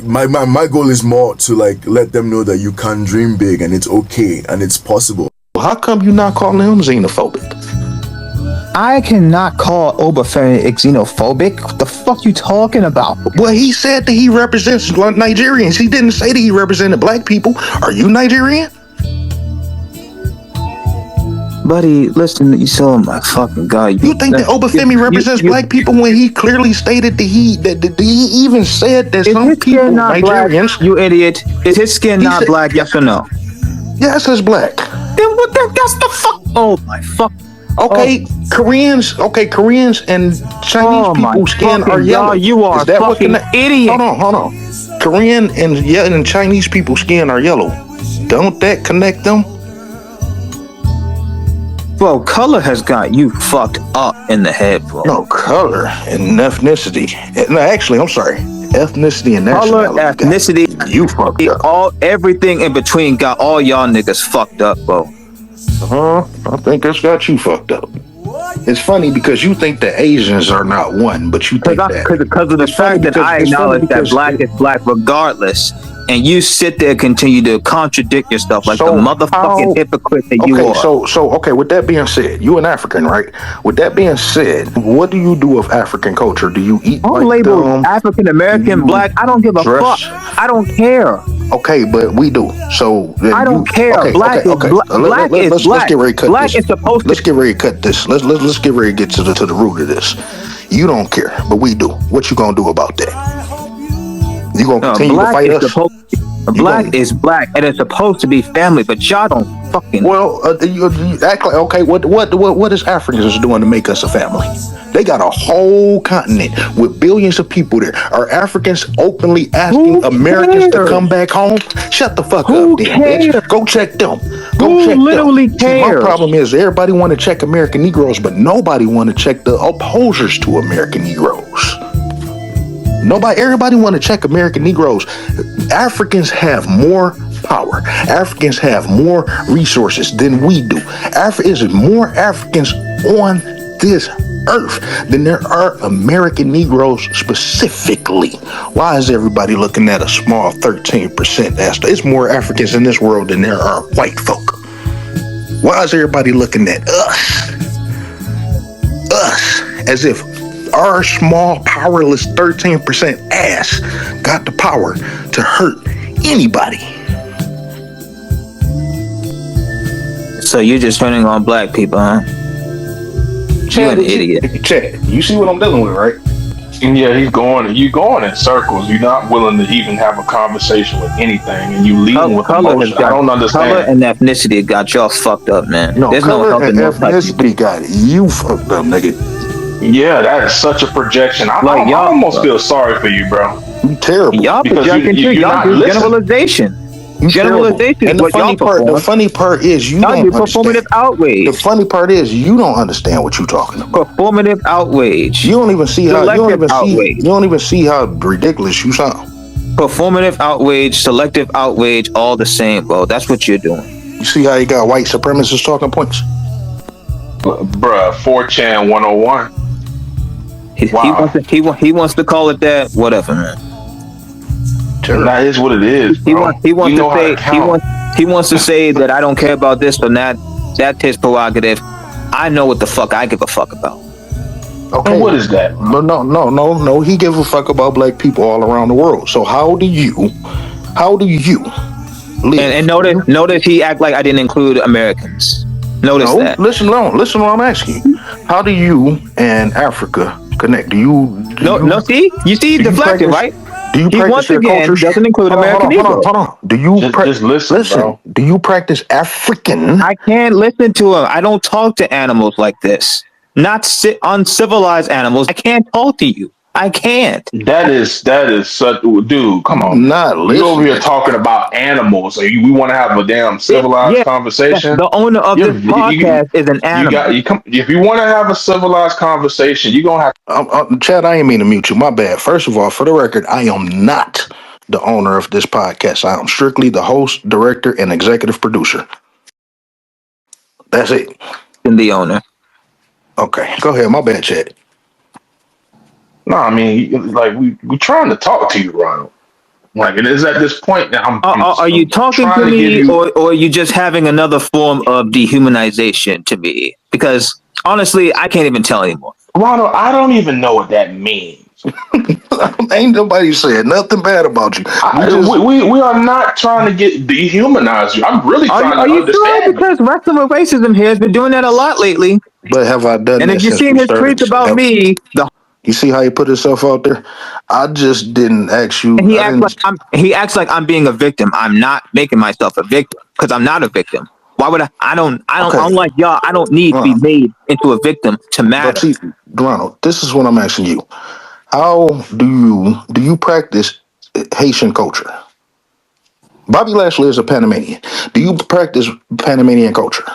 Speaker 15: my goal is more to let them know that you can dream big and it's okay and it's possible.
Speaker 1: How come you not calling him xenophobic?
Speaker 4: I cannot call Obafemi xenophobic. What the fuck you talking about?
Speaker 1: Well, he said that he represents Nigerians. He didn't say that he represented black people. Are you Nigerian?
Speaker 4: Buddy, listen, you saw my fucking God.
Speaker 1: You think that Obafemi represents black people when he clearly stated that he even said that some people, Nigerians...
Speaker 4: Black, you idiot. Is his skin not black, yes or no?
Speaker 1: Yes, it's black.
Speaker 4: Then what that's the fuck? Oh my fuck.
Speaker 1: Okay, Koreans and Chinese people's skin are yellow.
Speaker 4: You are a fucking idiot.
Speaker 1: Hold on. Korean and Chinese people's skin are yellow. Don't that connect them?
Speaker 4: Bro, color has got you fucked up in the head, bro.
Speaker 1: No, color and ethnicity. No, actually, I'm sorry. Ethnicity and nationality.
Speaker 4: Color, ethnicity,
Speaker 1: you fucked up.
Speaker 4: Everything in between got all y'all niggas fucked up, bro.
Speaker 1: I think that's got you fucked up. It's funny because you think that Asians are not one, but you think that
Speaker 4: because of the fact that I acknowledge that black is black regardless, and you sit there and continue to contradict yourself like the motherfucking hypocrite that you are.
Speaker 1: So with that being said, you an African, right? With that being said, what do you do with African culture? Do you eat
Speaker 4: like label African American, black? I don't give a fuck. I don't care.
Speaker 1: Okay, but we do. So
Speaker 4: I don't care. Okay, black is black.
Speaker 1: Let's get ready to cut
Speaker 4: black
Speaker 1: this.
Speaker 4: Is supposed to.
Speaker 1: Let's get ready to cut this. Let's get ready to get to the root of this. You don't care, but we do. What you gonna do about that? You gonna continue to fight us?
Speaker 4: Black is black, and it's supposed to be family, but y'all don't fucking.
Speaker 1: Well, you act like okay. What is Africans doing to make us a family? They got a whole continent with billions of people there. Are Africans openly asking Americans to come back home? Shut the fuck up, then, bitch. Go check them. Go check them.
Speaker 4: Cares?
Speaker 1: See, my problem is everybody want to check American Negroes, but nobody want to check the opposers to American Negroes. Everybody want to check American Negroes. Africans have more power. Africans have more resources than we do. Is more Africans on this earth than there are American Negroes specifically. Why is everybody looking at a small 13%? It's more Africans in this world than there are white folk. Why is everybody looking at us? Us, as if our small, powerless 13% ass got the power to hurt anybody.
Speaker 4: So you're just turning on black people, huh? You're an idiot.
Speaker 1: Chad, you see what I'm dealing with, right?
Speaker 13: And yeah, you're going in circles. You're not willing to even have a conversation with anything, and you leading with emotion. I don't understand.
Speaker 4: Color and ethnicity got y'all fucked up, man.
Speaker 1: No,
Speaker 4: there's
Speaker 1: color
Speaker 4: no helping
Speaker 1: and
Speaker 4: no
Speaker 1: ethnicity got you fucked up, nigga.
Speaker 13: Yeah, that is such a projection. I almost feel sorry for you, bro.
Speaker 1: You terrible.
Speaker 4: Y'all projecting too. Y'all do generalization. Generalization.
Speaker 1: And the funny part is you don't understand.
Speaker 4: Performative outrage.
Speaker 1: The funny part is you don't understand what you're talking about.
Speaker 4: Performative outrage.
Speaker 1: You don't even see how you don't even see how ridiculous you sound.
Speaker 4: Performative outrage, selective outrage, all the same, bro. That's what you're doing.
Speaker 1: You see how you got white supremacists talking points?
Speaker 13: Bruh, 4chan 101.
Speaker 4: He wants to call it that. Whatever, man.
Speaker 13: That is what it is. Bro.
Speaker 4: He wants to say that I don't care about this or that. That's his prerogative. I know what the fuck I give a fuck about.
Speaker 1: Okay.
Speaker 13: And what is that?
Speaker 1: No. He gives a fuck about black people all around the world. So how do you live?
Speaker 4: And notice he act like I didn't include Americans. Notice that.
Speaker 1: Listen what I'm asking you. How do you and Africa connect? See?
Speaker 4: You see deflected, right?
Speaker 1: Do you practice
Speaker 4: once again
Speaker 1: cultures?
Speaker 4: Doesn't include American Negroes.
Speaker 1: Hold on. Do you
Speaker 13: just listen, bro.
Speaker 1: Do you practice African?
Speaker 4: I can't listen to him. I don't talk to animals like this. Not uncivilized animals. I can't talk to you. I can't.
Speaker 13: That is such, dude. Come on.
Speaker 1: Not listening.
Speaker 13: You over here talking about animals. We want to have a damn civilized conversation.
Speaker 4: The owner of this podcast is an animal.
Speaker 13: If you want to have a civilized conversation, you're gonna have.
Speaker 1: Chad, I didn't mean to mute you. My bad. First of all, for the record, I am not the owner of this podcast. I am strictly the host, director, and executive producer. That's it.
Speaker 4: And the owner.
Speaker 1: Okay, go ahead. My bad, Chad.
Speaker 13: No, I mean, like we trying to talk to you, Ronald. Like it is at this point that
Speaker 4: are you talking to me, or are you just having another form of dehumanization to me? Because honestly, I can't even tell anymore.
Speaker 13: Ronald, I don't even know what that means.
Speaker 1: Ain't nobody said nothing bad about you.
Speaker 13: We are not trying to dehumanize you. I'm really trying to understand.
Speaker 4: Are you sure? Because wrestling with racism here has been doing that a lot lately.
Speaker 1: But have I done?
Speaker 4: And if you've seen his tweets about me,
Speaker 1: you see how he put himself out there? I just didn't ask you.
Speaker 4: And he acts like I'm being a victim. I'm not making myself a victim because I'm not a victim. Why would I? I don't. Unlike y'all, I don't need to be made into a victim to matter.
Speaker 1: But see, Ronald, this is what I'm asking you. How do you practice Haitian culture? Bobby Lashley is a Panamanian. Do you practice Panamanian culture?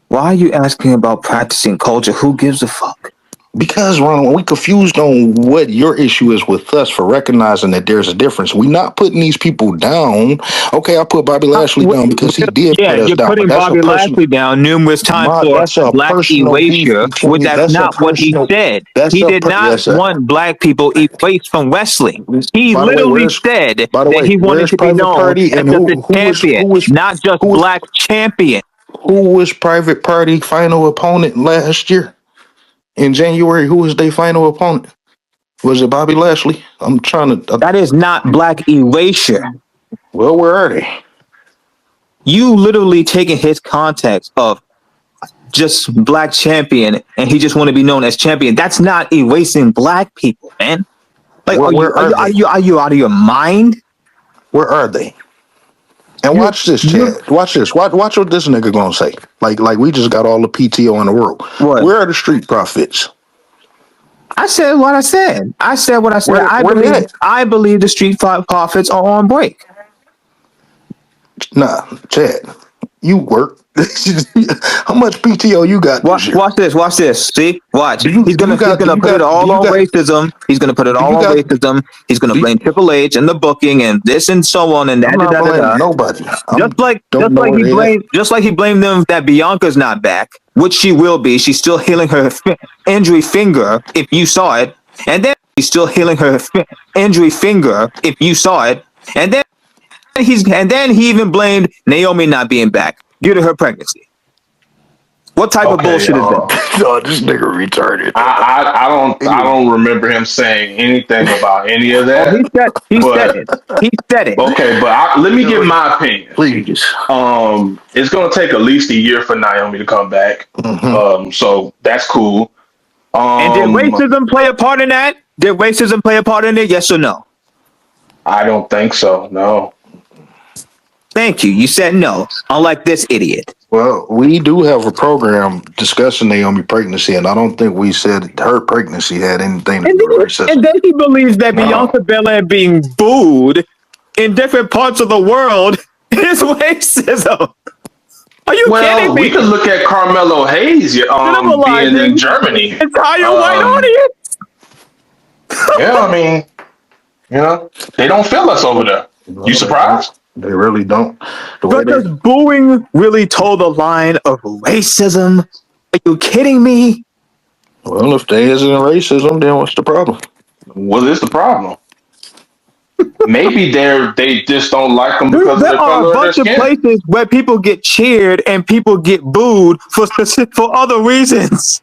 Speaker 4: Why are you asking about practicing culture? Who gives a fuck?
Speaker 1: Because, Ronald, we confused on what your issue is with us for recognizing that there's a difference. We're not putting these people down. Okay, I put Bobby Lashley down because he did put us down.
Speaker 4: Yeah, you're putting Bobby Lashley down numerous times for black erasure, which that's not what he said. He did not want black people erased from wrestling. He literally said that he wanted to be known as just a champion, not just black champion.
Speaker 1: Who was Private Party final opponent last year? In January, who was their final opponent? Was it Bobby Lashley? I'm trying to...
Speaker 4: That is not black erasure.
Speaker 1: Well, where are they?
Speaker 4: You literally taking his context of just black champion and he just want to be known as champion. That's not erasing black people, man. Like, are you out of your mind?
Speaker 1: Where are they? And watch this, Chad. Watch this. Watch what this nigga gonna say. Like we just got all the PTO in the world.
Speaker 4: What?
Speaker 1: Where are the street profits?
Speaker 4: I said what I said. I said what I said. I believe the street profits are on break.
Speaker 1: Nah, Chad. You work. How much PTO you got this year?
Speaker 4: Watch this. See, watch. He's gonna put it all on racism. He's gonna put it all on racism. He's gonna blame Triple H and the booking and this and so on and that.
Speaker 1: I'm not blaming nobody.
Speaker 4: Just like he blamed them that Bianca's not back, which she will be. She's still healing her injury finger. If you saw it, and then she's still healing her injury finger. If you saw it, and then he even blamed Naomi not being back due to her pregnancy. What type of bullshit is that?
Speaker 1: Oh, this nigga retarded.
Speaker 13: I don't remember him saying anything about any of that.
Speaker 4: He said it.
Speaker 13: Okay, but let me give my opinion.
Speaker 1: Please.
Speaker 13: It's gonna take at least a year for Naomi to come back. So that's cool.
Speaker 4: And did racism play a part in that? Did racism play a part in it? Yes or no?
Speaker 13: I don't think so. No.
Speaker 4: Thank you. You said no. Unlike this idiot.
Speaker 1: Well, we do have a program discussing Naomi pregnancy, and I don't think we said her pregnancy had anything to do with racism.
Speaker 4: And then he believes that Bianca Belair being booed in different parts of the world is racism. Are you kidding me?
Speaker 13: We could look at Carmelo Hayes being in Germany.
Speaker 4: Entire white audience.
Speaker 13: Yeah, I mean, they don't feel us over there. You surprised?
Speaker 1: They really don't.
Speaker 4: But does booing really toe the line of racism? Are you kidding me?
Speaker 1: Well, if there isn't racism, then what's the problem?
Speaker 13: What is the problem? Maybe they just don't like them because
Speaker 4: there
Speaker 13: of their
Speaker 4: are
Speaker 13: color
Speaker 4: a bunch
Speaker 13: of their
Speaker 4: of
Speaker 13: skin.
Speaker 4: places where people get cheered and people get booed for other reasons.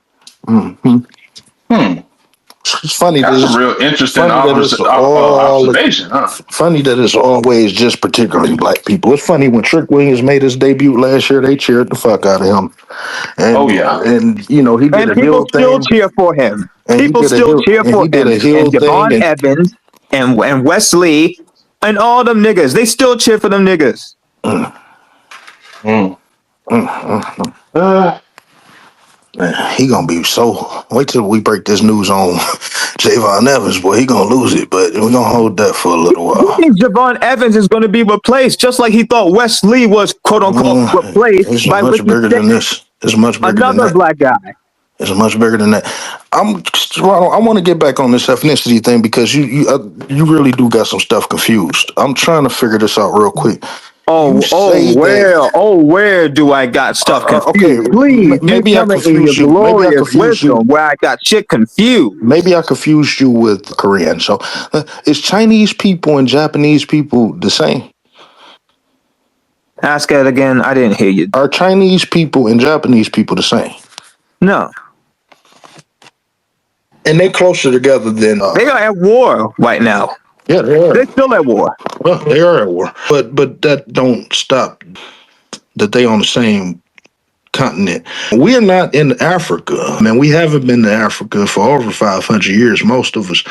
Speaker 1: It's funny.
Speaker 13: That's a real interesting observation, huh?
Speaker 1: Funny that it's always just particularly black people. It's funny when Trick Williams made his debut last year, they cheered the fuck out of him. And, and he did
Speaker 4: and
Speaker 1: a
Speaker 4: people
Speaker 1: heel
Speaker 4: still
Speaker 1: thing.
Speaker 4: cheer for him.
Speaker 1: And
Speaker 4: People still cheer for him. And Devon
Speaker 1: thing.
Speaker 4: Evans and Wesley and all them niggas, they still cheer for them niggas.
Speaker 1: He gonna be so. Wait till we break this news on Javon Evans, boy. He gonna lose it, but we're gonna hold that for a little while.
Speaker 4: Who thinks Javon Evans is going to be replaced, just like he thought Wesley was quote unquote replaced
Speaker 1: It's
Speaker 4: by
Speaker 1: much
Speaker 4: Ricky
Speaker 1: bigger than
Speaker 4: Stenhouse,
Speaker 1: this. It's much bigger than
Speaker 4: another
Speaker 1: that.
Speaker 4: black guy.
Speaker 1: It's much bigger than that. I want to get back on this ethnicity thing because you really do got some stuff confused. I'm trying to figure this out real quick.
Speaker 4: Where do I got stuff confused?
Speaker 1: Okay,
Speaker 4: Please,
Speaker 1: maybe I confused you.
Speaker 4: Where I got shit confused.
Speaker 1: Maybe I confused you with Korean. So, is Chinese people and Japanese people the same?
Speaker 4: Ask it again. I didn't hear you.
Speaker 1: Are Chinese people and Japanese people the same?
Speaker 4: No.
Speaker 1: And they're closer together than
Speaker 4: they are at war right now.
Speaker 1: Yeah, they are.
Speaker 4: They're still at war.
Speaker 1: Well, they are at war, but that don't stop that they on the same continent. We're not in Africa, man. We haven't been to Africa for over 500 years, most of us.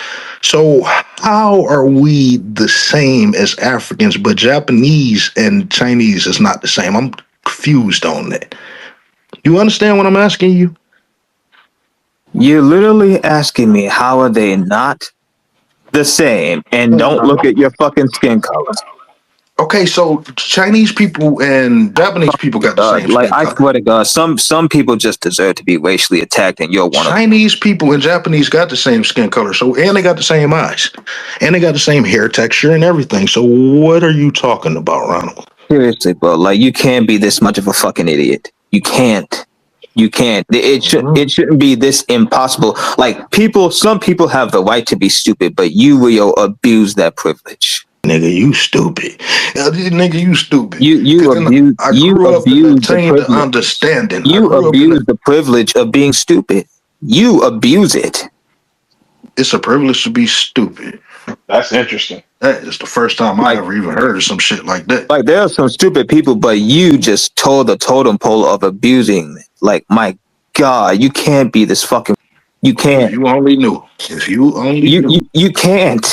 Speaker 1: So how are we the same as Africans, but Japanese and Chinese is not the same? I'm confused on that. You understand what I'm asking you?
Speaker 4: You're literally asking me how are they not the same, and don't look at your fucking skin color.
Speaker 1: Okay, so Chinese people and Japanese people got the same skin color.
Speaker 4: I swear to God, some people just deserve to be racially attacked, and you're one of them.
Speaker 1: Chinese people and Japanese got the same skin color, and they got the same eyes, and they got the same hair texture and everything. So what are you talking about, Ronald?
Speaker 4: Seriously, bro, you can't be this much of a fucking idiot. You can't. You can't. It shouldn't be this impossible. Some people have the right to be stupid, but you will abuse that privilege.
Speaker 1: Nigga, you stupid. Nigga, you stupid.
Speaker 4: You abuse the
Speaker 1: understanding.
Speaker 4: You abuse the privilege of being stupid. You abuse it.
Speaker 1: It's a privilege to be stupid.
Speaker 13: That's interesting.
Speaker 1: That is the first time I ever even heard of some shit like that.
Speaker 4: There are some stupid people, but you just told the totem pole of abusing. My God, you can't be this fucking. You can't.
Speaker 1: If you only knew. If you only knew.
Speaker 4: You can't.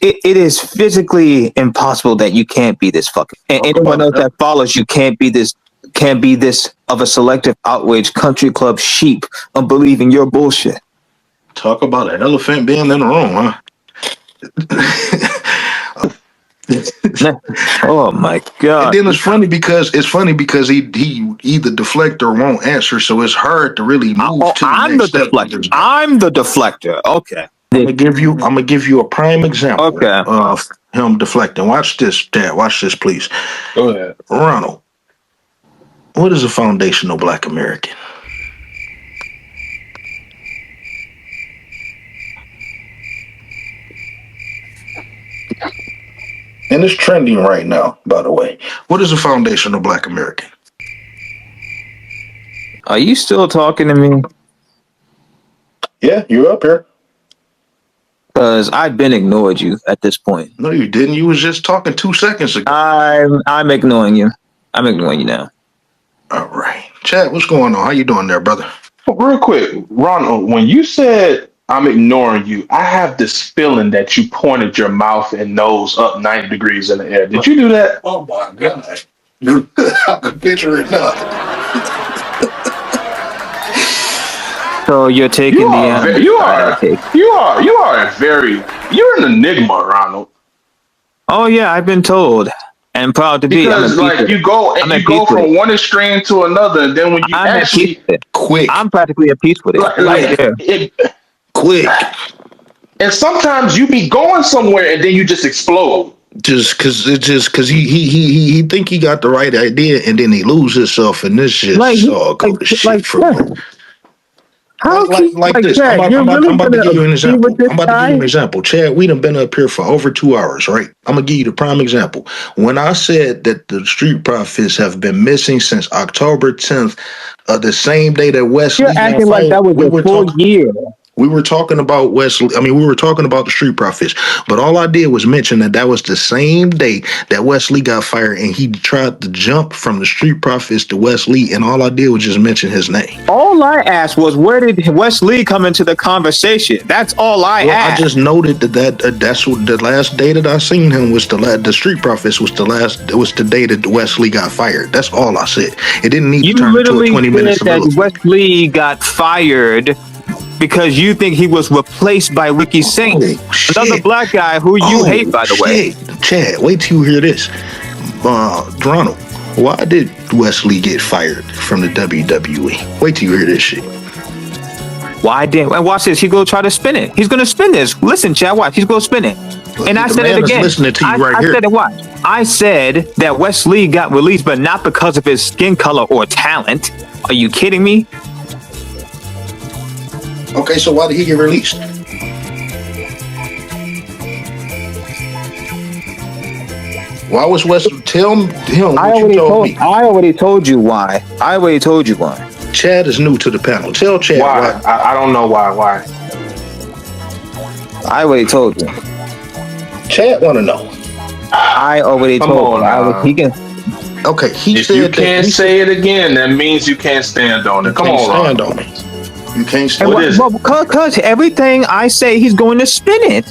Speaker 4: It is physically impossible that you can't be this fucking. And anyone else that follows you can't be this of a selective outrage country club sheep of believing your bullshit.
Speaker 1: Talk about an elephant being in the room, huh?
Speaker 4: Oh my
Speaker 1: And
Speaker 4: god!
Speaker 1: then it's funny because he either deflect or won't answer, so it's hard to really move to the
Speaker 4: I'm the
Speaker 1: next step.
Speaker 4: deflector. I'm the deflector. Okay.
Speaker 1: I'm gonna give you a prime example
Speaker 4: Okay.
Speaker 1: of him deflecting. Watch this, Dad. Watch this, please.
Speaker 13: Go ahead.
Speaker 1: Ronald, what is a foundational Black American? And it's trending right now, by the way. What is a foundational Black American?
Speaker 4: Are you still talking to me?
Speaker 1: Yeah, you're up here.
Speaker 4: Because I've been ignored you at this point.
Speaker 1: No, you didn't. You was just talking 2 seconds ago.
Speaker 4: I'm ignoring you. I'm ignoring you now.
Speaker 1: All right. Chad, what's going on? How you doing there, brother?
Speaker 13: Real quick, Ronald, when you said I'm ignoring you, I have this feeling that you pointed your mouth and nose up 90 degrees in the air. Did you do that?
Speaker 1: Oh my God. I can picture it now.
Speaker 4: So you're taking
Speaker 13: You're an enigma, Ronald.
Speaker 4: Oh yeah, I've been told, and proud to be.
Speaker 13: Because like you go from one extreme to another, and then when you actually
Speaker 1: quick,
Speaker 4: I'm practically a piece with it.
Speaker 1: Quick.
Speaker 13: And sometimes you be going somewhere and then you just explode.
Speaker 1: Just cause he think he got the right idea and then he lose himself and this shit go to shit from him. Like this.
Speaker 4: Chad,
Speaker 1: I'm about to give you an example.
Speaker 4: with this
Speaker 1: I'm about to give you an example. Chad, we done been up here for over 2 hours, right? I'm gonna give you the prime example. When I said that the Street Profits have been missing since October 10th, the same day that Wesley
Speaker 4: You're acting like that was a full year.
Speaker 1: We were talking about Wesley. I mean, we were talking about the Street Profits, but all I did was mention that was the same day that Wesley got fired, and he tried to jump from the Street Profits to Wesley, and all I did was just mention his name.
Speaker 4: All I asked was, where did Wesley come into the conversation? That's all I asked.
Speaker 1: I just noted that's what the last day that I seen him was the Street Profits was the day that Wesley got fired. That's all I said. It didn't need to turn into a 20 minutes.
Speaker 4: You literally said that Wesley got fired because you think he was replaced by Ricky Saint, another black guy who you hate, by the way.
Speaker 1: Chad, wait till you hear this. Ronald, why did Wesley get fired from the WWE? Wait till you hear this shit.
Speaker 4: Why didn't? And watch this. He go try to spin it. He's gonna spin this. Listen, Chad, watch. He's gonna spin it. And I said it again.
Speaker 1: Listening to you
Speaker 4: I
Speaker 1: here.
Speaker 4: said it. Watch. I said that Wesley got released, but not because of his skin color or talent. Are you kidding me?
Speaker 1: Okay, so why did he get released? Why was Wesley? Tell him what you told me.
Speaker 4: I already told you why.
Speaker 1: Chad is new to the panel. Tell Chad
Speaker 13: why. I don't know why.
Speaker 4: I already told you.
Speaker 1: Chad want to know.
Speaker 4: I already told him. He can.
Speaker 1: Okay,
Speaker 13: if you can't say it again, that means you can't stand on it. Come on,
Speaker 1: stand on it. You can't stand
Speaker 13: on it.
Speaker 4: Because everything I say, he's going to spin it.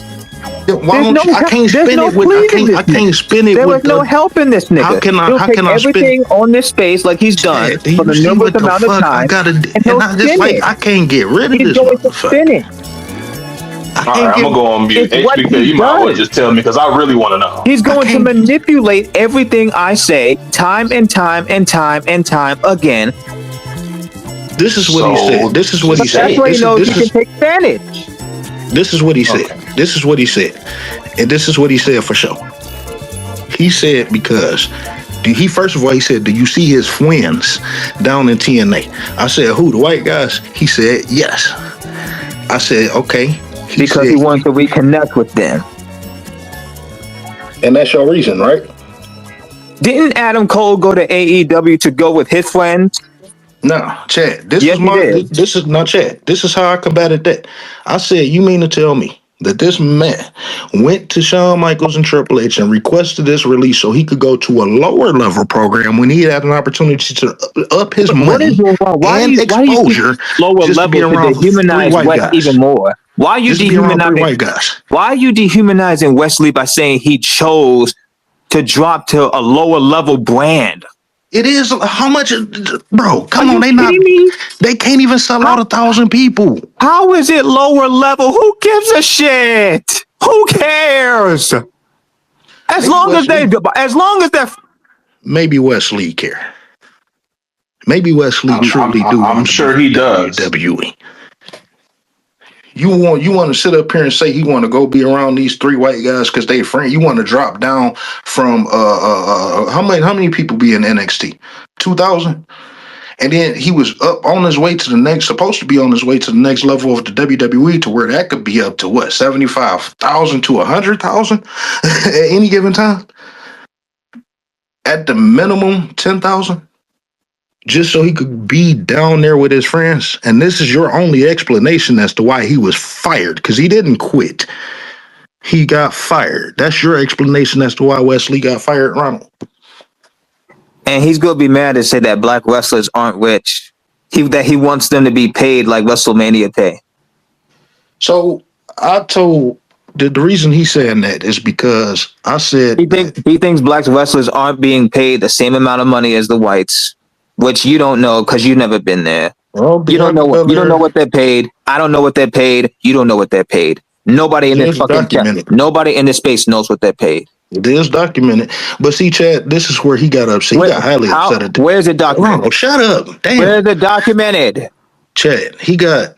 Speaker 1: I can't spin it with. I can't spin it.
Speaker 4: There was no help in this nigga. How can I spin everything on this space like he's done for the numerous amount of time?
Speaker 1: I can't get rid of this motherfucker.
Speaker 4: Spin it.
Speaker 13: All right, I'm gonna go on mute. HBK, you might as well just tell me because I really want to know.
Speaker 4: He's going to manipulate everything I say time and time and time and time again.
Speaker 1: This is what he said. This is what he said.
Speaker 4: That's why he knows he can take advantage.
Speaker 1: This is what he said. This is what he said. And this is what he said for sure. He said because first of all, he said, do you see his friends down in TNA? I said, who, the white guys? He said, yes. I said, okay.
Speaker 4: He wants to reconnect with them.
Speaker 1: And that's your reason, right?
Speaker 4: Didn't Adam Cole go to AEW to go with his friends?
Speaker 1: No, Chad. This is not Chad. This is how I combated that. I said, you mean to tell me that this man went to Shawn Michaels and Triple H and requested this release so he could go to a lower level program when he had an opportunity to up his money and exposure?
Speaker 4: Lower level to dehumanize West even more. Why are you dehumanizing
Speaker 1: white guys?
Speaker 4: Why are you dehumanizing Wesley by saying he chose to drop to a lower level brand?
Speaker 1: It is how much, bro? Come on, they can't even sell out 1,000 people.
Speaker 4: How is it lower level? Who gives a shit? Who cares?
Speaker 1: Maybe
Speaker 4: as long as they're.
Speaker 1: Maybe Wesley care. Maybe Wesley truly do.
Speaker 13: I'm sure he does.
Speaker 1: WWE. You want to sit up here and say he want to go be around these three white guys because they friends. You want to drop down from how many people be in NXT? 2,000. And then he was up on his way to the next, supposed to be on his way to the next level of the WWE to where that could be up to what, 75,000 to 100,000 at any given time. At the minimum, 10,000. Just so he could be down there with his friends. And this is your only explanation as to why he was fired, because he didn't quit. He got fired. That's your explanation as to why Wesley got fired, Ronald.
Speaker 4: And he's going to be mad to say that black wrestlers aren't rich. That he wants them to be paid like WrestleMania pay.
Speaker 1: So I told the reason he's saying that is because I said
Speaker 4: he thinks black wrestlers aren't being paid the same amount of money as the whites. Which you don't know because you've never been there.
Speaker 1: Well,
Speaker 4: you don't know what they're paid. I don't know what they're paid. You don't know what they're paid. Nobody in this nobody in this space knows what they're paid.
Speaker 1: It is documented. But see, Chad, this is where he got upset. He got highly upset.
Speaker 4: Where's it documented?
Speaker 1: Oh, shut up. Damn.
Speaker 4: Where's it documented?
Speaker 1: Chad,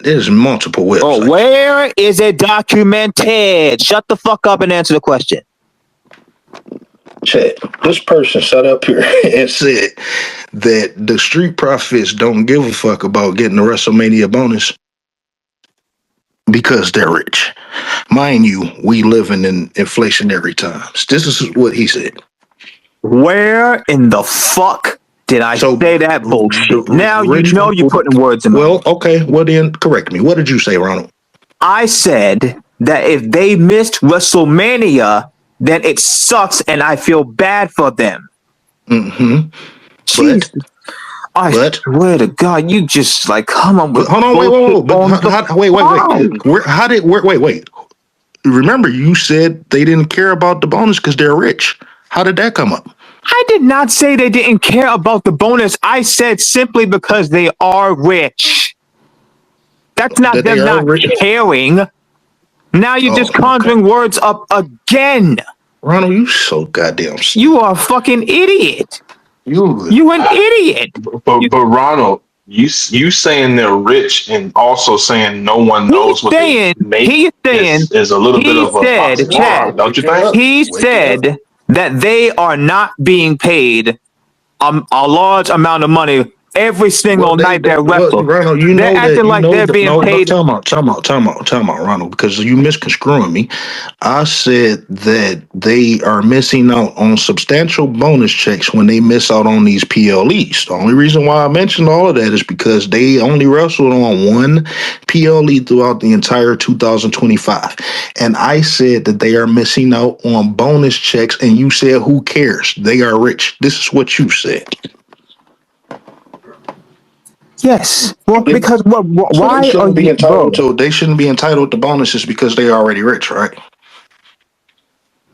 Speaker 1: there's multiple websites.
Speaker 4: Oh, where is it documented? Shut the fuck up and answer the question.
Speaker 1: Chad, this person sat up here and said that the Street Profits don't give a fuck about getting the WrestleMania bonus because they're rich. Mind you, we living in inflationary times. This is what he said.
Speaker 4: Where in the fuck did I say that bullshit? Now you know you're putting words in my mouth.
Speaker 1: Well, okay. Well, then correct me. What did you say, Ronald?
Speaker 4: I said that if they missed WrestleMania, then it sucks and I feel bad for them.
Speaker 1: Mm-hmm.
Speaker 4: Jesus. I swear to God, you just like come on.
Speaker 1: Hold on, wait. Remember, you said they didn't care about the bonus because they're rich. How did that come up?
Speaker 4: I did not say they didn't care about the bonus. I said simply because they are rich. That's not them not caring. Now you're just conjuring words up again.
Speaker 1: Ronald, you so goddamn.
Speaker 4: You are a fucking idiot. You an idiot.
Speaker 13: But Ronald, you saying they're rich and also saying no one knows what they make is a little bit of a Chad, don't you think?
Speaker 4: He said that they are not being paid a large amount of money every single night they're wrestling.
Speaker 1: Ronald, you know
Speaker 4: they're acting like they're being paid.
Speaker 1: Time out, Ronald, because you misconstruing me. I said that they are missing out on substantial bonus checks when they miss out on these PLEs. The only reason why I mentioned all of that is because they only wrestled on one PLE throughout the entire 2025. And I said that they are missing out on bonus checks, and you said, who cares? They are rich. This is what you said.
Speaker 4: Yes. Well, because why
Speaker 1: they shouldn't be entitled to bonuses because they're already rich, right?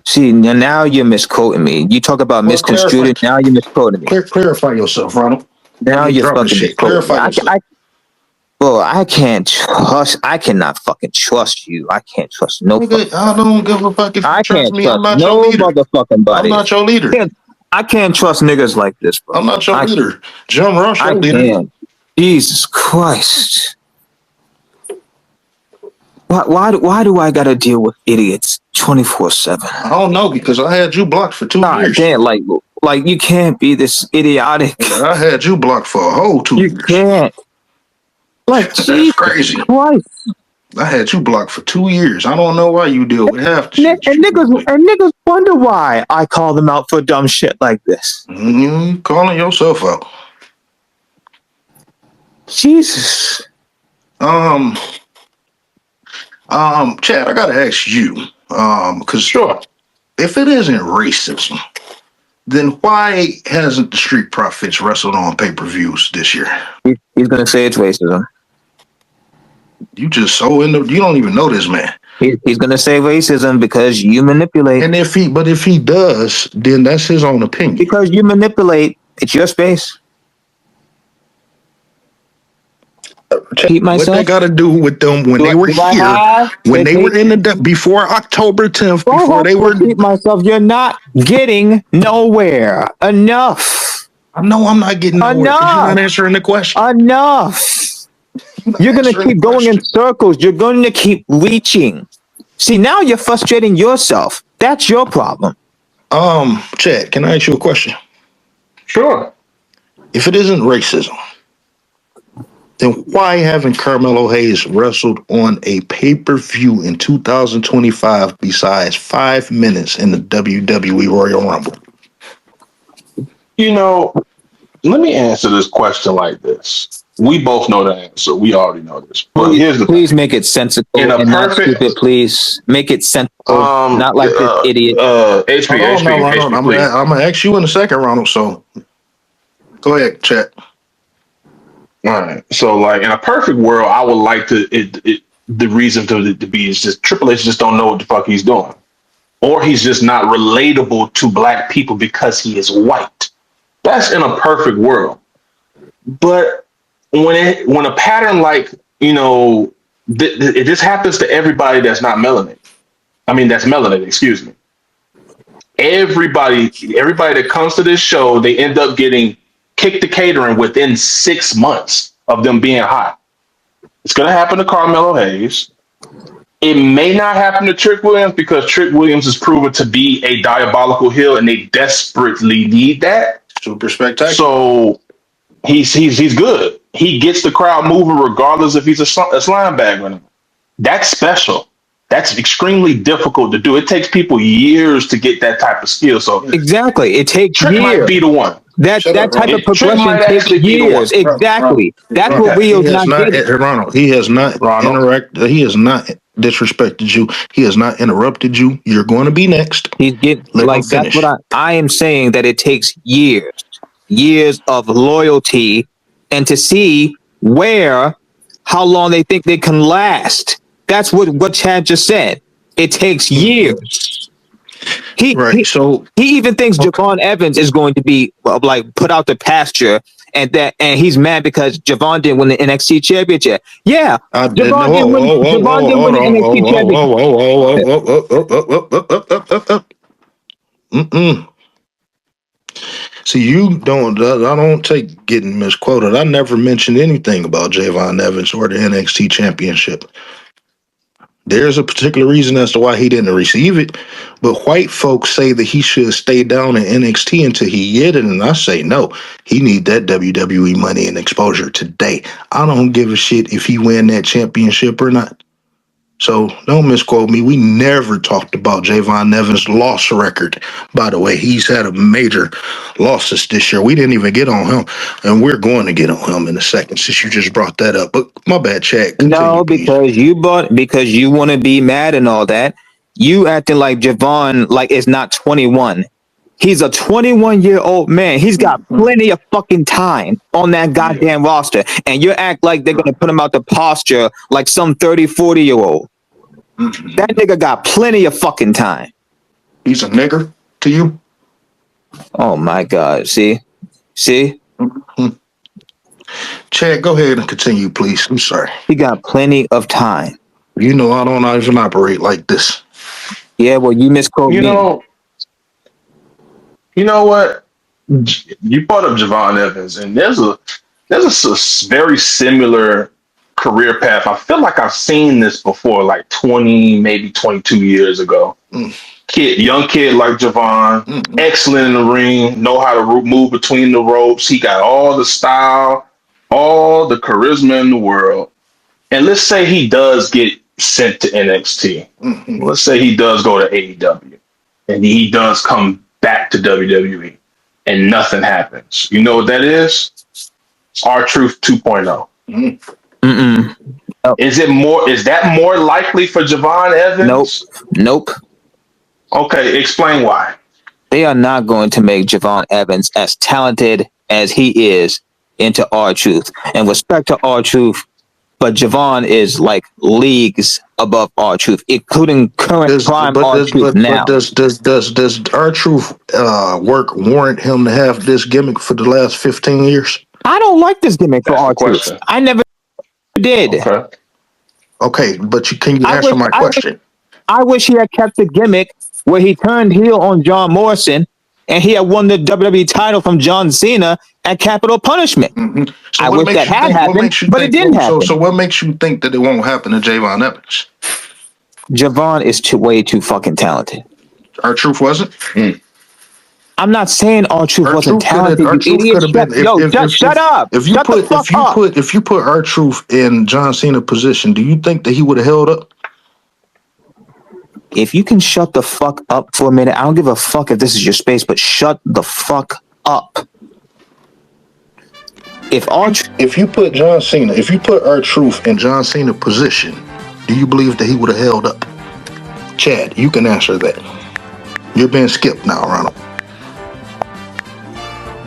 Speaker 4: See, now you're misquoting me. You talk about misconstrued, now you're misquoting me.
Speaker 1: Clarify yourself, Ronald.
Speaker 4: Now you're fucking misquoting.
Speaker 1: Clarify yourself.
Speaker 4: I cannot fucking trust you. I can't trust no.
Speaker 1: I don't give a fuck if you trust me. I'm not
Speaker 4: no
Speaker 1: your leader.
Speaker 4: Motherfucking body.
Speaker 1: I'm not your leader.
Speaker 4: I can't trust niggas like this, bro.
Speaker 1: I'm not your leader. Jim Ross, your leader.
Speaker 4: Can't. Jesus Christ. Why do I gotta deal with idiots 24/7?
Speaker 1: I don't know, because I had you blocked for 2 years.
Speaker 4: Can't like you can't be this idiotic.
Speaker 1: I had you blocked for a whole 2 years.
Speaker 4: You can't. Like
Speaker 1: that's crazy.
Speaker 4: Christ.
Speaker 1: I had you blocked for 2 years. I don't know why you deal with half the shit.
Speaker 4: And niggas wonder why I call them out for dumb shit like this.
Speaker 1: You calling yourself out.
Speaker 4: Jesus.
Speaker 1: Chad, I gotta ask you, because if it isn't racism, then why hasn't the Street Profits wrestled on pay-per-views this year?
Speaker 4: He's gonna say it's racism.
Speaker 1: You just you don't even know this man.
Speaker 4: He's gonna say racism because you manipulate.
Speaker 1: And if he does, then that's his own opinion.
Speaker 4: Because you manipulate, it's your space. Keep
Speaker 1: What
Speaker 4: myself.
Speaker 1: that got to do with them when they were
Speaker 4: Do I
Speaker 1: here,
Speaker 4: have
Speaker 1: when
Speaker 4: to
Speaker 1: they were in the before October 10th,
Speaker 4: I
Speaker 1: before
Speaker 4: have
Speaker 1: they
Speaker 4: to
Speaker 1: were.
Speaker 4: keep myself. You're not getting nowhere. Enough.
Speaker 1: I know I'm not getting nowhere because you're not
Speaker 4: Enough.
Speaker 1: answering the question.
Speaker 4: Enough.
Speaker 1: You're not
Speaker 4: You're going to
Speaker 1: answering the
Speaker 4: keep going in
Speaker 1: question.
Speaker 4: circles. You're going to keep reaching. See, now you're frustrating yourself. That's your problem.
Speaker 1: Chad, can I ask you a question?
Speaker 13: Sure.
Speaker 1: If it isn't racism, then why haven't Carmelo Hayes wrestled on a pay-per-view in 2025 besides 5 minutes in the WWE Royal Rumble?
Speaker 13: You know, let me answer this question like this. We both know the answer. We already know this. But here's the
Speaker 4: Please
Speaker 13: thing.
Speaker 4: make it sensible
Speaker 13: In a
Speaker 4: and not
Speaker 13: perfect
Speaker 4: stupid, please. Make it sensible,
Speaker 13: um
Speaker 4: not like this
Speaker 13: uh
Speaker 4: idiot.
Speaker 13: HP,
Speaker 1: Hold on, no, Ronald.
Speaker 13: HP,
Speaker 1: I'm
Speaker 13: please.
Speaker 1: gonna ask you in a second, Ronald. So go ahead, Chad.
Speaker 13: All right. So, like in a perfect world, I would like the reason to be is just Triple H just don't know what the fuck he's doing, or he's just not relatable to black people because he is white. That's in a perfect world. But when a pattern like this happens to everybody that's not melanin. I mean that's melanin. Excuse me. Everybody that comes to this show, they end up getting kicked to catering within 6 months of them being hot. It's going to happen to Carmelo Hayes. It may not happen to Trick Williams because Trick Williams is proven to be a diabolical heel, and they desperately need that.
Speaker 1: Super spectacular.
Speaker 13: So he's good. He gets the crowd moving regardless if he's a slime bag or not. That's special. That's extremely difficult to do. It takes people years to get that type of skill. So
Speaker 4: Exactly. It takes
Speaker 13: Trick
Speaker 4: years.
Speaker 13: might be the one.
Speaker 4: That type of
Speaker 13: Trick
Speaker 4: progression
Speaker 13: might
Speaker 4: takes
Speaker 13: actually be the one.
Speaker 4: years. Exactly. That's what
Speaker 1: He
Speaker 4: Rio's
Speaker 1: has
Speaker 4: not
Speaker 1: not,
Speaker 4: getting.
Speaker 1: Ronald. He has not interacted. He has not disrespected you. He has not interrupted you. You're going to be next.
Speaker 4: He's getting
Speaker 1: Let him
Speaker 4: like that's
Speaker 1: finish.
Speaker 4: what I am saying that it takes years of loyalty, and to see how long they think they can last. That's what Chad just said. It takes years. He even thinks Javon Evans is going to be like put out the pasture, and he's mad because Javon didn't win the NXT championship. Yeah, Javon didn't win the NXT championship.
Speaker 1: See, I don't take getting misquoted. I never mentioned anything about Javon Evans or the NXT championship. There's a particular reason as to why he didn't receive it, but white folks say that he should stay down in NXT until he get it, and I say no. He need that WWE money and exposure today. I don't give a shit if he win that championship or not. So don't misquote me. We never talked about Javon Evans' loss record. By the way, he's had a major losses this year. We didn't even get on him, and we're going to get on him in a second since you just brought that up. But my bad, Chad.
Speaker 4: No, because you want to be mad and all that. You acting like Javon like is not 21. He's a 21-year-old man. He's got plenty of fucking time on that goddamn roster. And you act like they're going to put him out the posture like some 30, 40-year-old. That nigga got plenty of fucking time.
Speaker 1: He's a nigger to you?
Speaker 4: Oh, my God. See?
Speaker 1: Chad, go ahead and continue, please. I'm sorry.
Speaker 4: He got plenty of time.
Speaker 1: You know I don't even operate like this.
Speaker 4: Yeah, well, you misquote me.
Speaker 13: You know what? You brought up Javon Evans, and there's a very similar career path. I feel like I've seen this before, like 20, maybe 22 years ago. Young kid like Javon, excellent in the ring, know how to move between the ropes. He got all the style, all the charisma in the world. And let's say he does get sent to NXT. Let's say he does go to AEW, and he does come back to WWE, and nothing happens. You know what that is? R-Truth 2.0. Is that more likely for Javon Evans?
Speaker 4: Nope.
Speaker 13: Okay, explain why.
Speaker 4: They are not going to make Javon Evans as talented as he is into R-Truth. And respect to R-Truth, but Javon is like leagues above R-Truth, including current prime R-Truth now.
Speaker 1: Does R-Truth work warrant him to have this gimmick for the last 15 years?
Speaker 4: I don't like this gimmick for R-Truth. Did.
Speaker 1: Okay, but can you answer my question?
Speaker 4: I wish he had kept the gimmick where he turned heel on John Morrison and he had won the WWE title from John Cena at Capital Punishment.
Speaker 1: So
Speaker 4: I
Speaker 1: what
Speaker 4: wish
Speaker 1: makes
Speaker 4: that
Speaker 1: you
Speaker 4: had
Speaker 1: think? What
Speaker 4: happened,
Speaker 1: makes you
Speaker 4: but
Speaker 1: think?
Speaker 4: it didn't happen.
Speaker 1: So what makes you think that it won't happen to Javon Evans?
Speaker 4: Javon is way too fucking talented.
Speaker 1: R-Truth wasn't.
Speaker 4: I'm not saying R-Truth wasn't talented.
Speaker 1: R-Truth
Speaker 4: You
Speaker 1: could
Speaker 4: idiot!
Speaker 1: have been.
Speaker 4: Shut up!
Speaker 1: If you
Speaker 4: Shut the fuck up!
Speaker 1: if you put R-Truth in John Cena position, do you think that he would have held up?
Speaker 4: If you can shut the fuck up for a minute, I don't give a fuck if this is your space, but shut the fuck up.
Speaker 1: If you put R-Truth in John Cena position, do you believe that he would have held up? Chad, you can answer that. You're being skipped now, Ronald.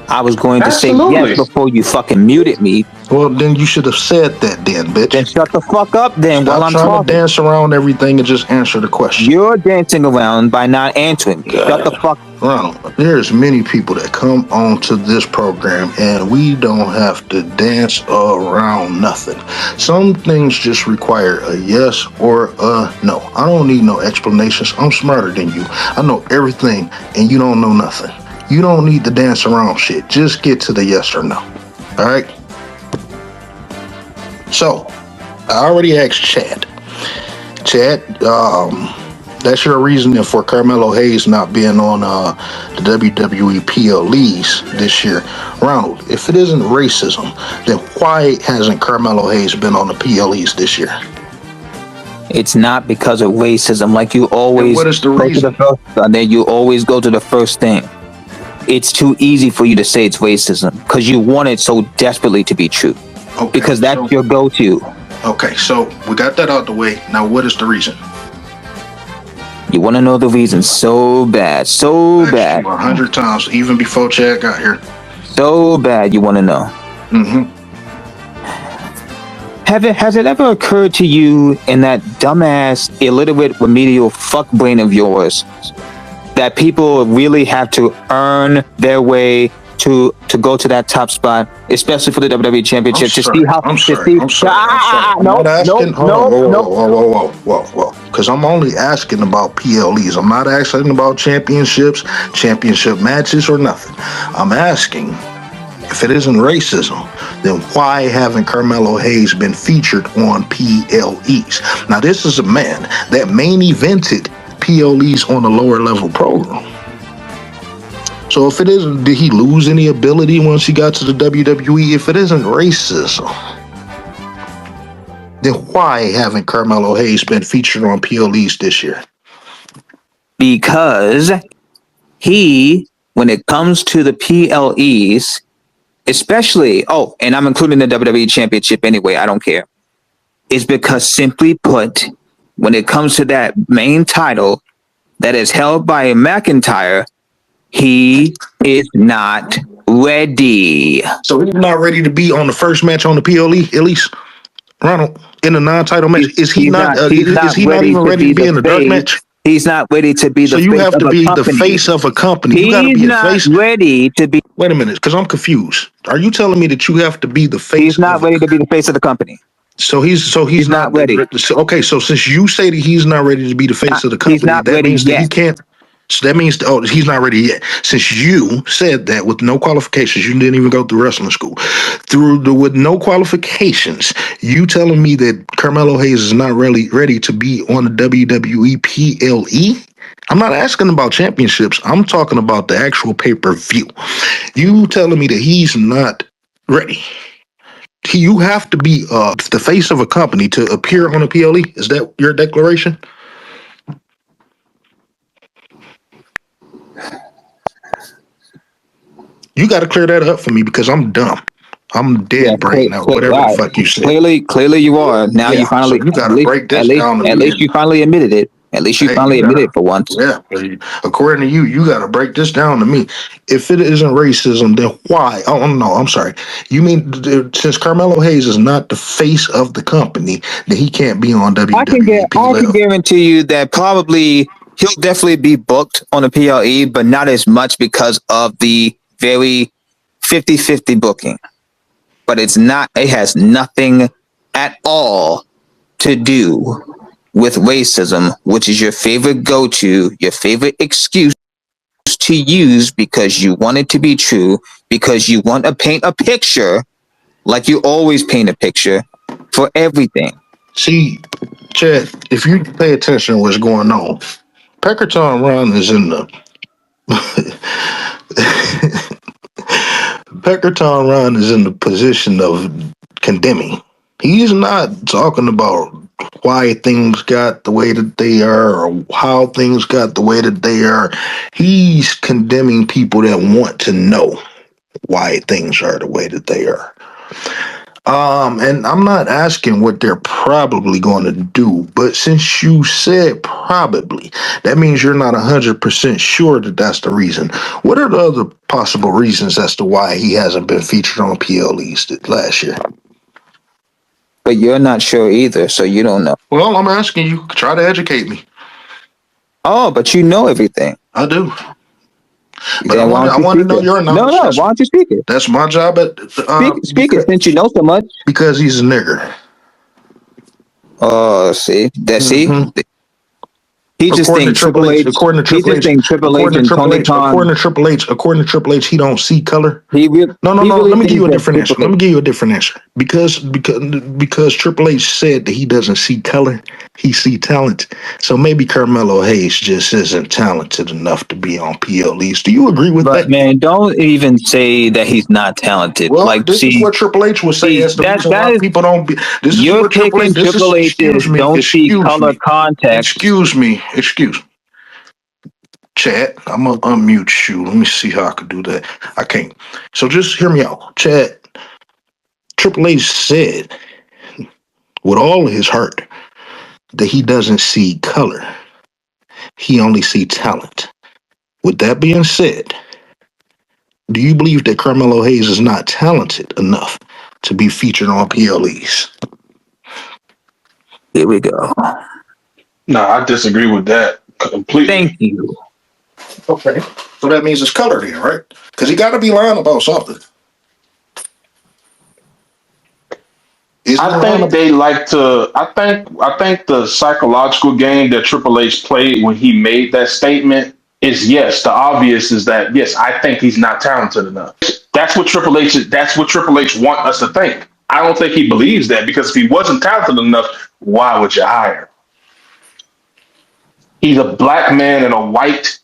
Speaker 4: I was going to say yes before you fucking muted me.
Speaker 1: Well, then you should have said that then, bitch.
Speaker 4: Then shut the fuck up then while I'm
Speaker 1: trying
Speaker 4: talking.
Speaker 1: to dance around everything and just answer the question.
Speaker 4: You're dancing around by not answering me. Shut the fuck up.
Speaker 1: Ronald, there's many people that come on to this program and we don't have to dance around nothing. Some things just require a yes or a no. I don't need no explanations. I'm smarter than you. I know everything and you don't know nothing. You don't need to dance around shit. Just get to the yes or no. All right? So, I already asked Chad. Chad, that's your reasoning for Carmelo Hayes not being on the WWE PLEs this year. Ronald, if it isn't racism, then why hasn't Carmelo Hayes been on the PLEs this year?
Speaker 4: It's not because of racism. Like you always
Speaker 1: what is the reason?
Speaker 4: And then you always go to the first thing. It's too easy for you to say it's racism because you want it so desperately to be true.
Speaker 1: Okay,
Speaker 4: because that's your go-to.
Speaker 1: Okay, so we got that out the way. Now, what is the reason?
Speaker 4: You want to know the reason so bad, so bad.
Speaker 1: 100 times, even before Chad got here.
Speaker 4: So bad, you want to know. Has it ever occurred to you in that dumbass, illiterate, remedial fuck brain of yours that people really have to earn their way to go to that top spot, especially for the WWE Championship, to see how?
Speaker 1: I'm sorry.
Speaker 4: No,
Speaker 1: Whoa. Because I'm only asking about PLEs. I'm not asking about championships, championship matches, or nothing. I'm asking, if it isn't racism, then why haven't Carmelo Hayes been featured on PLEs? Now, this is a man that main evented PLEs on the lower level program. So if it isn't, did he lose any ability once he got to the WWE? If it isn't racism, then why haven't Carmelo Hayes been featured on PLEs this year?
Speaker 4: Because he, when it comes to the PLEs, especially, and I'm including the WWE Championship anyway, I don't care, is because simply put, when it comes to that main title that is held by McIntyre, he is not ready.
Speaker 1: So he's not ready to be on the first match on the PLE, at least, Ronald, in a non-title match. Is he not even ready to be in a dark match?
Speaker 4: He's not ready to be the face of a company. So you have to be the face
Speaker 1: of a company. You got to be a face.
Speaker 4: He's not ready to be.
Speaker 1: Wait a minute, because I'm confused. Are you telling me that you have to be the face?
Speaker 4: He's not ready to be the face of the company.
Speaker 1: So he's not ready. Okay, so since you say that he's not ready to be the face of the company, that means that he can't. So that means he's not ready yet. Since you said that with no qualifications, you didn't even go through wrestling school. With no qualifications, you telling me that Carmelo Hayes is not really ready to be on the WWE PLE? I'm not asking about championships. I'm talking about the actual pay-per-view. You telling me that he's not ready? You have to be the face of a company to appear on a PLE? Is that your declaration? You got to clear that up for me because I'm dumb. I'm dead brain now. Whatever the fuck you said.
Speaker 4: Clearly you are. Now you finally.
Speaker 1: So you got to break this down.
Speaker 4: At least you finally admitted it. At least you finally admitted it for once.
Speaker 1: Yeah. According to you, you got to break this down to me. If it isn't racism, then why? Oh, no, I'm sorry. You mean since Carmelo Hayes is not the face of the company, then he can't be on WWE?
Speaker 4: I can guarantee you that probably he'll definitely be booked on the PLE, but not as much because of the very 50-50 booking. But it has nothing at all to do with racism, which is your favorite go-to, your favorite excuse to use because you want it to be true, because you want to paint a picture like you always paint a picture for everything.
Speaker 1: See, Chad, if you pay attention to what's going on, Peckerton Run is in the Peckerton Run is in the position of condemning. He's not talking about why things got the way that they are or how things got the way that they are. He's condemning people that want to know why things are the way that they are. And I'm not asking what they're probably going to do, but since you said probably, that means you're not 100% sure that that's the reason. What are the other possible reasons as to why he hasn't been featured on PLEs last year?
Speaker 4: But you're not sure either, so you don't know.
Speaker 1: Well, I'm asking you, try to educate me.
Speaker 4: Oh, but you know everything.
Speaker 1: I do. But
Speaker 4: Then
Speaker 1: I want to know your knowledge.
Speaker 4: No, why don't you speak it?
Speaker 1: That's my job at
Speaker 4: speak it since you know so much.
Speaker 1: Because he's a nigger.
Speaker 4: Oh, see? See? He just
Speaker 1: According
Speaker 4: thinks
Speaker 1: to Triple H, according to Triple H, according to Triple H, he don't see color. No. Let me give you a different answer. Let me give you a different answer. Because Triple H said that he doesn't see color, he see talent. So maybe Carmelo Hayes just isn't talented enough to be on PLEs. Do you agree with that?
Speaker 4: Man, don't even say that he's not talented.
Speaker 1: Well,
Speaker 4: like,
Speaker 1: this is what Triple H would say as the reason why people don't be. This is what Triple H.
Speaker 4: Triple H don't see color context.
Speaker 1: Excuse me. Chad, I'm gonna unmute you. Let me see how I can do that. I can't. So just hear me out. Chad, Triple H said with all of his heart that he doesn't see color. He only see talent. With that being said, do you believe that Carmelo Hayes is not talented enough to be featured on PLEs?
Speaker 4: Here we go.
Speaker 13: No, I disagree with that completely.
Speaker 4: Thank you.
Speaker 1: Okay. So that means it's color then, right? Because he got to be lying about something.
Speaker 13: I think they like to. I think the psychological game that Triple H played when he made that statement is yes. The obvious is that yes, I think he's not talented enough. That's what Triple H. That's what Triple H want us to think. I don't think he believes that because if he wasn't talented enough, why would you hire? He's a black man in a white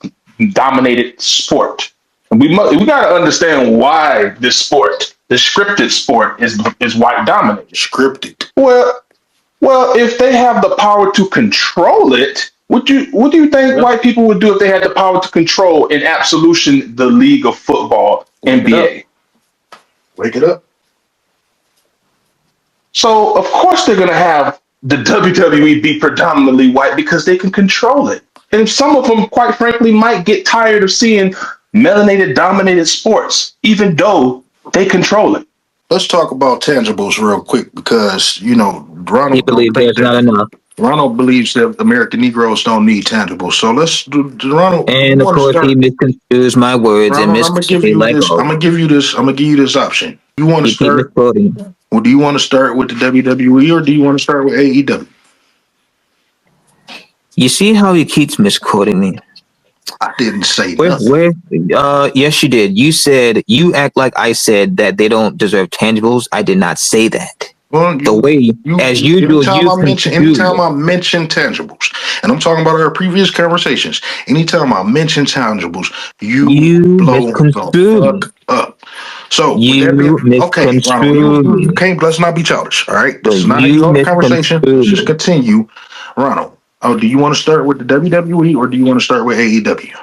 Speaker 13: dominated sport. And we got to understand why this sport, the scripted sport, is white dominated.
Speaker 1: Scripted.
Speaker 13: Well, if they have the power to control it, what do you think white people would do if they had the power to control in absolution the league of football, NBA?
Speaker 1: Wake it up.
Speaker 13: So of course they're gonna have the WWE be predominantly white because they can control it. And some of them, quite frankly, might get tired of seeing melanated dominated sports, even though they control it.
Speaker 1: Let's talk about tangibles real quick because, Ronald
Speaker 4: believes there's not enough.
Speaker 1: Ronald believes that American Negroes don't need tangibles. So let's do Ronald.
Speaker 4: And of course, he misconstrues my words and misconstrues.
Speaker 1: I'm gonna give you this option. You want to start? Well, do you want to start with the WWE or do you want to start with AEW?
Speaker 4: You see how he keeps misquoting me?
Speaker 1: I didn't say nothing.
Speaker 4: Yes, you did. You said, you act like I said that they don't deserve tangibles. I did not say that. Well, anytime
Speaker 1: I mention tangibles, and I'm talking about our previous conversations, anytime I mention tangibles, you blow the fuck up. So, okay, Ronald, okay, let's not be childish, all right? This is not a conversation. Let's just continue. Ronald, do you want to start with the WWE or do you want to start with AEW?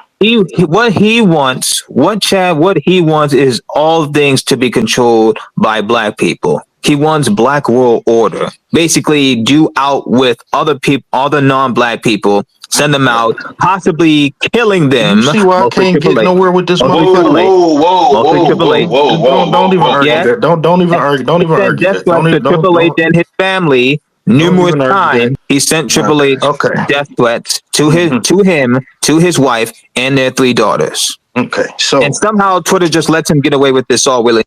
Speaker 4: What he wants is all things to be controlled by black people. He wants black world order. Basically, do out with other people, other non-black people, send them out, possibly killing them.
Speaker 1: You see why I can't get nowhere with this motherfucker?
Speaker 13: Whoa.
Speaker 1: Don't even argue that. Don't even argue. Don't even argue that.
Speaker 4: Triple H and his family numerous times. He sent Triple H death threats to his wife, and their 3 daughters.
Speaker 1: Okay,
Speaker 4: and somehow Twitter just lets him get away with this all willing.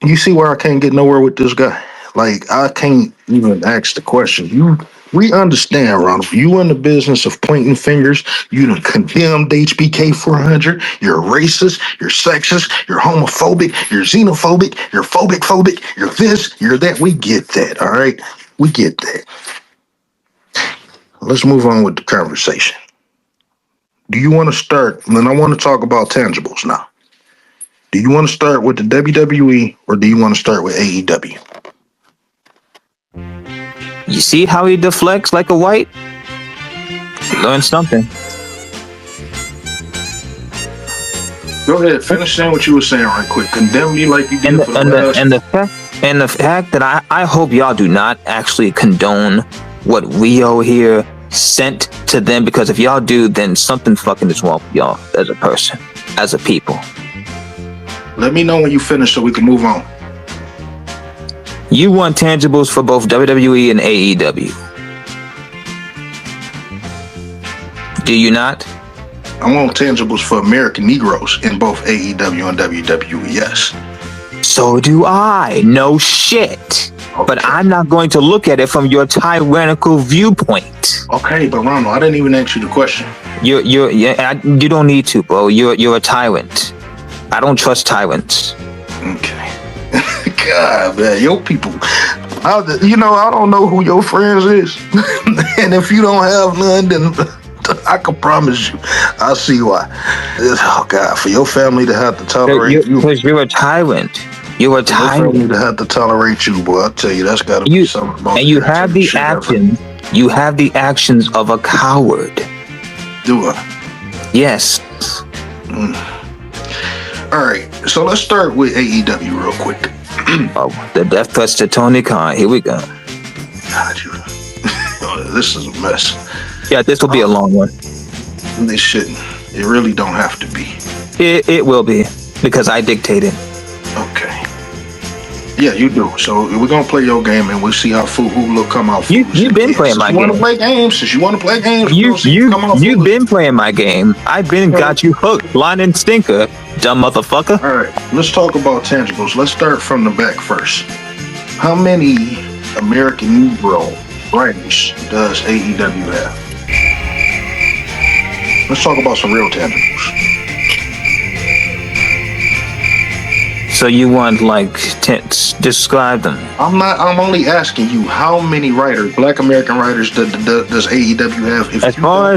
Speaker 1: You see where I can't get nowhere with this guy? Like, I can't even ask the question. We understand, Ronald. You in the business of pointing fingers. You done condemned HBK 400. You're racist. You're sexist. You're homophobic. You're xenophobic. You're phobic. You're this. You're that. We get that. All right. We get that. Let's move on with the conversation. Do you want to start? And I want to talk about tangibles now. Do you want to start with the WWE or do you want to start with AEW?
Speaker 4: You see how he deflects like a white? Learn something.
Speaker 1: Go ahead, finish saying what you were saying right quick. Condemn me like you did for the last.
Speaker 4: And the fact that I hope y'all do not actually condone what Rio here sent to them, because if y'all do, then something fucking is wrong with y'all as a person, as a people.
Speaker 1: Let me know when you finish so we can move on.
Speaker 4: You want tangibles for both WWE and AEW. Do you not?
Speaker 1: I want tangibles for American Negroes in both AEW and WWE, yes.
Speaker 4: So do I. No shit. Okay. But I'm not going to look at it from your tyrannical viewpoint.
Speaker 1: Okay, but Ronald, I didn't even ask you the question.
Speaker 4: You don't need to, bro. You're a tyrant. I don't trust tyrants.
Speaker 1: Okay. God, man, your people. I don't know who your friends is. And if you don't have none, then I can promise you, I'll see why. Oh, God, for your family to have to tolerate you.
Speaker 4: Because you're a tyrant. You're a tyrant.
Speaker 1: Your family to have to tolerate you, boy, I'll tell you, that's got to be something.
Speaker 4: And you have the actions. You have the actions of a coward.
Speaker 1: Do I?
Speaker 4: Yes.
Speaker 1: All right, so let's start with AEW real quick.
Speaker 4: The death threats to Tony Khan. Here we go.
Speaker 1: God, this is a mess.
Speaker 4: Yeah, this will be a long one.
Speaker 1: They shouldn't. It really don't have to be.
Speaker 4: It will be, because I dictate it.
Speaker 1: Okay. Yeah, you do. So we're gonna play your game and we'll see how who will come out.
Speaker 4: You've been playing my game.
Speaker 1: Since you want to play games,
Speaker 4: you've been playing my game. I've been got you hooked, line and stinker, dumb motherfucker.
Speaker 1: All right, let's talk about tangibles. Let's start from the back first. How many American Negro writers does AEW have? Let's talk about some real tangibles.
Speaker 4: So you want describe them?
Speaker 1: I'm only asking you how many writers, Black American writers, does AEW have?
Speaker 4: As far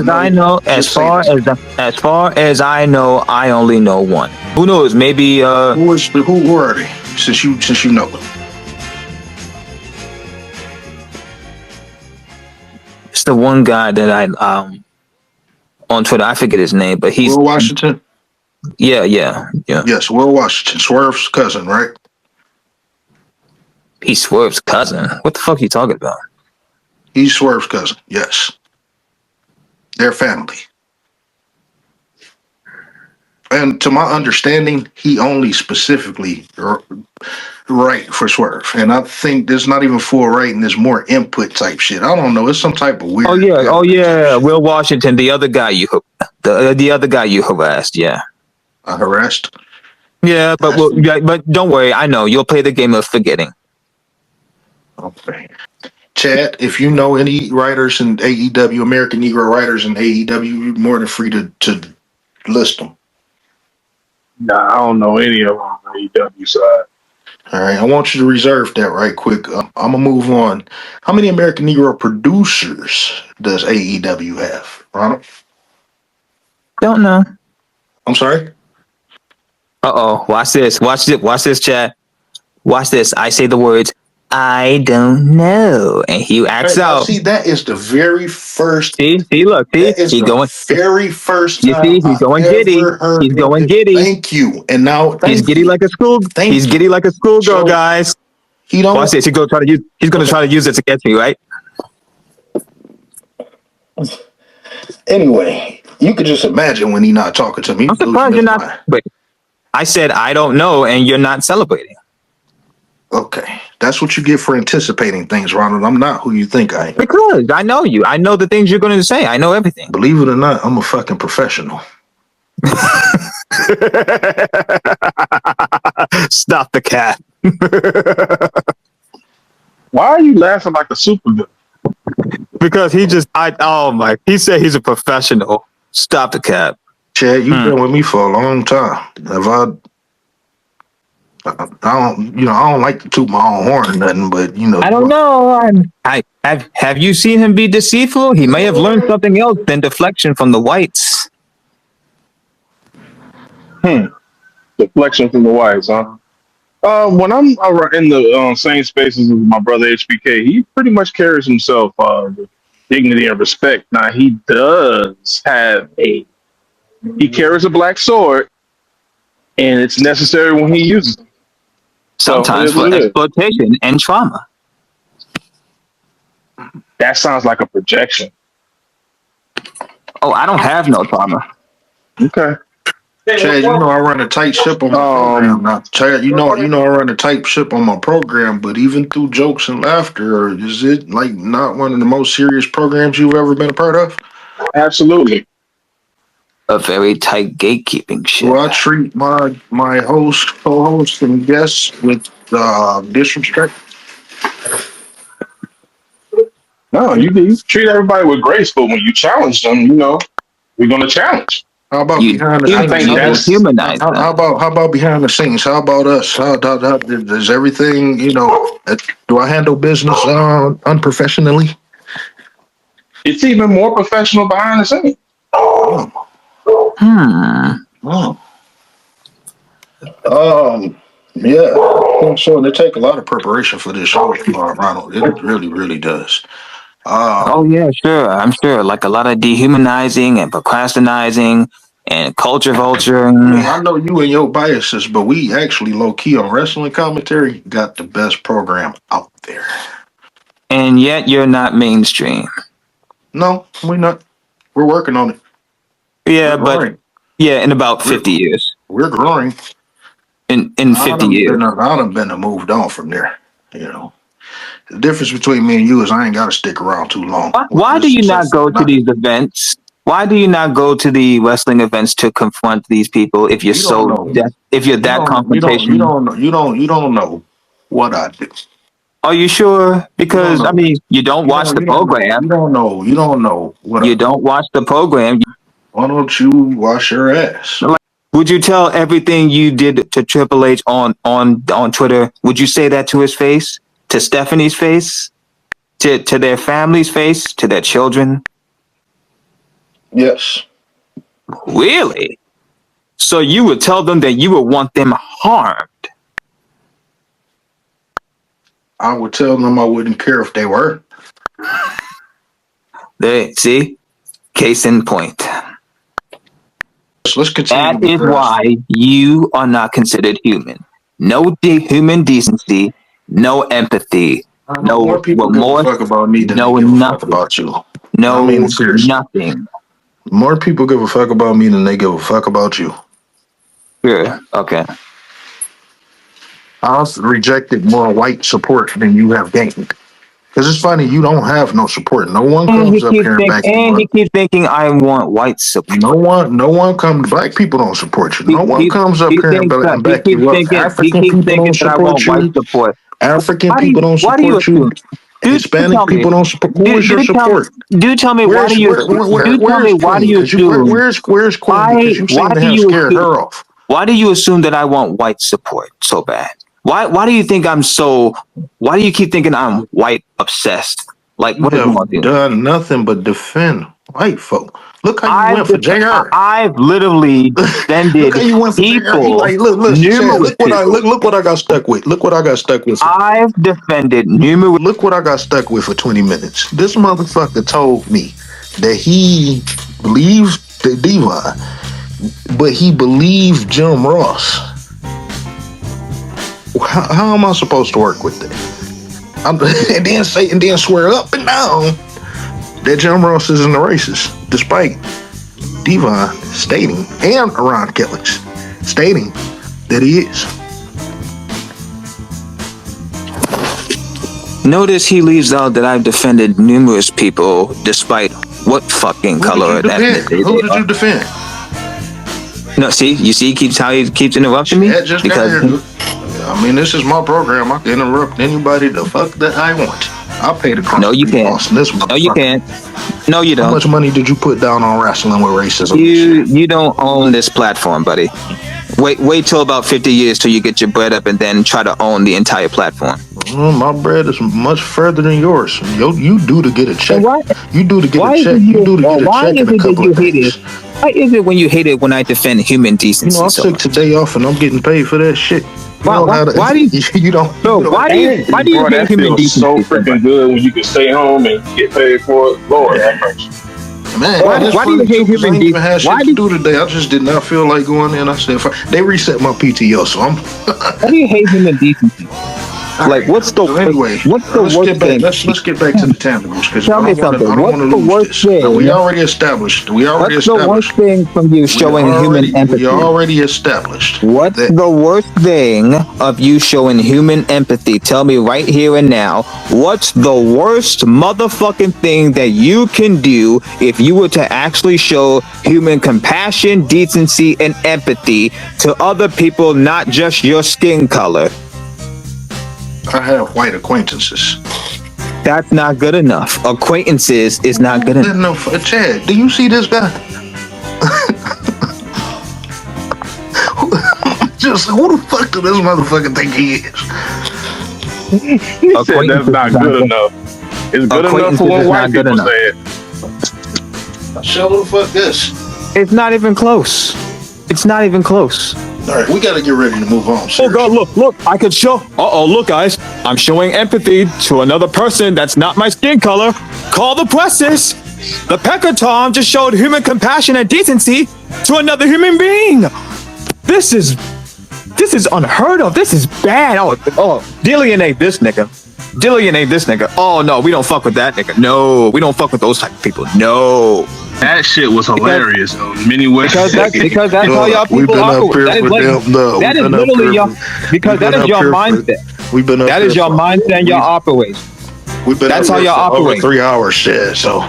Speaker 4: as I know, I only know one. Who knows? Maybe
Speaker 1: who are they? Since you know them.
Speaker 4: It's the one guy that I on Twitter. I forget his name, but he's
Speaker 1: Will Washington.
Speaker 4: Yeah.
Speaker 1: Yes, Will Washington, Swerve's cousin, right?
Speaker 4: He's Swerve's cousin. What the fuck are you talking about?
Speaker 1: He's Swerve's cousin. Yes, their family. And to my understanding, he only specifically write for Swerve. And I think there's not even full writing. There's more input type shit. I don't know. It's some type of weird.
Speaker 4: Oh yeah. Will Washington, the other guy you harassed. Yeah.
Speaker 1: I harassed.
Speaker 4: Yeah, but don't worry. I know you'll play the game of forgetting.
Speaker 1: Okay. Chad, if you know any writers in AEW, American Negro writers in AEW, you're more than free to list them.
Speaker 13: Nah, I don't know any of them on the AEW side.
Speaker 1: All right, I want you to reserve that right quick. I'm gonna move on. How many American Negro producers does AEW have, Ronald?
Speaker 4: Don't know.
Speaker 1: I'm sorry.
Speaker 4: Watch this. Watch this, chat. Watch this. I say the words, I don't know. And he acts out.
Speaker 1: See, that is the very first.
Speaker 4: See, look. He's going.
Speaker 1: Very first.
Speaker 4: You see, he's going giddy. He's going giddy.
Speaker 1: Thank you. And now
Speaker 4: he's giddy like a school. He's giddy like a schoolgirl, guys.
Speaker 1: He don't.
Speaker 4: Watch this. He's going to try to use it to get me, right?
Speaker 1: Anyway, you could just imagine when he's not talking to me.
Speaker 4: I'm surprised you're not. Wait, I said I don't know, and you're not celebrating.
Speaker 1: Okay, that's what you get for anticipating things, Ronald. I'm not who you think I am.
Speaker 4: Because I know you. I know the things you're going to say. I know everything.
Speaker 1: Believe it or not, I'm a fucking professional.
Speaker 4: Stop the cat.
Speaker 13: Why are you laughing like a supervillain?
Speaker 4: Because he said he's a professional. Stop the cap.
Speaker 1: Chad, you've been with me for a long time. I don't like to toot my own horn or nothing, but
Speaker 4: I don't know. Have you seen him be deceitful? He may have learned something else than deflection from the whites.
Speaker 13: Deflection from the whites, huh? When I'm in the same spaces with my brother HBK, he pretty much carries himself with dignity and respect. Now he carries a black sword, and it's necessary when he uses it.
Speaker 4: Sometimes for exploitation and trauma.
Speaker 13: That sounds like a projection.
Speaker 4: Oh, I don't have no trauma.
Speaker 13: Okay.
Speaker 1: Chad, you know I run a tight ship on my program. Now, Chad, you know I run a tight ship on my program, but even through jokes and laughter, is it like not one of the most serious programs you've ever been a part of?
Speaker 13: Absolutely.
Speaker 4: A very tight gatekeeping ship.
Speaker 1: Well, I treat my host, co-host, and guests with disrespect.
Speaker 13: No, you treat everybody with grace, but when you challenge them, we're going to challenge.
Speaker 1: How about behind the scenes? How about behind the scenes? How about us? How does everything? Do I handle business unprofessionally?
Speaker 13: It's even more professional behind the scenes.
Speaker 1: Yeah. So they take a lot of preparation for this show, Ronald. It really, really does.
Speaker 4: Oh yeah, sure. I'm sure. Like a lot of dehumanizing and procrastinating and culture vulturing.
Speaker 1: I know you and your biases, but we actually low key on wrestling commentary got the best program out there.
Speaker 4: And yet you're not mainstream.
Speaker 1: No, we're not. We're working on it.
Speaker 4: Yeah, but in about 50 years.
Speaker 1: We're growing.
Speaker 4: In 50 years.
Speaker 1: I done been moved on from there. The difference between me and you is I ain't got to stick around too long.
Speaker 4: Why do you not go to these events? Why do you not go to the wrestling events to confront these people if you're that confrontational?
Speaker 1: You don't know what I do.
Speaker 4: Are you sure? Because you don't watch the program.
Speaker 1: You don't know what
Speaker 4: you don't watch the program.
Speaker 1: Why don't you wash your ass?
Speaker 4: Would you tell everything you did to Triple H on Twitter? Would you say that to his face? To Stephanie's face? To their family's face? To their children?
Speaker 1: Yes.
Speaker 4: Really? So you would tell them that you would want them harmed?
Speaker 1: I would tell them I wouldn't care if they were.
Speaker 4: See? Case in point.
Speaker 1: Let's continue.
Speaker 4: That is why you are not considered human. No human decency, no empathy,
Speaker 1: more people give a fuck about me than they give a fuck about you.
Speaker 4: Nothing.
Speaker 1: More people give a fuck about me than they give a fuck about you.
Speaker 4: Sure. Okay.
Speaker 1: I also rejected more white support than you have gained. Because it's funny, you don't have no support. No one comes up here and backs you up.
Speaker 4: And he keeps thinking I want white support.
Speaker 1: No one comes. Black people don't support you. No one comes up here and back you up. African people don't support you. African people don't support you. Hispanic people don't support. Where's your support?
Speaker 4: Do tell me why do you assume?
Speaker 1: Where's Queen? Because you seem to have scared her off.
Speaker 4: Why do you assume that I want white support so bad? Why do you think why do you keep thinking I'm white obsessed? Like, what have you
Speaker 1: done? Nothing but defend white folk. Look how you went for JR.
Speaker 4: I've literally defended people.
Speaker 1: Look what I got stuck with. Look what I got stuck with.
Speaker 4: I've defended numerous.
Speaker 1: Look what I got stuck with for 20 minutes. This motherfucker told me that he believes the Diva, but he believed Jim Ross. How am I supposed to work with that? And then swear up and down that Jim Ross isn't a racist, despite Devon stating, and Ron Kellix stating that he is.
Speaker 4: Notice he leaves out that I've defended numerous people despite what fucking color or ethnicity.
Speaker 1: Who did you defend?
Speaker 4: No, see, he keeps interrupting me?
Speaker 1: Because I mean, this is my program. I can interrupt anybody the fuck that I want. I'll pay the cost.
Speaker 4: No, you can't. No, you can't. No, you don't.
Speaker 1: How much money did you put down on wrestling with racism?
Speaker 4: You don't own this platform, buddy. Wait till about 50 years till you get your bread up and then try to own the entire platform.
Speaker 1: My bread is much further than yours. You do to get a check. You do to get a check.
Speaker 4: Why is it that you hate it? Why is it when you hate it when I defend human decency?
Speaker 1: You know, I took today off and I'm getting paid for that shit.
Speaker 4: Why do you
Speaker 1: don't?
Speaker 4: Bro, why do you hate human decency?
Speaker 13: So freaking good when you can stay home and get paid for it. Lord have mercy.
Speaker 1: Man,
Speaker 4: why do you hate human decency?
Speaker 1: Why did you do today? I just did not feel like going in. I said they reset my PTO, so I'm.
Speaker 4: Why do you hate human decency? Like, what's the worst thing?
Speaker 1: Let's get back to the tangibles because
Speaker 4: tell me something. What's the worst thing?
Speaker 1: We already established.
Speaker 4: What's the worst thing from you showing human empathy?
Speaker 1: We already established.
Speaker 4: What's the worst thing of you showing human empathy? Tell me right here and now. What's the worst motherfucking thing that you can do if you were to actually show human compassion, decency, and empathy to other people, not just your skin color?
Speaker 1: I have white acquaintances.
Speaker 4: That's not good enough. Acquaintances is not good enough.
Speaker 1: No, Chad, do you see this guy? Just who the fuck do this motherfucker think he is?
Speaker 13: He said that's not good enough. It's good enough for what white people said.
Speaker 1: Show who the fuck this.
Speaker 4: It's not even close. It's not even close.
Speaker 1: All right, we got to get ready to move on. Seriously.
Speaker 4: Oh God, look, I could show. Look, guys, I'm showing empathy to another person that's not my skin color. Call the presses. The Pecker Tom just showed human compassion and decency to another human being. This is unheard of. This is bad. Delineate this nigga. Delineate this nigga. Oh no, we don't fuck with that nigga. No, we don't fuck with those type of people. No.
Speaker 13: That shit was hilarious in many ways.
Speaker 4: Because that's how y'all people operate. That is literally y'all. Because that is your mindset. That is your mindset and your operation. That's how y'all operate.
Speaker 1: Over 3 hours, shit. So.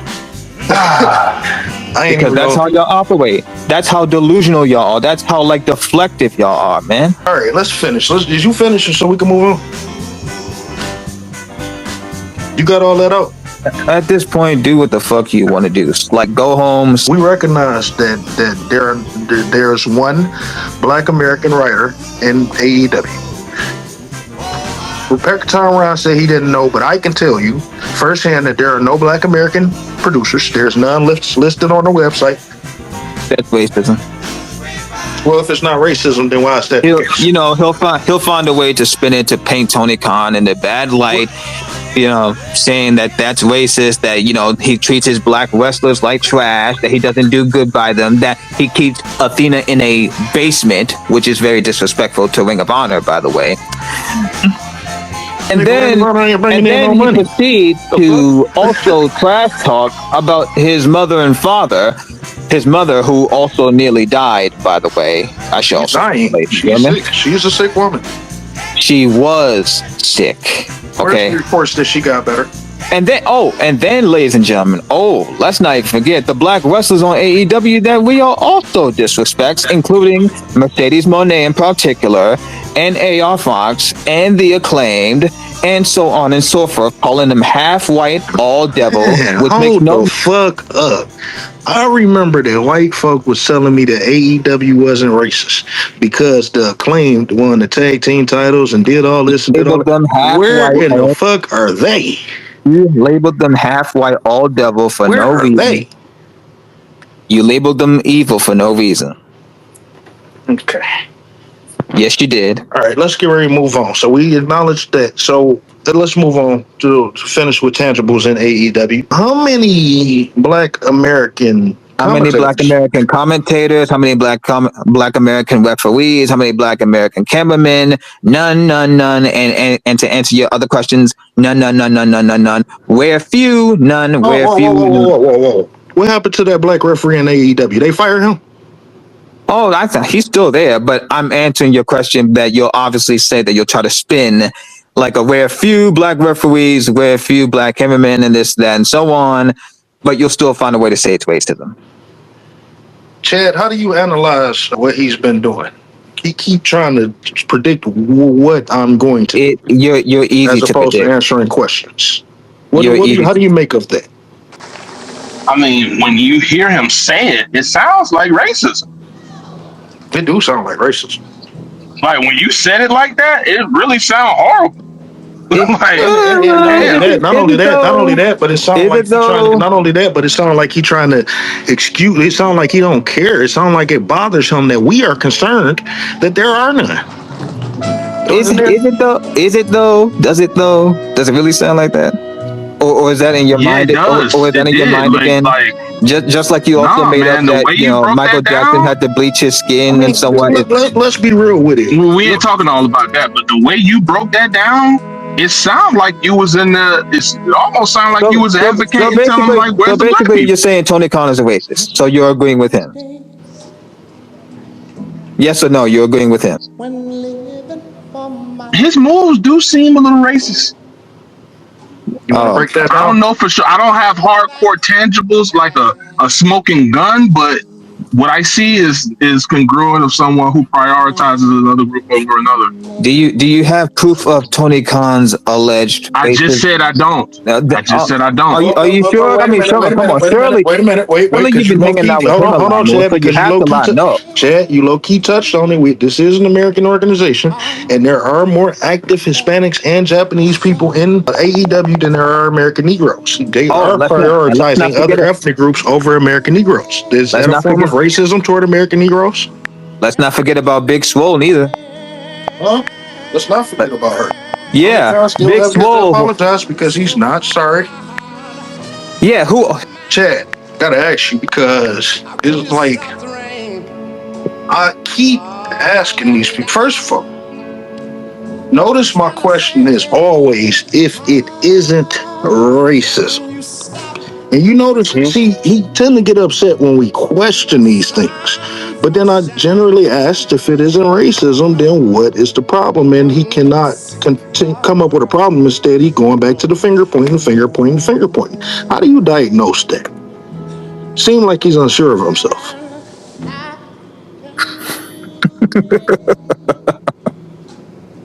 Speaker 4: Because that's how y'all operate. That's how delusional y'all are. That's how like deflective y'all are, man.
Speaker 1: All right, let's finish. Did you finish so we can move on? You got all that out?
Speaker 4: At this point, do what the fuck you want to do. Like, go home.
Speaker 1: We recognize that there's one black American writer in AEW. Rebecca Tom Ryan said he didn't know, but I can tell you firsthand that there are no black American producers. There's none listed on the website.
Speaker 4: That's racism.
Speaker 1: Well, if it's not racism, then why is that?
Speaker 4: He'll find a way to spin it to paint Tony Khan in the bad light. Saying that that's racist, that, he treats his black wrestlers like trash, that he doesn't do good by them, that he keeps Athena in a basement, which is very disrespectful to Ring of Honor, by the way. And then he proceeds to also trash talk about his mother and father. His mother, who also nearly died, by the way.
Speaker 1: She's dying. She's a sick woman.
Speaker 4: She was sick. Okay.
Speaker 1: Where's the reports that she got better?
Speaker 4: And then, ladies and gentlemen, let's not even forget the black wrestlers on AEW that we are also disrespects, including Mercedes Moné in particular, and AR Fox, and the Acclaimed, and so on and so forth, calling them half white, all devil, which makes no
Speaker 1: fuck up. I remember that white folk was telling me that AEW wasn't racist because the Acclaimed won the tag team titles and did all this and did all that. Where in the fuck are they?
Speaker 4: You labeled them half white, all devil for no reason.
Speaker 1: They?
Speaker 4: You labeled them evil for no reason.
Speaker 1: Okay.
Speaker 4: Yes, you did.
Speaker 1: All right, let's get ready to move on. So we acknowledge that. So let's move on to finish with tangibles in AEW. How many black American
Speaker 4: commentators? How many black American referees? How many black American cameramen? None. And to answer your other questions, none. Where few, none. Where few.
Speaker 1: Whoa. What happened to that black referee in AEW? They fired him?
Speaker 4: Oh, I thought he's still there, but I'm answering your question that you'll obviously say that you'll try to spin like where few black referees, where few black cameramen, and this, that, and so on, but you'll still find a way to say it's racism.
Speaker 1: Chad, how do you analyze what he's been doing? He keep trying to predict what I'm going to do,
Speaker 4: You're easy
Speaker 1: as
Speaker 4: to
Speaker 1: opposed to
Speaker 4: predict.
Speaker 1: answering questions.
Speaker 4: You're
Speaker 1: How do you make of that?
Speaker 13: I mean, when you hear him say it, it sounds like racism.
Speaker 1: It do sound like racism.
Speaker 13: Like when you said it like that, it really sounds horrible. Like,
Speaker 1: Not only that, but it sounds like
Speaker 4: it though?
Speaker 1: not only that, but it sounds like he trying to excuse. It sounds like he don't care. It sounds like it bothers him that we are concerned that there are none.
Speaker 4: Is it though? Is it though? Does it though? Does it really sound like that? Or is that in your mind?
Speaker 13: it does.
Speaker 4: Or is that in your mind again? Just like you also made up that Michael Jackson had to bleach his skin and so on.
Speaker 1: Let's be real with it.
Speaker 13: We ain't talking all about that, but the way you broke that down, it sounded like you was in the. It almost sounded like you was advocating, telling him like, where's the black people?
Speaker 4: You're saying Tony Khan is a racist, so you're agreeing with him. Yes or no? You're agreeing with him.
Speaker 13: His moves do seem a little racist.
Speaker 1: Break that down?
Speaker 13: I don't know for sure. I don't have hardcore tangibles like a smoking gun, but what I see is congruent of someone who prioritizes another group over another.
Speaker 4: Do you have proof of Tony Khan's alleged?
Speaker 13: I just said I don't. I just said I don't.
Speaker 4: Are you sure? I mean, Sherman, come on, Shirley.
Speaker 1: Wait a minute.
Speaker 4: You've been hanging out with him a lot more, so you have to line up.
Speaker 1: Chad, you low key touched on it. This is an American organization, and there are more active Hispanics and Japanese people in AEW than there are American Negroes. They are prioritizing other ethnic groups over American Negroes. Is that a form of racism toward American Negroes?
Speaker 4: Let's not forget about Big Swole neither.
Speaker 1: Huh? Let's not forget about her.
Speaker 4: Yeah, Big Swole.
Speaker 1: Apologize because he's not sorry.
Speaker 4: Yeah, who?
Speaker 1: Chad, gotta ask you because it's like I keep asking these people. First of all, notice my question is always if it isn't racism. And you notice, see, he tend to get upset when we question these things. But then I generally ask if it isn't racism, then what is the problem? And he cannot come up with a problem. Instead, he's going back to the finger pointing. How do you diagnose that? Seems like he's unsure of himself.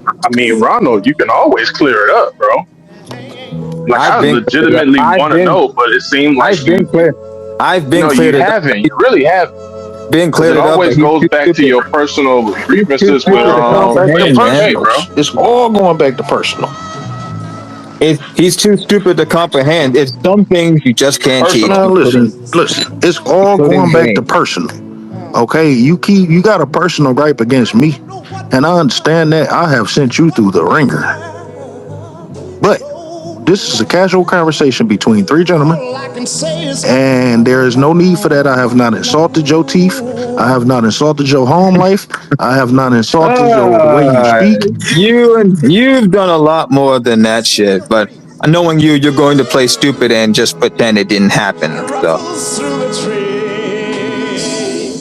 Speaker 13: I mean, Ronald, you can always clear it up, bro. Like I legitimately want to know, but it seemed like
Speaker 4: I've been cleared.
Speaker 13: You haven't. You really haven't.
Speaker 4: Been cleared
Speaker 13: up. It always goes back to your personal grievances with
Speaker 1: bro. It's all going back to personal.
Speaker 4: He's too stupid to comprehend. It's some things you just can't teach.
Speaker 1: Listen. It's all going back to personal. Okay, you got a personal gripe against me, and I understand that. I have sent you through the ringer, but this is a casual conversation between three gentlemen, and there is no need for that. I have not insulted your teeth. I have not insulted your home life. I have not insulted the way you speak.
Speaker 4: You've done a lot more than that shit, but knowing you're going to play stupid and just pretend it didn't happen. So.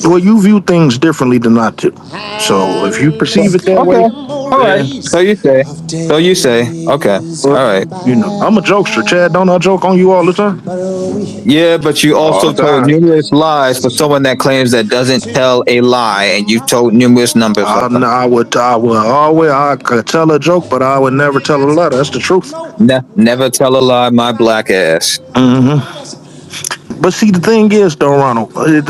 Speaker 1: Well, you view things differently than I do. So if you perceive it that way,
Speaker 4: all right. So you say. Okay. All right.
Speaker 1: You know, I'm a jokester, Chad. Don't I joke on you all the time?
Speaker 4: Yeah, but you also told numerous lies for someone that claims that doesn't tell a lie, and you've told numerous numbers.
Speaker 1: I could tell a joke, but I would never tell a lie. That's the truth.
Speaker 4: Never tell a lie, my black ass.
Speaker 1: But see, the thing is, though, Ronald, I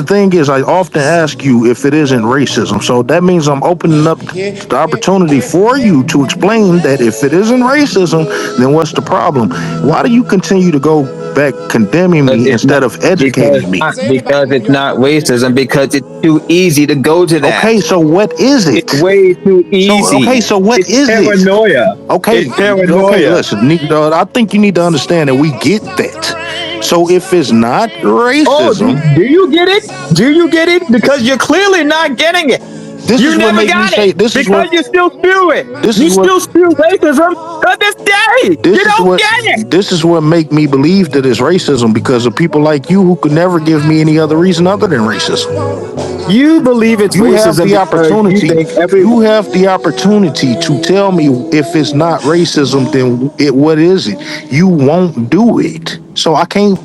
Speaker 1: often ask you if it isn't racism. So that means I'm opening up the opportunity for you to explain that if it isn't racism, then what's the problem? Why do you continue to go back condemning me instead of educating me?
Speaker 4: Because it's not racism, because it's too easy to go to that.
Speaker 1: Okay, so what is it?
Speaker 4: It's way too easy.
Speaker 1: So what is
Speaker 4: paranoia.
Speaker 1: it? Okay,
Speaker 4: it's paranoia.
Speaker 1: Okay, listen, I think you need to understand that we get that. So if it's not racism,
Speaker 4: do you get it? Do you get it? Because you're clearly not getting it. You never got it because you still spew it. You still spew racism to this day. You don't get it.
Speaker 1: This is what make me believe that it's racism because of people like you who could never give me any other reason other than racism.
Speaker 4: You believe it's racism.
Speaker 1: You have the opportunity to tell me if it's not racism, then what is it? You won't do it. So I can't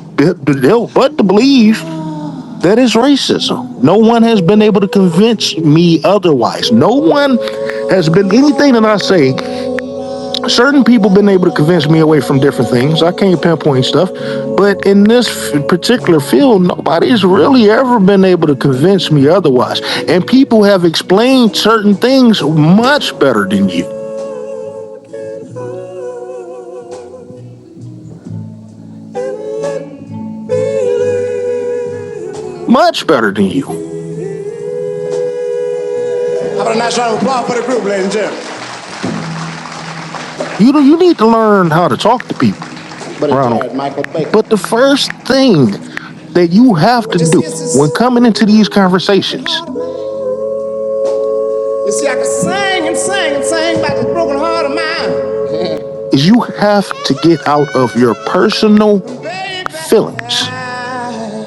Speaker 1: help but to believe that is racism. No one has been able to convince me otherwise. No one has been, anything that I say, certain people been able to convince me away from different things. I can't pinpoint stuff. But in this particular field, nobody's really ever been able to convince me otherwise. And people have explained certain things much better than you. Much better than you.
Speaker 12: How about a nice round of applause for the group, ladies and gentlemen?
Speaker 1: You need to learn how to talk to people, Ronald. But the first thing that you have to do when coming into these conversations,
Speaker 12: You see, I can sing and sing and sing about this broken heart of mine.
Speaker 1: is you have to get out of your personal feelings.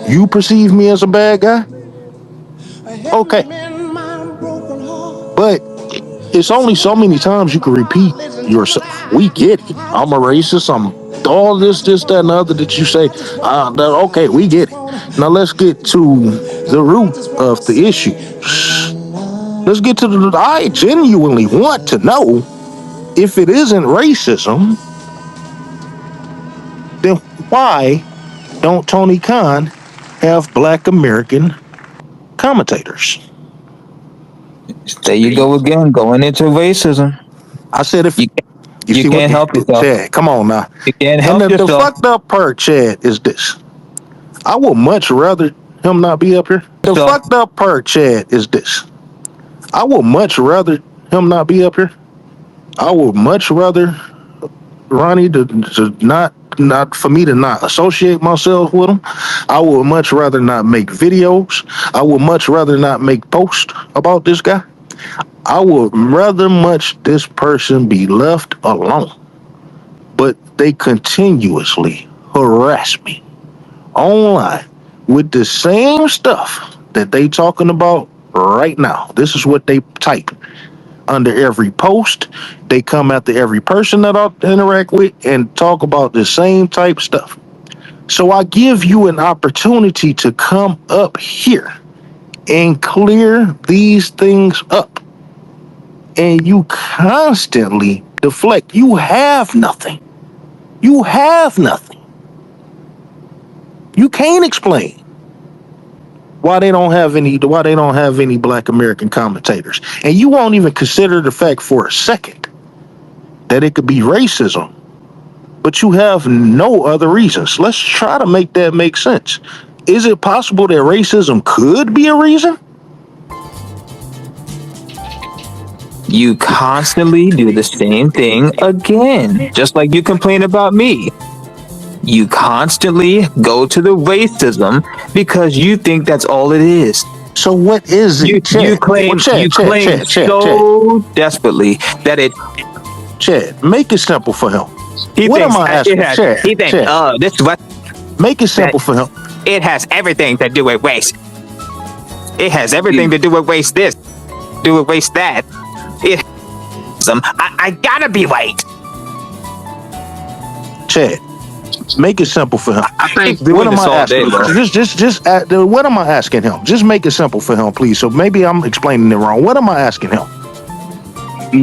Speaker 1: You perceive me as a bad guy? Okay. But it's only so many times you can repeat yourself. We get it. I'm a racist. I'm all this, that, and the other that you say. Okay, we get it. Now let's get to the root of the issue. Let's get to the... I genuinely want to know, if it isn't racism, then why don't Tony Khan have Black American commentators?
Speaker 4: There you go again, going into racism.
Speaker 1: I said if
Speaker 4: you can't help yourself.
Speaker 1: Chad, come on now.
Speaker 4: You can't help yourself.
Speaker 1: The fucked up part, Chad, is this. I would much rather him not be up here. The fucked up part, Chad, is this. I would much rather him not be up here. I would much rather Ronnie to not for me to not associate myself with him. I would much rather not make videos. I would much rather not make posts about this guy. I would rather much this person be left alone. But they continuously harass me online with the same stuff that they talking about right now. This is what they type under every post. They come after every person that I interact with and talk about the same type stuff. So I give you an opportunity to come up here and clear these things up. And you constantly deflect. You have nothing. You have nothing. You can't explain why they don't have any Black American commentators. And you won't even consider the fact for a second that it could be racism. But you have no other reasons. Let's try to make that make sense. Is it possible that racism could be a reason?
Speaker 4: You constantly do the same thing again, just like you complain about me. You constantly go to the racism because you think that's all it is.
Speaker 1: So what is it?
Speaker 4: You claim so desperately that it...
Speaker 1: Chad, make it simple for him.
Speaker 4: What am I asking? He thinks, this is what...
Speaker 1: Make it simple for him.
Speaker 4: It has everything to do with race. It has everything to do with race this, do with race that. I gotta be right.
Speaker 1: Chad, make it simple for him.
Speaker 4: I think
Speaker 1: what am I asking? What am I asking him? Just make it simple for him, please. So maybe I'm explaining it wrong. What am I asking him?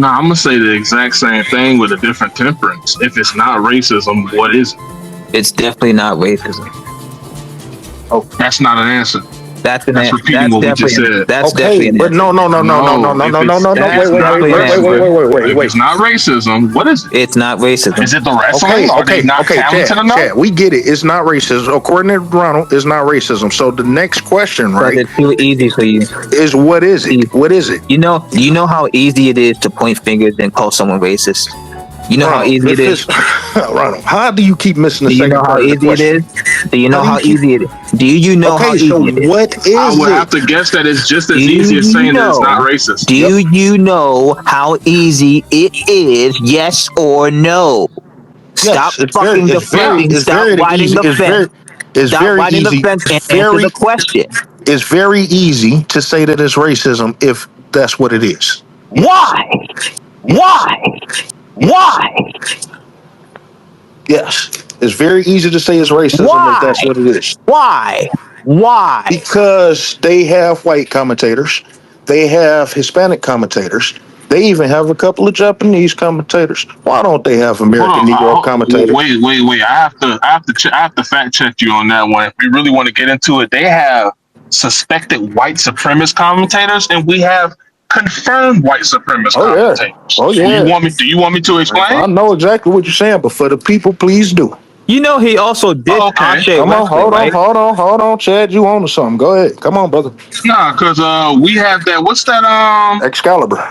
Speaker 13: Nah, I'm gonna say the exact same thing with a different temperance. If it's not racism, what is it?
Speaker 4: It's definitely not racism.
Speaker 13: Oh, that's not an answer.
Speaker 4: That's
Speaker 13: repeating what we just said.
Speaker 4: That's definitely an
Speaker 1: but no. Wait.
Speaker 13: If it's not racism, what is it?
Speaker 4: It's not racism.
Speaker 13: Is it the wrestling? Are they not talented enough?
Speaker 1: Chad, we get it. It's not racism. According to Ronald, it's not racism. So the next question, right?
Speaker 4: But it's too easy for you.
Speaker 1: Is what is it? What is it?
Speaker 4: You know how easy it is to point fingers and call someone racist? You know how easy it is?
Speaker 1: Ronald, how do you keep missing the second part of the question?
Speaker 4: Do you know how easy it is? Do you know how easy it is? Do you know how easy it is?
Speaker 1: What is it?
Speaker 13: I would have to guess that it's just as easy as saying that it's not racist.
Speaker 4: Do you know how easy it is? Yes or no? Stop fucking deflecting. Stop riding the fence.
Speaker 1: It's very easy.
Speaker 4: Answer the question.
Speaker 1: It's very easy to say that it's racism if that's what it is.
Speaker 4: Why?
Speaker 1: Yes, it's very easy to say it's racism if that's what it is.
Speaker 4: Why?
Speaker 14: Why?
Speaker 1: Because they have white commentators, they have Hispanic commentators, they even have a couple of Japanese commentators. Why don't they have American Negro commentators?
Speaker 13: Wait. I have to fact check you on that one. If we really want to get into it, they have suspected white supremacist commentators, and we have confirmed white supremacist commentators.
Speaker 1: Oh yeah.
Speaker 13: Do you want me to explain?
Speaker 1: I know exactly what you're saying, but for the people, please do.
Speaker 3: You know he also did Ashe
Speaker 1: Come on,
Speaker 3: Wrestling,
Speaker 1: hold on, Chad. You on to something? Go ahead. Come on, brother.
Speaker 13: Nah, because we have that. What's that?
Speaker 1: Excalibur.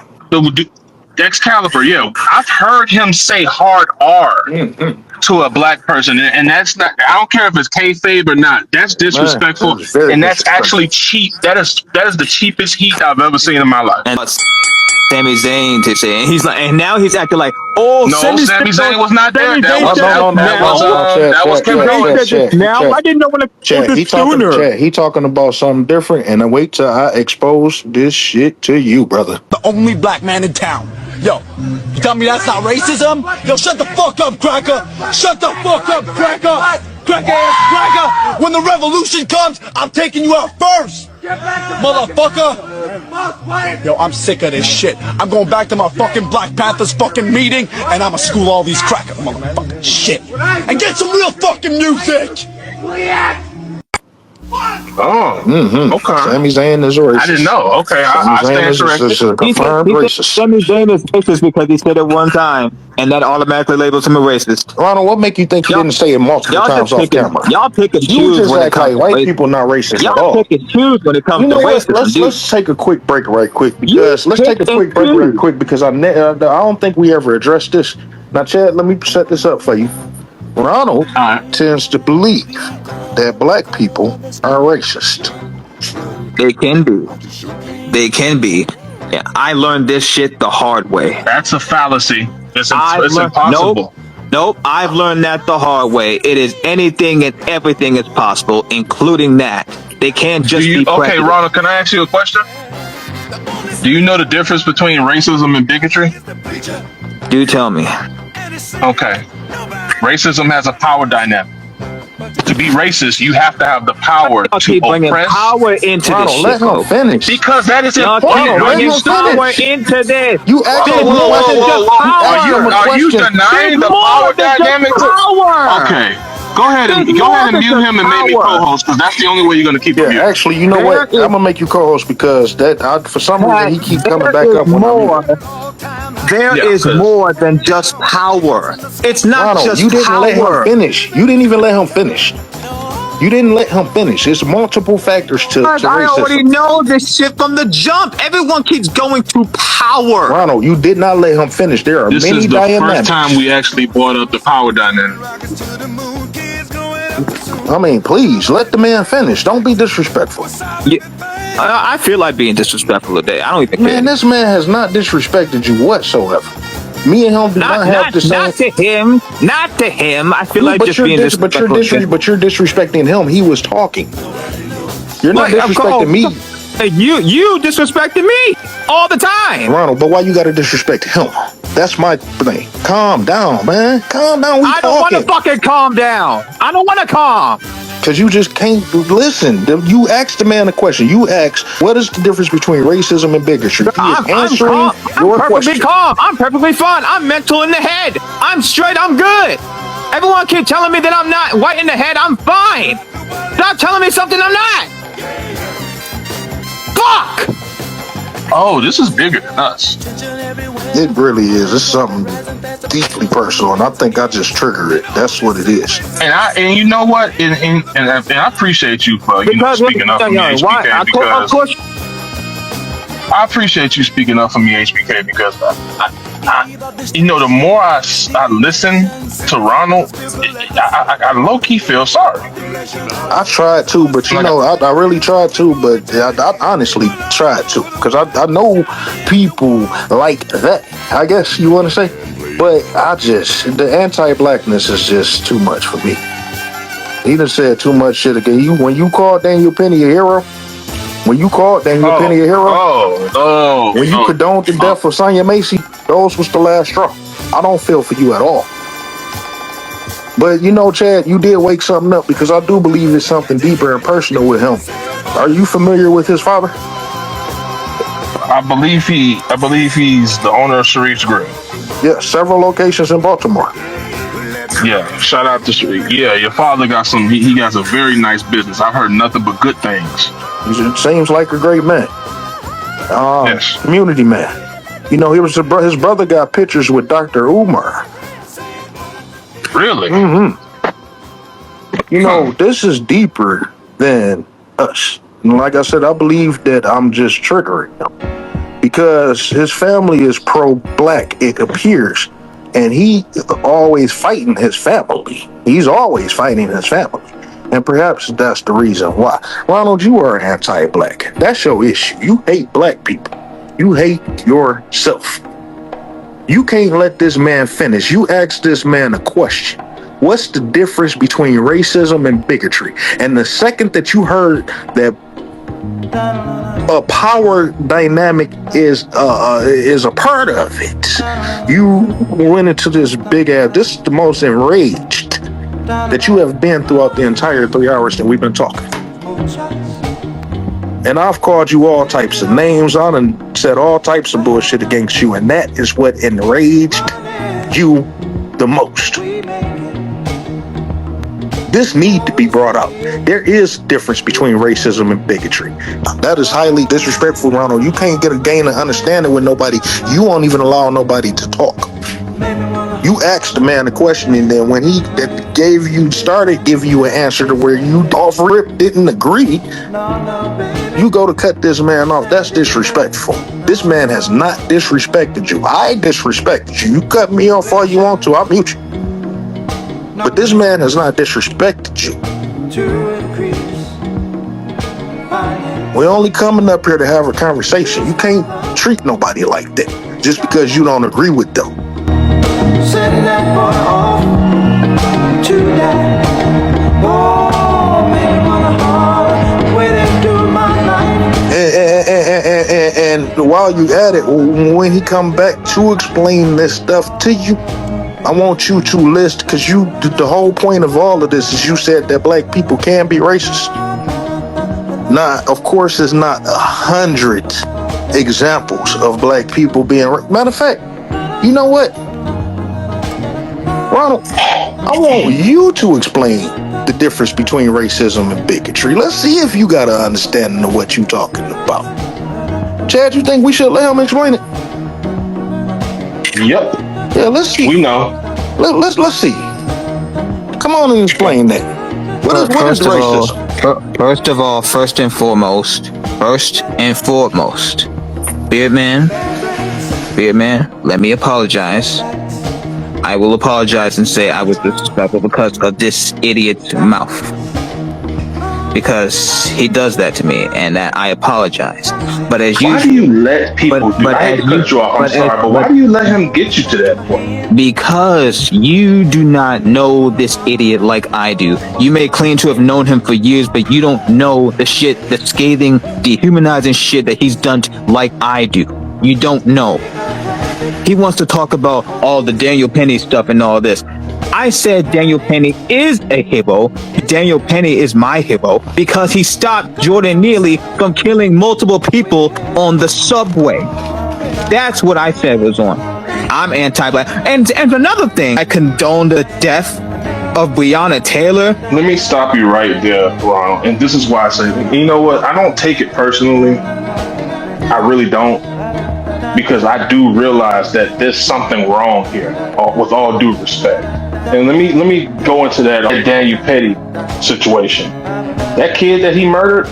Speaker 13: Excalibur. Yeah, I've heard him say hard R to a black person, and that's not. I don't care if it's kayfabe or not. That's disrespectful, and that's actually cheap. That is the cheapest heat I've ever seen in my life.
Speaker 3: And Sami Zayn to say, and he's like, and now he's acting like, oh,
Speaker 13: no, Sami Zayn was not there. That was Kevin.
Speaker 3: Now I didn't know when to sooner.
Speaker 1: He talking about something different, and I wait till I expose this shit to you, brother.
Speaker 16: The only black man in town. Yo, you tell me that's not racism? Yo, shut the fuck up, cracker! Shut the fuck up, cracker! Cracker-ass cracker! When the revolution comes, I'm taking you out first! Motherfucker! Yo, I'm sick of this shit. I'm going back to my fucking Black Panthers fucking meeting, and I'ma school all these cracker motherfucking shit. And get some real fucking music!
Speaker 13: Oh, okay.
Speaker 1: Sami Zayn is a racist.
Speaker 13: I didn't know. Okay, I stand corrected.
Speaker 1: Is a confirmed racist.
Speaker 3: Sami Zayn is racist because he said it one time, and that automatically labels him a racist.
Speaker 1: Ronald, what make you think he didn't say it multiple times off camera?
Speaker 3: Y'all pick and choose.
Speaker 1: You just
Speaker 3: when
Speaker 1: act like white people not racist at all.
Speaker 3: Y'all pick and choose when it comes to racism.
Speaker 1: Let's take a quick break right quick because I don't think we ever addressed this. Now, Chad, let me set this up for you. Ronald tends to believe that black people are racist.
Speaker 3: They can be. They can be. Yeah, I learned this shit the hard way.
Speaker 13: That's a fallacy. It's impossible.
Speaker 3: Nope, I've learned that the hard way. It is anything and everything is possible, including that. They can't just be
Speaker 13: Okay,
Speaker 3: prejudice.
Speaker 13: Ronald, can I ask you a question? Do you know the difference between racism and bigotry?
Speaker 3: Do tell me.
Speaker 13: Okay. Racism has a power dynamic. To be racist, you have to have the power to oppress.
Speaker 3: Power into
Speaker 1: Ronald,
Speaker 3: this
Speaker 1: let
Speaker 3: shit,
Speaker 1: him finish.
Speaker 13: Because that is important.
Speaker 3: Are you power into this?
Speaker 1: You actually
Speaker 13: Are you denying the power dynamic? Okay. Go ahead and mute him and make me co-host, because that's the only way you're going to keep him muted.
Speaker 1: Actually, you know what? I'm going to make you co-host because for some reason he keep coming back up when
Speaker 3: There is more than just power. It's not
Speaker 1: Ronald,
Speaker 3: just
Speaker 1: you didn't
Speaker 3: power.
Speaker 1: let him finish. You didn't even let him finish. You didn't let him finish. There's multiple factors to racism.
Speaker 3: I already know this shit from the jump. Everyone keeps going to power.
Speaker 1: Ronald, you did not let him finish. There are
Speaker 13: This
Speaker 1: many
Speaker 13: is the
Speaker 1: dynamics.
Speaker 13: first time we actually brought up the power dynamic.
Speaker 1: I mean, please, let the man finish. Don't be disrespectful.
Speaker 3: Yeah, I feel like being disrespectful today. I don't even care.
Speaker 1: Man, this man has not disrespected you whatsoever. Me and him do not have the same...
Speaker 3: Not to him. I feel like just being disrespectful.
Speaker 1: But you're disrespecting him. He was talking. You're not disrespecting me.
Speaker 3: You disrespecting me all the time.
Speaker 1: Ronald, but why you gotta disrespect him? That's my thing. Calm down, man. Calm down.
Speaker 3: I don't want to fucking calm down. I don't want to calm.
Speaker 1: Because you just can't listen. You asked the man a question. You asked, what is the difference between racism and bigotry?
Speaker 3: I'm perfectly calm. I'm perfectly fine. I'm mental in the head. I'm straight. I'm good. Everyone keep telling me that I'm not white in the head. I'm fine. Stop telling me something I'm not. Fuck!
Speaker 13: Oh, this is bigger than us.
Speaker 1: It really is. It's something deeply personal, and I think I just trigger it. That's what it is.
Speaker 13: And you know what? And I appreciate you for speaking up for me, HBK, because I appreciate you speaking up for me, HBK, because the more I listen to Ronald, I low key feel sorry.
Speaker 1: I tried to, but I really tried to, but I honestly tried to, because I know people like that, I guess you want to say, but the anti-blackness is just too much for me. He done said too much shit again. When you called Daniel Penny a hero, when you condoned the death of Sonya Macy, those was the last straw. I don't feel for you at all. But you know, Chad, you did wake something up because I do believe it's something deeper and personal with him. Are you familiar with his father?
Speaker 13: I believe he's the owner of Sharif's Grill.
Speaker 1: Yeah, several locations in Baltimore.
Speaker 13: Yeah, shout out to Sharif. Yeah, your father got some. He got a very nice business. I've heard nothing but good things.
Speaker 1: He seems like a great man.
Speaker 13: Yes.
Speaker 1: Community man. You know, his brother got pictures with Dr. Umar.
Speaker 13: Really?
Speaker 1: Mm-hmm. You know, this is deeper than us. And like I said, I believe that I'm just triggering him because his family is pro-black, it appears, and he always fighting his family. He's always fighting his family. And perhaps that's the reason why. Ronald, you are anti-black. That's your issue. You hate black people. You hate yourself. You can't let this man finish. You asked this man a question. What's the difference between racism and bigotry? And the second that you heard that a power dynamic is a part of it, you went into this big ass. This is the most enraged that you have been throughout the entire 3 hours that we've been talking. And I've called you all types of names on and said all types of bullshit against you, and that is what enraged you the most. This need to be brought out. There is a difference between racism and bigotry. That is highly disrespectful, Ronald. You can't get a gain of understanding with nobody. You won't even allow nobody to talk. You asked the man a question, and then when he started giving you an answer to where you off rip didn't agree, you go to cut this man off. That's disrespectful. This man has not disrespected you. I disrespected you. You cut me off all you want to, I'll mute you. But this man has not disrespected you. We're only coming up here to have a conversation. You can't treat nobody like that just because you don't agree with them.
Speaker 2: Send that boy off to die. Oh, make me wanna holler where they do my life.
Speaker 1: And while you at it, when he come back to explain this stuff to you, I want you to list, because the whole point of all of this is you said that black people can be racist. Now, of course, there's not 100 examples of black people being. Matter of fact, you know what? Ronald, I want you to explain the difference between racism and bigotry. Let's see if you got an understanding of what you're talking about. Chad, you think we should let him explain it?
Speaker 13: Yep.
Speaker 1: Yeah, let's see.
Speaker 13: We know.
Speaker 1: Let's see. Come on and explain that. What is racism?
Speaker 4: First and foremost, Beardman, let me apologize. I will apologize and say I was disrespectful because of this idiot's mouth. Because he does that to me, and that I apologize. But as
Speaker 13: why do you let people do that? I hate to cut you off, I'm sorry, but why do you let him get you to that point?
Speaker 4: Because you do not know this idiot like I do. You may claim to have known him for years, but you don't know the shit, the scathing, dehumanizing shit that he's done like I do. You don't know. He wants to talk about all the Daniel Penny stuff and all this. I said Daniel Penny is a hero. Daniel Penny is my hero because he stopped Jordan Neely from killing multiple people on the subway. That's what I said was on. I'm anti-black. And another thing, I condone the death of Breonna Taylor.
Speaker 13: Let me stop you right there, Ronald. And this is why I say, you know what? I don't take it personally. I really don't. Because I do realize that there's something wrong here, with all due respect. And let me go into that Daniel Petty situation. That kid that he murdered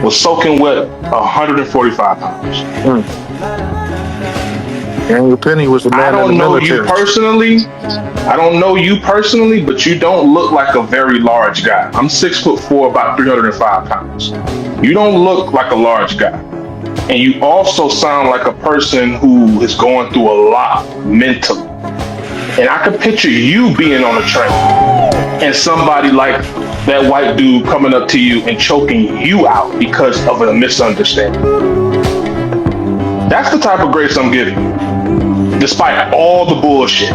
Speaker 13: was soaking wet 145 pounds.
Speaker 1: Daniel Penny was the man in the military.
Speaker 13: I don't know you personally, but you don't look like a very large guy. I'm 6'4", about 305 pounds. You don't look like a large guy. And you also sound like a person who is going through a lot mentally. And I can picture you being on a train and somebody like that white dude coming up to you and choking you out because of a misunderstanding. That's the type of grace I'm giving you, despite all the bullshit.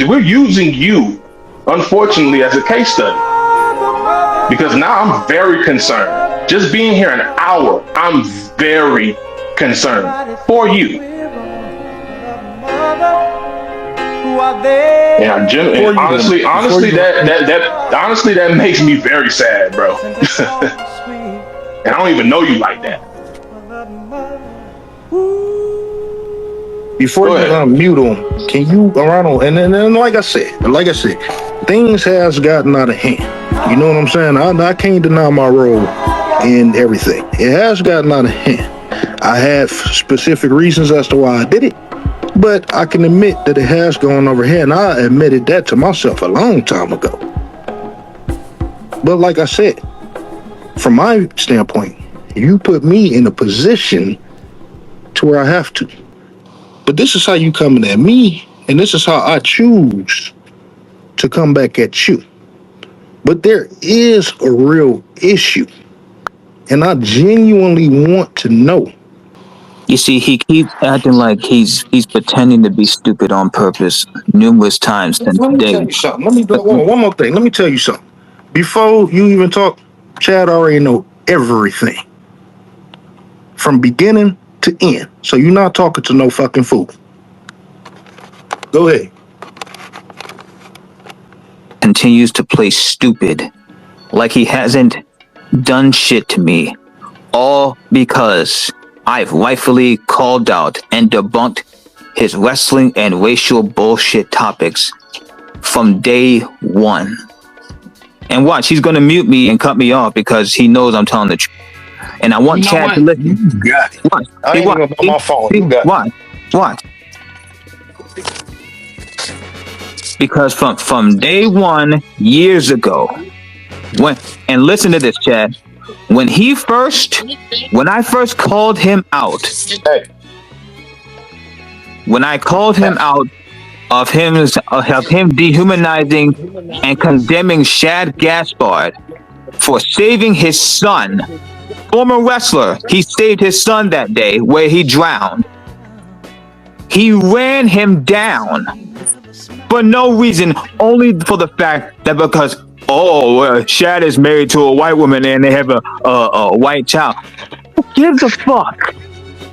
Speaker 13: we're using you, unfortunately, as a case study. Because now I'm very concerned. Just being here an hour, I'm very concerned for you. Yeah, Jim. And honestly, that makes me very sad, bro. And I don't even know you like that.
Speaker 1: Before you mute him, can you, Ronald? And then, like I said, things has gotten out of hand. You know what I'm saying? I can't deny my role in everything. It has gotten out of hand. I have specific reasons as to why I did it, but I can admit that it has gone over here, and I admitted that to myself a long time ago. But like I said, from my standpoint, you put me in a position to where I have to. But this is how you coming at me, and this is how I choose to come back at you. But there is a real issue, and I genuinely want to know.
Speaker 4: You see, he keeps acting like he's pretending to be stupid on purpose numerous times since
Speaker 1: Let me
Speaker 4: today.
Speaker 1: tell you something. Let me do one more thing. Let me tell you something. Before you even talk, Chad already know everything. From beginning to end. So you're not talking to no fucking fool. Go ahead.
Speaker 4: Continues to play stupid, like he hasn't done shit to me, all because I've rightfully called out and debunked his wrestling and racial bullshit topics from day one. And watch, he's gonna mute me and cut me off because he knows I'm telling the truth. And I want Chad to listen.
Speaker 1: You got it.
Speaker 4: Watch.
Speaker 1: I ain't even on my phone. You got it.
Speaker 4: Watch. Because from day one, years ago, and listen to this, Chad. When I first called him out, when I called him out of him dehumanizing and condemning Shad Gaspard for saving his son, former wrestler, he saved his son that day where he drowned. He ran him down for no reason, only for the fact that because Shad is married to a white woman and they have a white child. Who gives a fuck?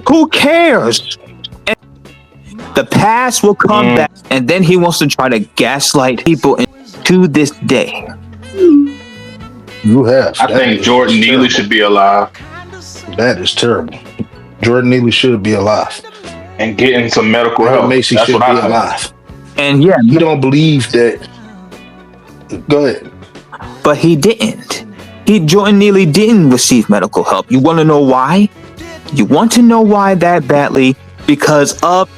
Speaker 4: Who cares? And the past will come back, and then he wants to try to gaslight people to this day.
Speaker 1: You have.
Speaker 13: I think Jordan Neely should be alive.
Speaker 1: That is terrible. Jordan Neely should be alive.
Speaker 13: And getting some medical help.
Speaker 1: Macy should be alive.
Speaker 4: And yeah,
Speaker 1: you don't believe that. Go ahead.
Speaker 4: But he didn't. Jordan Neely didn't receive medical help. You want to know why? You want to know why that badly? Because of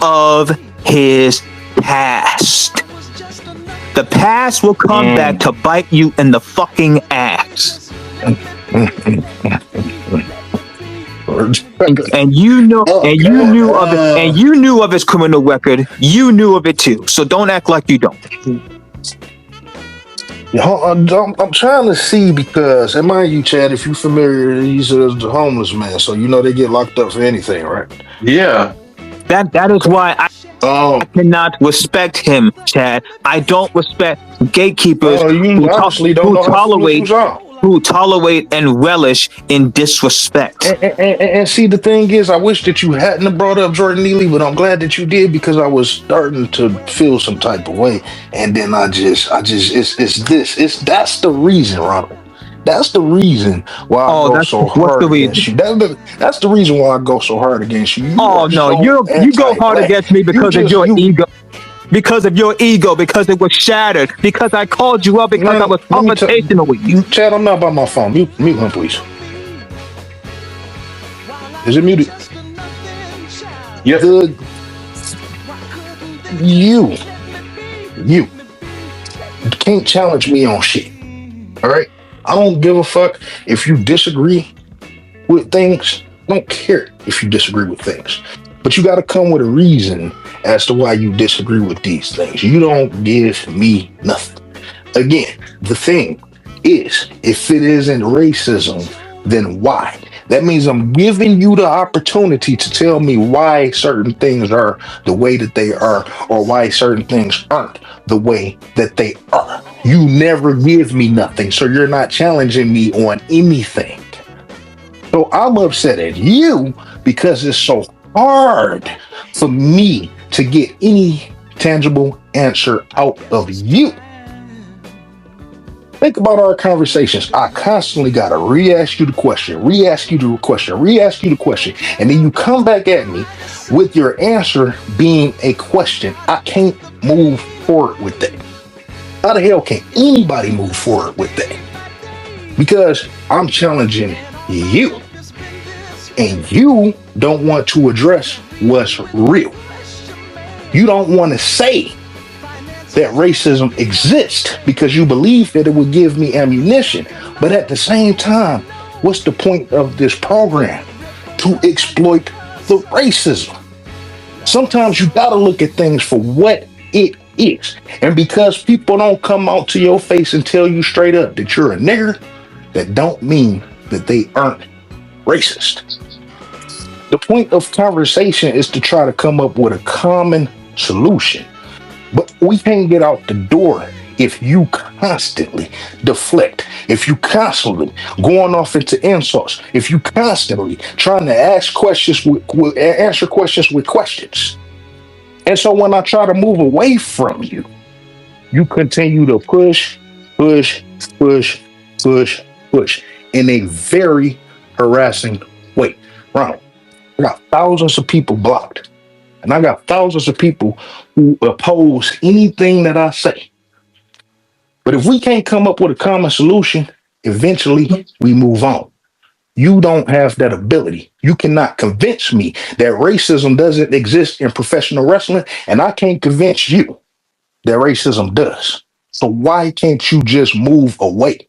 Speaker 4: of his past. The past will come back to bite you in the fucking ass. And you knew of his criminal record. You knew of it too. So don't act like you don't.
Speaker 1: I'm trying to see because, and mind you, Chad, if you're familiar, he's the homeless man, so you know they get locked up for anything, right?
Speaker 13: Yeah.
Speaker 4: That is why I cannot respect him, Chad. I don't respect gatekeepers who tolerate and relish in disrespect.
Speaker 1: And see, the thing is, I wish that you hadn't have brought up Jordan Neely, but I'm glad that you did because I was starting to feel some type of way. And then that's the reason, Ronald. That's the reason why I go so hard against you. That's the reason why I go so hard against you.
Speaker 4: You go hard against me because of your ego. Because of your ego, because it was shattered, because I called you up, because I was confrontational with you.
Speaker 1: Chad, I'm not by my phone. Mute him, please. Is it muted?
Speaker 13: Yes.
Speaker 1: You can't challenge me on shit. All right? I don't give a fuck if you disagree with things. I don't care if you disagree with things. But you got to come with a reason as to why you disagree with these things. You don't give me nothing. Again, the thing is, if it isn't racism, then why? That means I'm giving you the opportunity to tell me why certain things are the way that they are, or why certain things aren't the way that they are. You never give me nothing, so you're not challenging me on anything. So I'm upset at you because it's so hard for me to get any tangible answer out of you. Think about our conversations. I constantly got to re-ask you the question, re-ask you the question, re-ask you the question. And then you come back at me with your answer being a question. I can't move forward with that. How the hell can anybody move forward with that? Because I'm challenging you. And you don't want to address what's real. You don't want to say that racism exists because you believe that it would give me ammunition. But at the same time, what's the point of this program? To exploit the racism. Sometimes you gotta look at things for what it is. And because people don't come out to your face and tell you straight up that you're a nigger, that don't mean that they aren't racist. The point of conversation is to try to come up with a common solution. But we can't get out the door if you constantly deflect, if you constantly going off into insults, if you constantly trying to ask questions answer questions with questions. And so when I try to move away from you, you continue to push, push, push, push, push in a very harassing way. Ronald, I got thousands of people blocked. And I got thousands of people who oppose anything that I say. But if we can't come up with a common solution, eventually we move on. You don't have that ability. You cannot convince me that racism doesn't exist in professional wrestling, and I can't convince you that racism does. So why can't you just move away?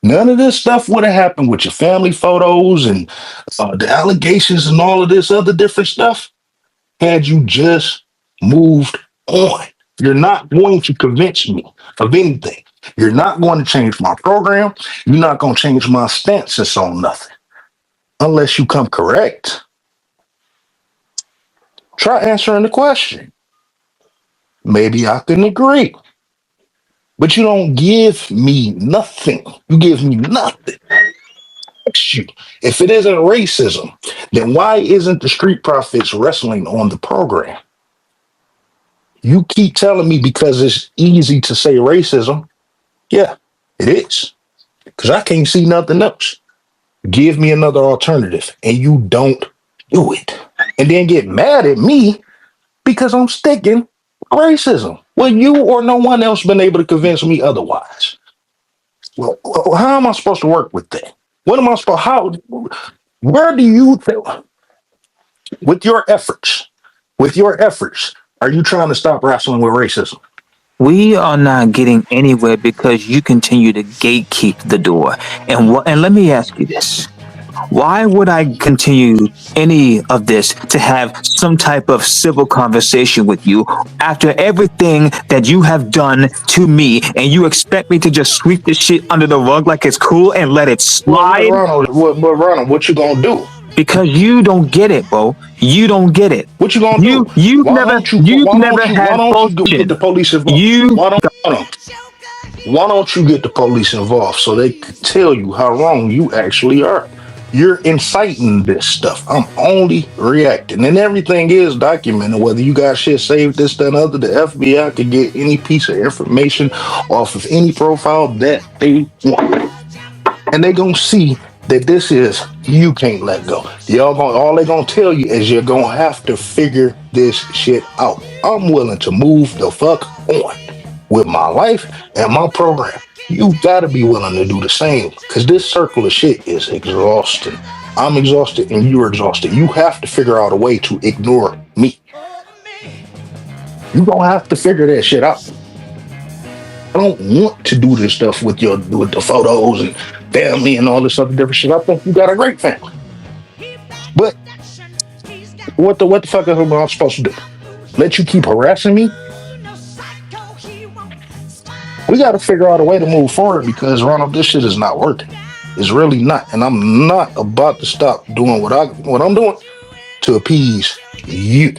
Speaker 1: None of this stuff would have happened with your family photos and the allegations and all of this other different stuff had you just moved on. You're not going to convince me of anything. You're not going to change my program. You're not going to change my stances on nothing unless you come correct. Try answering the question. Maybe I can agree. But you don't give me nothing. You give me nothing. You. If it isn't racism, then why isn't the Street Profits wrestling on the program? You keep telling me because it's easy to say racism. Yeah, it is. Because I can't see nothing else. Give me another alternative, and you don't do it. And then get mad at me because I'm sticking racism. Well, you or no one else been able to convince me otherwise. Well, how am I supposed to work with that? What am I supposed? How? Where do you think? With your efforts, are you trying to stop wrestling with racism?
Speaker 4: We are not getting anywhere because you continue to gatekeep the door. And let me ask you this. Why would I continue any of this to have some type of civil conversation with you after everything that you have done to me, and you expect me to just sweep this shit under the rug like it's cool and let it slide?
Speaker 1: Ronald, what you gonna do?
Speaker 4: Because you don't get it, bro. You don't get it.
Speaker 1: What you gonna do?
Speaker 4: You've never had bullshit.
Speaker 1: Get the police involved? Why don't you get the police involved so they can tell you how wrong you actually are? You're inciting this stuff. I'm only reacting, and everything is documented. Whether you got shit saved, this, that, and other, the FBI could get any piece of information off of any profile that they want, and they gonna see that this is you can't let go. All they gonna tell you is you're gonna have to figure this shit out. I'm willing to move the fuck on with my life and my program. You gotta be willing to do the same, because this circle of shit is exhausting. I'm exhausted and you're exhausted. You have to figure out a way to ignore me. You gonna have to figure that shit out. I don't want to do this stuff with the photos and family and all this other different shit. I think you got a great family. But what the fuck am I supposed to do? Let you keep harassing me? We got to figure out a way to move forward because, Ronald, this shit is not working. It's really not. And I'm not about to stop doing what I'm doing to appease you.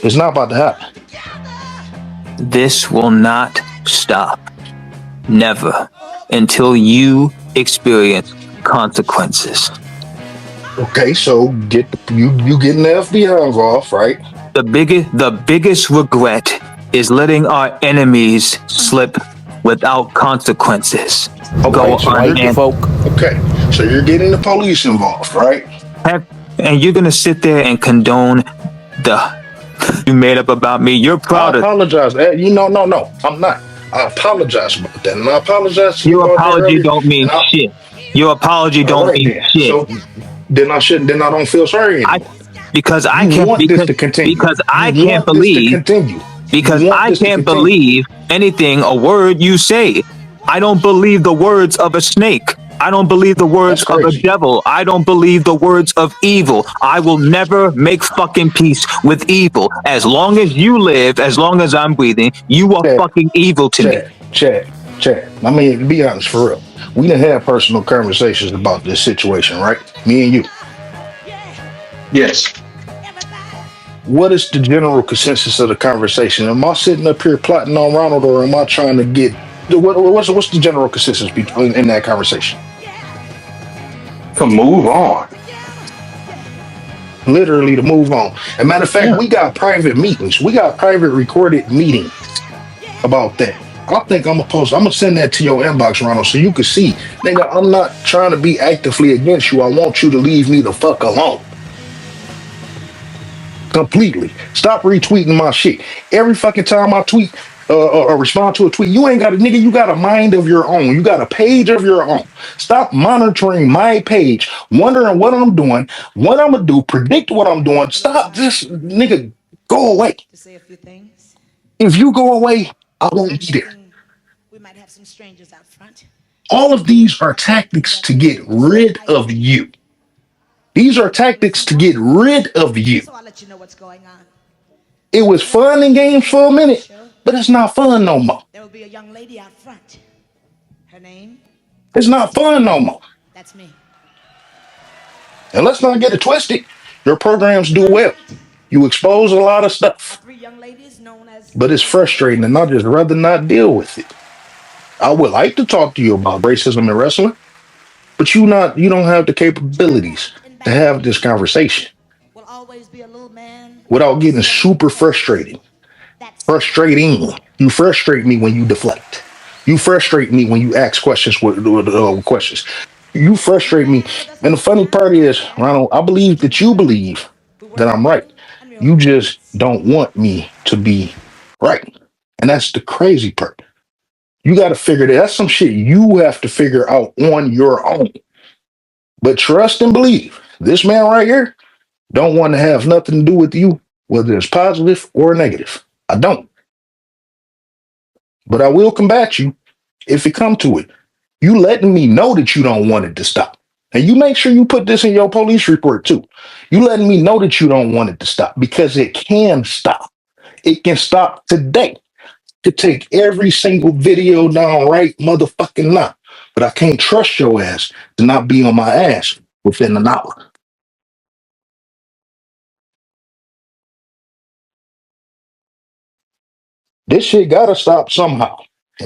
Speaker 1: It's not about to happen.
Speaker 4: This will not stop. Never. Until you experience consequences.
Speaker 1: Okay, so you getting the FBI involved, right?
Speaker 4: The biggest regret is letting our enemies slip without consequences.
Speaker 1: Okay, so so you're getting the police involved, right?
Speaker 4: And you're gonna sit there and condone the you made up about me. You're proud
Speaker 1: I
Speaker 4: of.
Speaker 1: apologize. No, I'm not. I apologize about that, and I apologize to you
Speaker 4: Your
Speaker 1: about that
Speaker 4: apology
Speaker 1: earlier.
Speaker 4: don't mean shit. Your apology
Speaker 1: All
Speaker 4: don't
Speaker 1: right,
Speaker 4: mean
Speaker 1: then.
Speaker 4: shit.
Speaker 1: So then I shouldn't. Then I don't feel sorry anymore.
Speaker 4: Because I
Speaker 1: You
Speaker 4: can't
Speaker 1: want this to continue.
Speaker 4: because I
Speaker 1: You
Speaker 4: can't
Speaker 1: want this to
Speaker 4: believe
Speaker 1: continue.
Speaker 4: because
Speaker 1: You want
Speaker 4: I
Speaker 1: this to
Speaker 4: can't
Speaker 1: continue.
Speaker 4: believe anything a word you say. I don't believe the words of a snake. I don't believe the words
Speaker 1: That's
Speaker 4: of a
Speaker 1: crazy.
Speaker 4: devil. I don't believe the words of evil. I will never make fucking peace with evil. As long as you live, as long as I'm breathing, you are fucking evil to me.
Speaker 1: Chad. I mean, to be honest, for real, we done had personal conversations about this situation, right? Me and you.
Speaker 13: Yes.
Speaker 1: What is the general consensus of the conversation? Am I sitting up here plotting on Ronald, or am I trying to get what's the general consensus between in that conversation?
Speaker 13: To move on.
Speaker 1: Literally to move on. As a matter of fact, we got private meetings. We got private recorded meetings about that. I think I'm gonna send that to your inbox, Ronald, so you can see. Nigga, I'm not trying to be actively against you. I want you to leave me the fuck alone. Completely. Stop retweeting my shit. Every fucking time I tweet or respond to a tweet, you ain't got a nigga, you got a mind of your own. You got a page of your own. Stop monitoring my page, wondering what I'm doing, what I'm gonna do, predict what I'm doing. Stop this nigga. Go away. If you go away, I won't be there. All of these are tactics to get rid of you. These are tactics to get rid of you. It was fun in games for a minute, but it's not fun no more.
Speaker 2: There will be a young lady out front. Her name?
Speaker 1: It's not fun no more.
Speaker 2: That's me.
Speaker 1: And let's not get it twisted. Your programs do well. You expose a lot of stuff. But it's frustrating, and I'd just rather not deal with it. I would like to talk to you about racism in wrestling, but you don't have the capabilities to have this conversation without getting super frustrated. Frustrating. You frustrate me when you deflect. You frustrate me when you ask questions with questions. You frustrate me. And the funny part is, Ronald, I believe that you believe that I'm right. You just don't want me to be right. And that's the crazy part. You got to figure that. That's some shit you have to figure out on your own. But trust and believe, this man right here don't want to have nothing to do with you, whether it's positive or negative. I don't. But I will combat you if it come to it. You letting me know that you don't want it to stop. And you make sure you put this in your police report too. You letting me know that you don't want it to stop because it can stop. It can stop today. To take every single video down right motherfucking now. But I can't trust your ass to not be on my ass within an hour. This shit gotta stop somehow.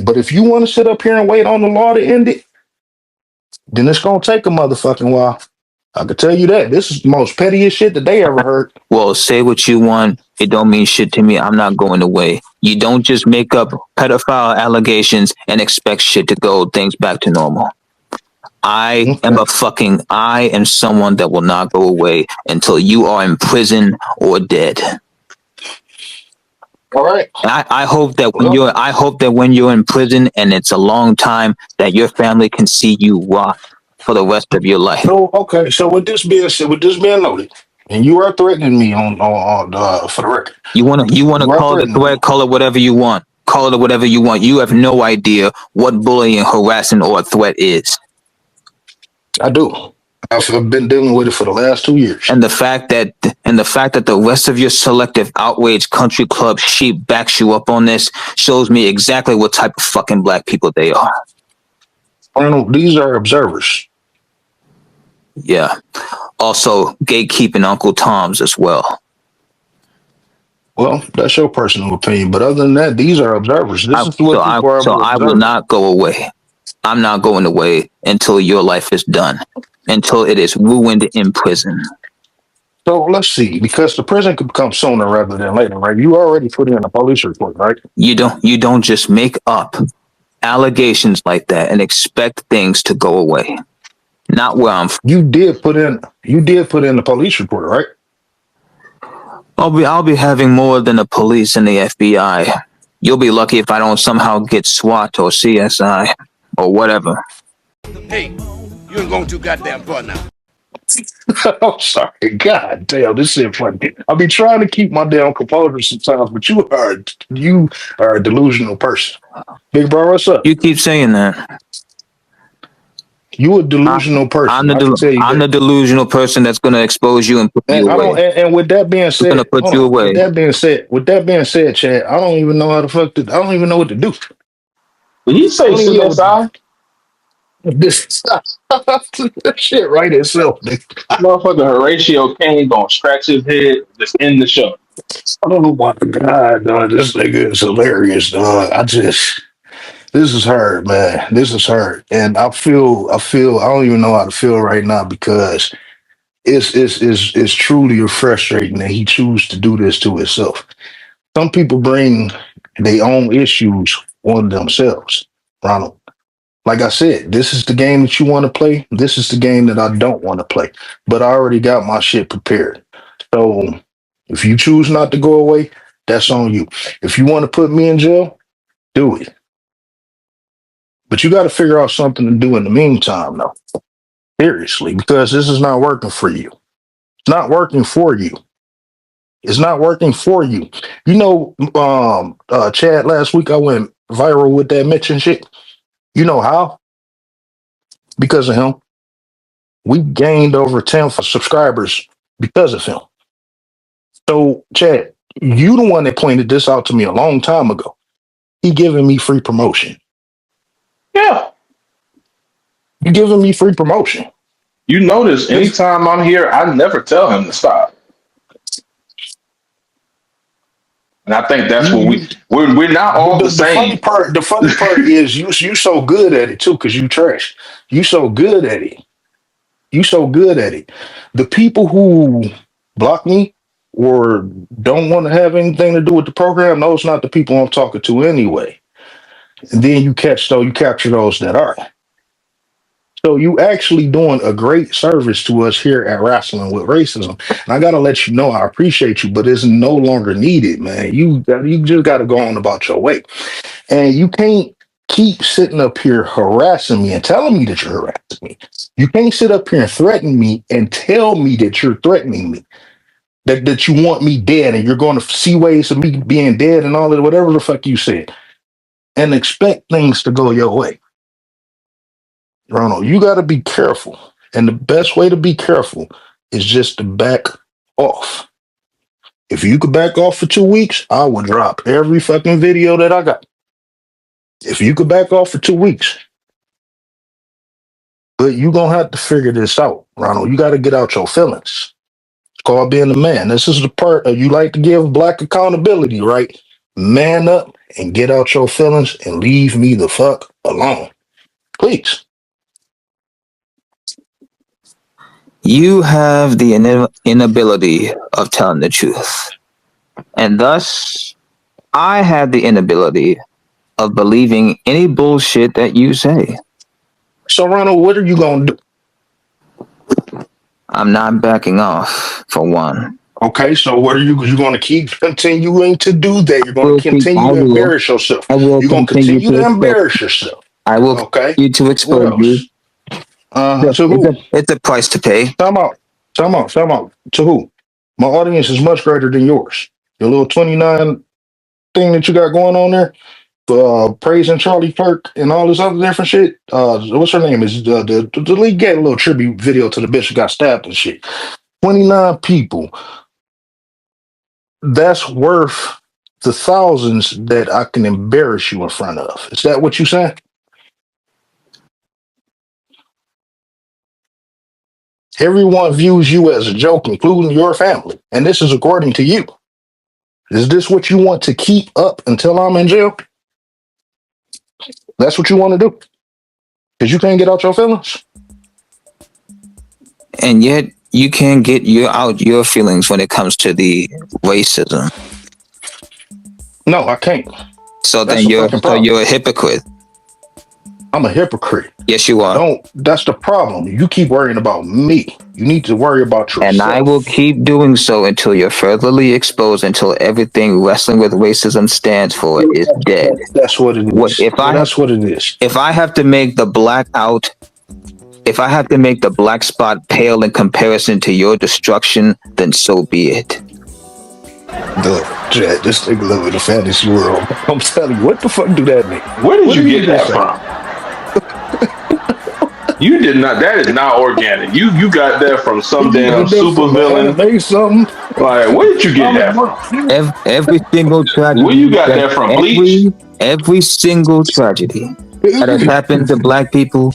Speaker 1: But if you want to sit up here and wait on the law to end it, then it's gonna take a motherfucking while. I can tell you that. This is the most pettiest shit that they ever heard.
Speaker 4: Well, say what you want. It don't mean shit to me. I'm not going away. You don't just make up pedophile allegations and expect shit to go things back to normal. I am someone that will not go away until you are in prison or dead.
Speaker 1: All right.
Speaker 4: I hope that when you're in prison and it's a long time, that your family can see you rot for the rest of your life.
Speaker 1: So okay, so with this being noted, and you are threatening me on for the record.
Speaker 4: You wanna call it a threat, call it whatever you want. Call it whatever you want. You have no idea what bullying, harassing, or a threat is.
Speaker 1: I do. I've been dealing with it for the last 2 years.
Speaker 4: And the fact that the rest of your selective outrage country club sheep backs you up on this shows me exactly what type of fucking black people they are.
Speaker 1: Arnold, these are observers.
Speaker 4: Yeah. Also, gatekeeping Uncle Tom's as well.
Speaker 1: Well, that's your personal opinion, but other than that, these are observers. This is what people are
Speaker 4: I will
Speaker 1: observing.
Speaker 4: not go away. I'm not going away until your life is done, until it is ruined in prison.
Speaker 1: So let's see, because the prison could come sooner rather than later, right? You already put in a police report, right?
Speaker 4: You don't just make up allegations like that and expect things to go away. Not where I'm from.
Speaker 1: You did put in the police report, right?
Speaker 4: I'll be having more than the police and the FBI. You'll be lucky if I don't somehow get SWAT or CSI or whatever.
Speaker 16: Hey, you ain't going too goddamn far now.
Speaker 1: I'm sorry. God damn, this shit funny. I be trying to keep my damn composure sometimes, but you are a delusional person. Big bro, what's up?
Speaker 4: You keep saying that.
Speaker 1: You a delusional person. I can tell you
Speaker 4: I'm
Speaker 1: that.
Speaker 4: the delusional person that's going to expose you and put you away.
Speaker 1: And with that being said,
Speaker 4: gonna put you away.
Speaker 1: With that being said, Chad, I don't even know how the fuck I don't even know what to do.
Speaker 13: Did he say CSI?
Speaker 1: This shit right itself, nigga.
Speaker 13: Motherfucker Horatio Kane gonna scratch his head just in the show.
Speaker 1: I don't know why God, dog. This nigga is hilarious, dog. This is hard, man. This is hard. And I don't even know how to feel right now because it's truly frustrating that he chooses to do this to himself. Some people bring their own issues on themselves, Ronald. Like I said, this is the game that you want to play. This is the game that I don't want to play. But I already got my shit prepared. So if you choose not to go away, that's on you. If you want to put me in jail, do it. But you got to figure out something to do in the meantime, though. Seriously, because this is not working for you. It's not working for you. It's not working for you. You know, Chad, last week I went viral with that Mitch and shit. You know how? Because of him. We gained over 10 subscribers because of him. So, Chad, you the one that pointed this out to me a long time ago. He giving me free promotion.
Speaker 13: Yeah.
Speaker 1: You giving me free promotion.
Speaker 13: You notice anytime I'm here, I never tell him to stop. And I think that's what we're not all the same.
Speaker 1: The funny part is you so good at it too, because you trash. You so good at it. You so good at it. The people who block me or don't want to have anything to do with the program, those not the people I'm talking to anyway. And then you capture those that are. So you actually doing a great service to us here at Wrestling with Racism. And I gotta let you know I appreciate you, but it's no longer needed, man. You just gotta go on about your way. And you can't keep sitting up here harassing me and telling me that you're harassing me. You can't sit up here and threaten me and tell me that you're threatening me. That you want me dead and you're going to see ways of me being dead and all of whatever the fuck you said. And expect things to go your way. Ronald, you got to be careful. And the best way to be careful is just to back off. If you could back off for 2 weeks, I would drop every fucking video that I got. If you could back off for 2 weeks. But you're going to have to figure this out, Ronald. You got to get out your feelings. It's called being a man. This is the part you like to give black accountability, right? Man up and get out your feelings and leave me the fuck alone. Please.
Speaker 4: You have the inability of telling the truth. And thus, I have the inability of believing any bullshit that you say.
Speaker 1: So, Ronald, what are you going to do?
Speaker 4: I'm not backing off, for one.
Speaker 1: Okay, so what are you going to keep continuing to do that? You're going to continue to embarrass yourself. You're going to continue to embarrass yourself.
Speaker 4: I will continue to expose you.
Speaker 1: To who?
Speaker 4: It's a price to pay.
Speaker 1: Time out. To who? My audience is much greater than yours. Your little 29 thing that you got going on there, praising Charlie Kirk and all this other different shit. What's her name? Is the league get a little tribute video to the bitch who got stabbed and shit. 29 people. That's worth the thousands that I can embarrass you in front of. Is that what you saying? Everyone views you as a joke, including your family. And this is according to you. Is this what you want to keep up until I'm in jail? That's what you want to do? Because you can't get out your feelings?
Speaker 4: And yet you can't get out your feelings when it comes to the racism.
Speaker 1: No, I can't.
Speaker 4: So
Speaker 1: That's
Speaker 4: then
Speaker 1: the fucking problem.
Speaker 4: you're a hypocrite.
Speaker 1: I'm a hypocrite.
Speaker 4: Yes, you are.
Speaker 1: That's the problem. You keep worrying about me. You need to worry about yourself.
Speaker 4: And I will keep doing so until you're furtherly exposed, until everything wrestling with racism stands for is dead.
Speaker 1: That's what it is. That's what it is.
Speaker 4: If I have to make the black spot pale in comparison to your destruction, then so be it.
Speaker 1: Chad, this nigga live in a fantasy world. I'm telling you, what the fuck do that mean?
Speaker 13: Where did you get that from? You did not. That is not organic. You got that from some damn super villain.
Speaker 1: Something.
Speaker 13: Like, where did you get that from?
Speaker 4: Every single tragedy.
Speaker 13: Where you got that from? Bleach?
Speaker 4: Every single tragedy that has happened to black people.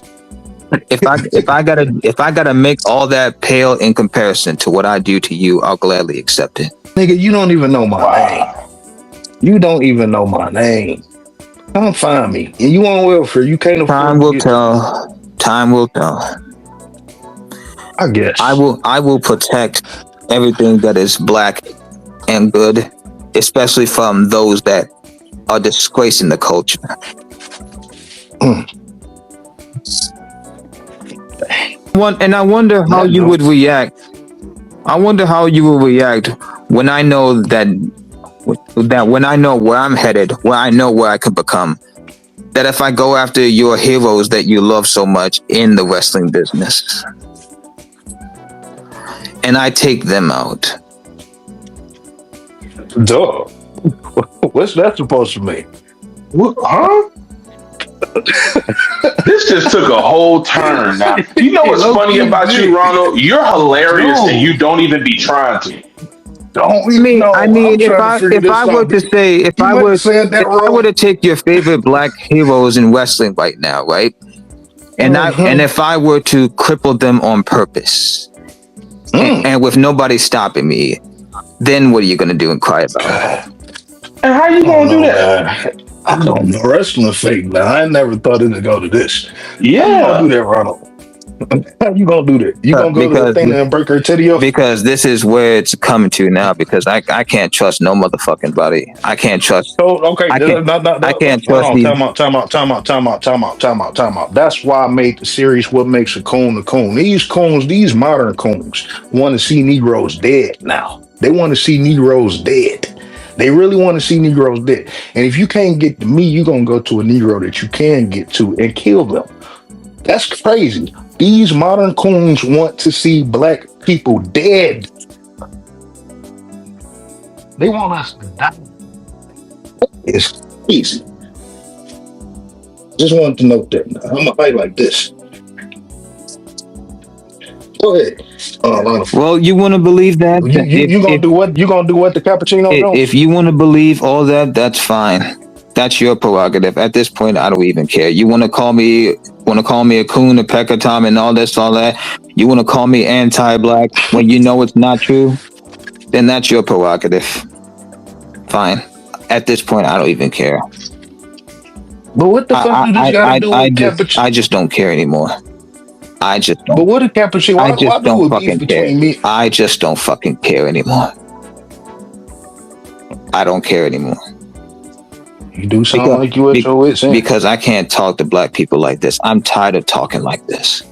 Speaker 4: If I gotta make all that pale in comparison to what I do to you, I'll gladly accept it.
Speaker 1: Nigga, you don't even know my name. You don't even know my name. Come find me. And you on welfare. You can't afford.
Speaker 4: Time will tell. Time will tell.
Speaker 1: I guess.
Speaker 4: I will protect everything that is black and good, especially from those that are disgracing the culture. And I wonder how you would react. I wonder how you will react when I know that when I know where I'm headed, where I know where I could become. That if I go after your heroes that you love so much in the wrestling business, and I take them out.
Speaker 1: Duh. What's that supposed to mean?
Speaker 13: What, huh? This just took a whole turn. Now, you know what's funny about you, Ronald? You're hilarious, and you don't even be trying to.
Speaker 4: If I were to take your favorite black heroes in wrestling right now, right? And if I were to cripple them on purpose, and with nobody stopping me, then what are you gonna do and cry about?
Speaker 13: And how you gonna do that?
Speaker 1: I don't know. Wrestling fake, man. I never thought it'd go to this.
Speaker 13: Yeah.
Speaker 1: How you gonna do that, Ronald? How you gonna do that? You gonna go to the thing and break her titty off?
Speaker 4: Because this is where it's coming to now. Because I can't trust no motherfucking body. I can't trust.
Speaker 1: Oh, okay.
Speaker 4: I can't trust these.
Speaker 1: Time out. That's why I made the series. What makes a coon a coon? These modern coons want to see Negroes dead now. They want to see Negroes dead. They really want to see Negroes dead. And if you can't get to me, you're gonna go to a Negro that you can get to and kill them. That's crazy. These modern coons want to see black people dead. They want us to die. It's crazy. Just wanted to note that. I'm gonna fight like this. Go ahead.
Speaker 4: Well, you want to believe that?
Speaker 1: You gonna do what? You gonna do what the cappuccino don't?
Speaker 4: If you want to believe all that, that's fine. That's your prerogative. At this point, I don't even care. You want to call me a coon, a pecker Tom, and all that. You want to call me anti-black when you know it's not true? Then that's your prerogative. Fine. At this point, I don't even care.
Speaker 1: But what the fuck do this got to do with cappuccino?
Speaker 4: I just don't care anymore. I just don't.
Speaker 1: But what a cappuccino?
Speaker 4: I just don't fucking care. I just don't fucking care anymore. I don't care anymore.
Speaker 1: You do sound like you at your wits' end.
Speaker 4: Because I can't talk to black people like this. I'm tired of talking like this.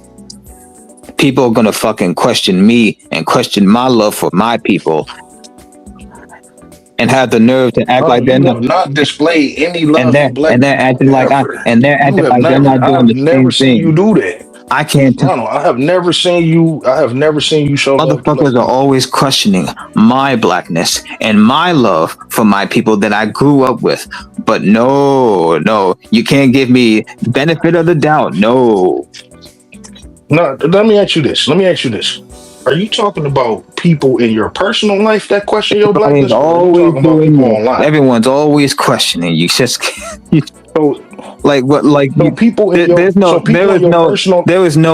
Speaker 4: People are gonna fucking question me and question my love for my people, and have the nerve to act like they're
Speaker 1: not display any love for black.
Speaker 4: And they're acting like they're not doing the same thing.
Speaker 1: I've never seen you do that.
Speaker 4: I can't.
Speaker 1: I have never seen you. Show love.
Speaker 4: Motherfuckers are always questioning my blackness and my love for my people that I grew up with. But no, you can't give me benefit of the doubt. No.
Speaker 1: Let me ask you this. Are you talking about people in your personal life that question your blackness?
Speaker 4: Everyone's always questioning you. Just
Speaker 1: So
Speaker 4: Like what? Like
Speaker 17: So people in
Speaker 4: there is no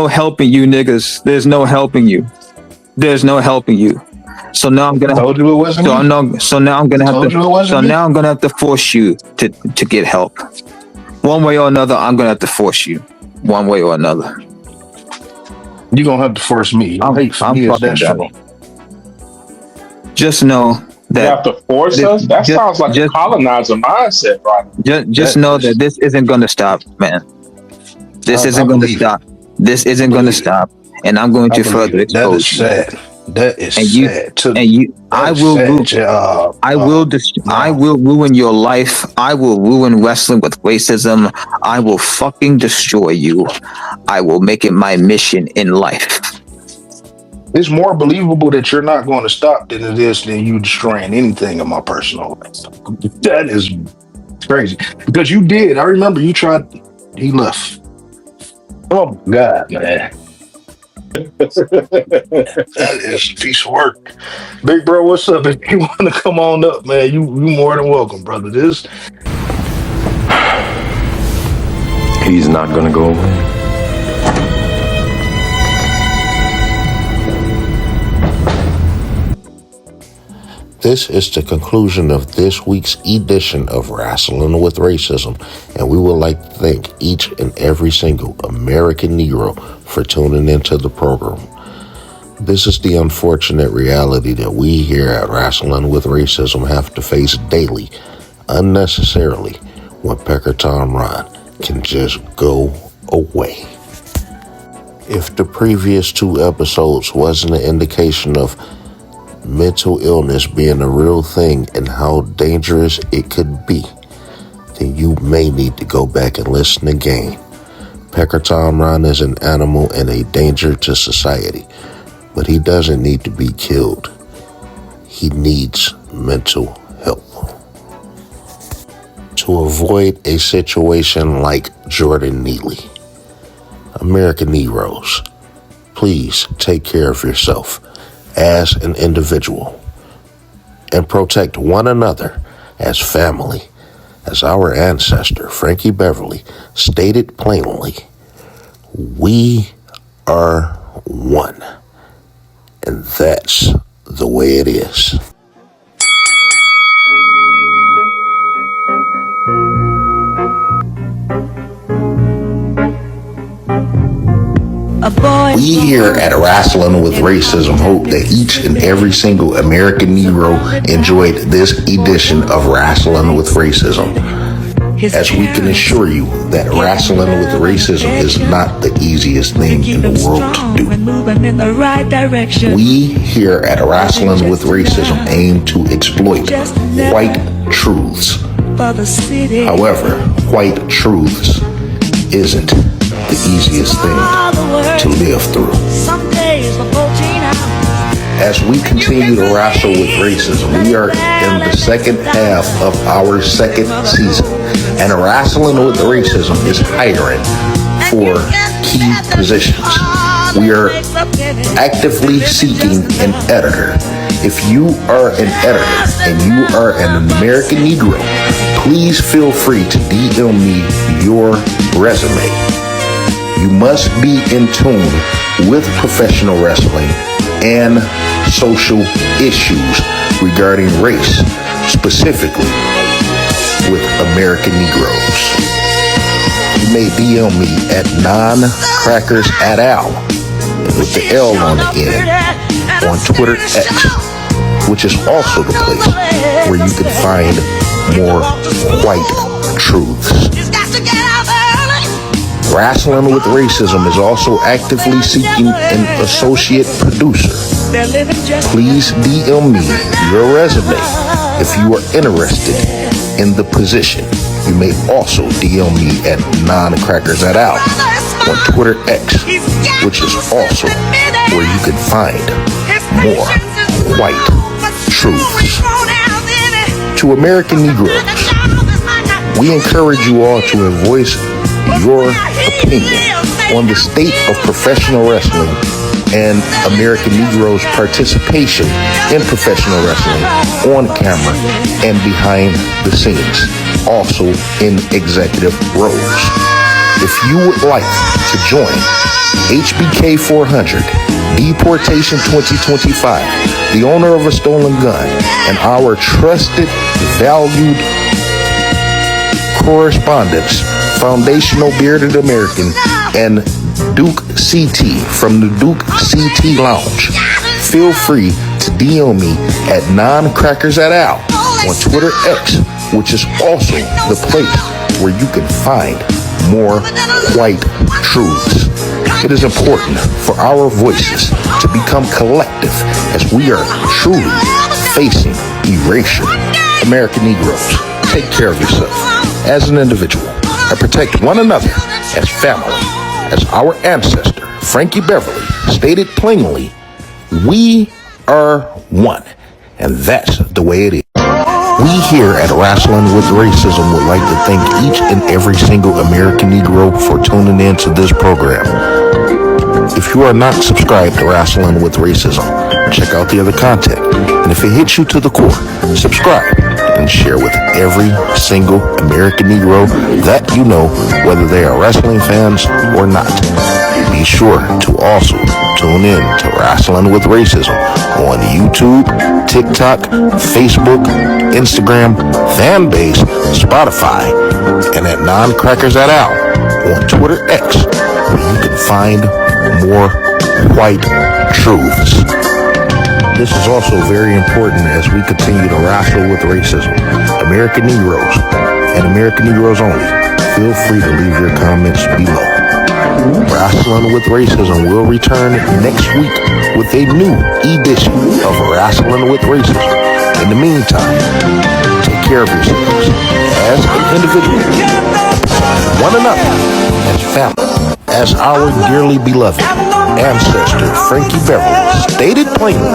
Speaker 4: helping you, niggas. There's no helping you. There's no helping you. So now I'm gonna.
Speaker 17: Told you it wasn't me.
Speaker 4: So now I'm gonna have
Speaker 17: Told
Speaker 4: to.
Speaker 17: you it wasn't
Speaker 4: So
Speaker 17: me.
Speaker 4: now I'm gonna have to force you to get help. One way or another, I'm gonna have to force you. One way or another.
Speaker 17: You're gonna have to force me. Your hate for me is that strong.
Speaker 4: Just know
Speaker 13: You
Speaker 4: that
Speaker 13: have to force us? That sounds like a colonizer mindset, Ronnie.
Speaker 4: just know that this isn't gonna stop, man. This isn't gonna stop. This isn't gonna stop, and I'm going to further expose you.
Speaker 17: That is sad. That is sad.
Speaker 4: I will ruin your life. I will ruin wrestling with racism. I will fucking destroy you. I will make it my mission in life.
Speaker 17: It's more believable that you're not going to stop than it is than you destroying anything in my personal life. That is crazy. Because you did. I remember you tried. He left. Oh my God, man. That is a piece of work. Big bro, what's up? If you want to come on up, man, you more than welcome, brother.
Speaker 18: He's not gonna go away.
Speaker 1: This is the conclusion of this week's edition of Wrestling with Racism, and we would like to thank each and every single American Negro for tuning into the program. This is the unfortunate reality that we here at Wrestling with Racism have to face daily, unnecessarily, when Pecker Tom Ron can just go away. If the previous 2 episodes wasn't an indication of mental illness being a real thing and how dangerous it could be, then you may need to go back and listen again. Pecker Tom Ron is an animal and a danger to society, but he doesn't need to be killed. He needs mental help. To avoid a situation like Jordan Neely, American Negroes, please take care of yourself as an individual and protect one another as family. As our ancestor Frankie Beverly stated plainly, we are one, and that's the way it is. We here at Wrestling with Racism hope that each and every single American Negro enjoyed this edition of Wrestling with Racism, as we can assure you that Wrestling with Racism is not the easiest thing in the world to do. We here at Wrestling with Racism aim to exploit white truths. However, white truths isn't the easiest thing to live through. As we continue to wrestle with racism, we are in the second half of our second season, and Wrestling with Racism is hiring for key positions. We are actively seeking an editor. If you are an editor and you are an American Negro, please feel free to DM me your resume. You must be in tune with professional wrestling and social issues regarding race, specifically with American Negroes. You may DM me at noncrackersatl with the L on the end on Twitter X, which is also the place where you can find more white truths. Wrestling with Racism is also actively seeking an associate producer. Please DM me your resume if you are interested in the position. You may also DM me at noncrackersatl on Twitter X, which is also where you can find more white truths. To American Negroes, we encourage you all to voice your opinion on the state of professional wrestling and American Negroes' participation in professional wrestling on camera and behind the scenes. also in executive roles. If you would like to join HBK 400, Deportation 2025, the owner of a stolen gun, and our trusted, valued correspondents, Foundational Bearded American and Duke CT from the Duke CT Lounge, feel free to DM me at noncrackersatal on Twitter X, which is also the place where you can find more white truths. It is important for our voices to become collective as we are truly facing erasure. American Negroes, take care of yourself as an individual and protect one another as family. As our ancestor, Frankie Beverly, stated plainly, we are one. And that's the way it is. We here at Wrestling with Racism would like to thank each and every single American Negro for tuning in to this program. If you are not subscribed to Wrestling with Racism, check out the other content. And if it hits you to the core, subscribe and share with every single American Negro that you know, whether they are wrestling fans or not. Be sure to also tune in to Wrestling with Racism on YouTube, TikTok, Facebook, Instagram, Fanbase, Spotify, and at noncrackersatal on Twitter X, where you can find more white truths. This is also very important as we continue to wrestle with racism. American Negroes and American Negroes only, feel free to leave your comments below. Wrestling with Racism will return next week with a new edition of Wrestling with Racism. In the meantime, take care of yourselves as an individual, one another, as family, as our dearly beloved ancestor Frankie Beverly stated plainly.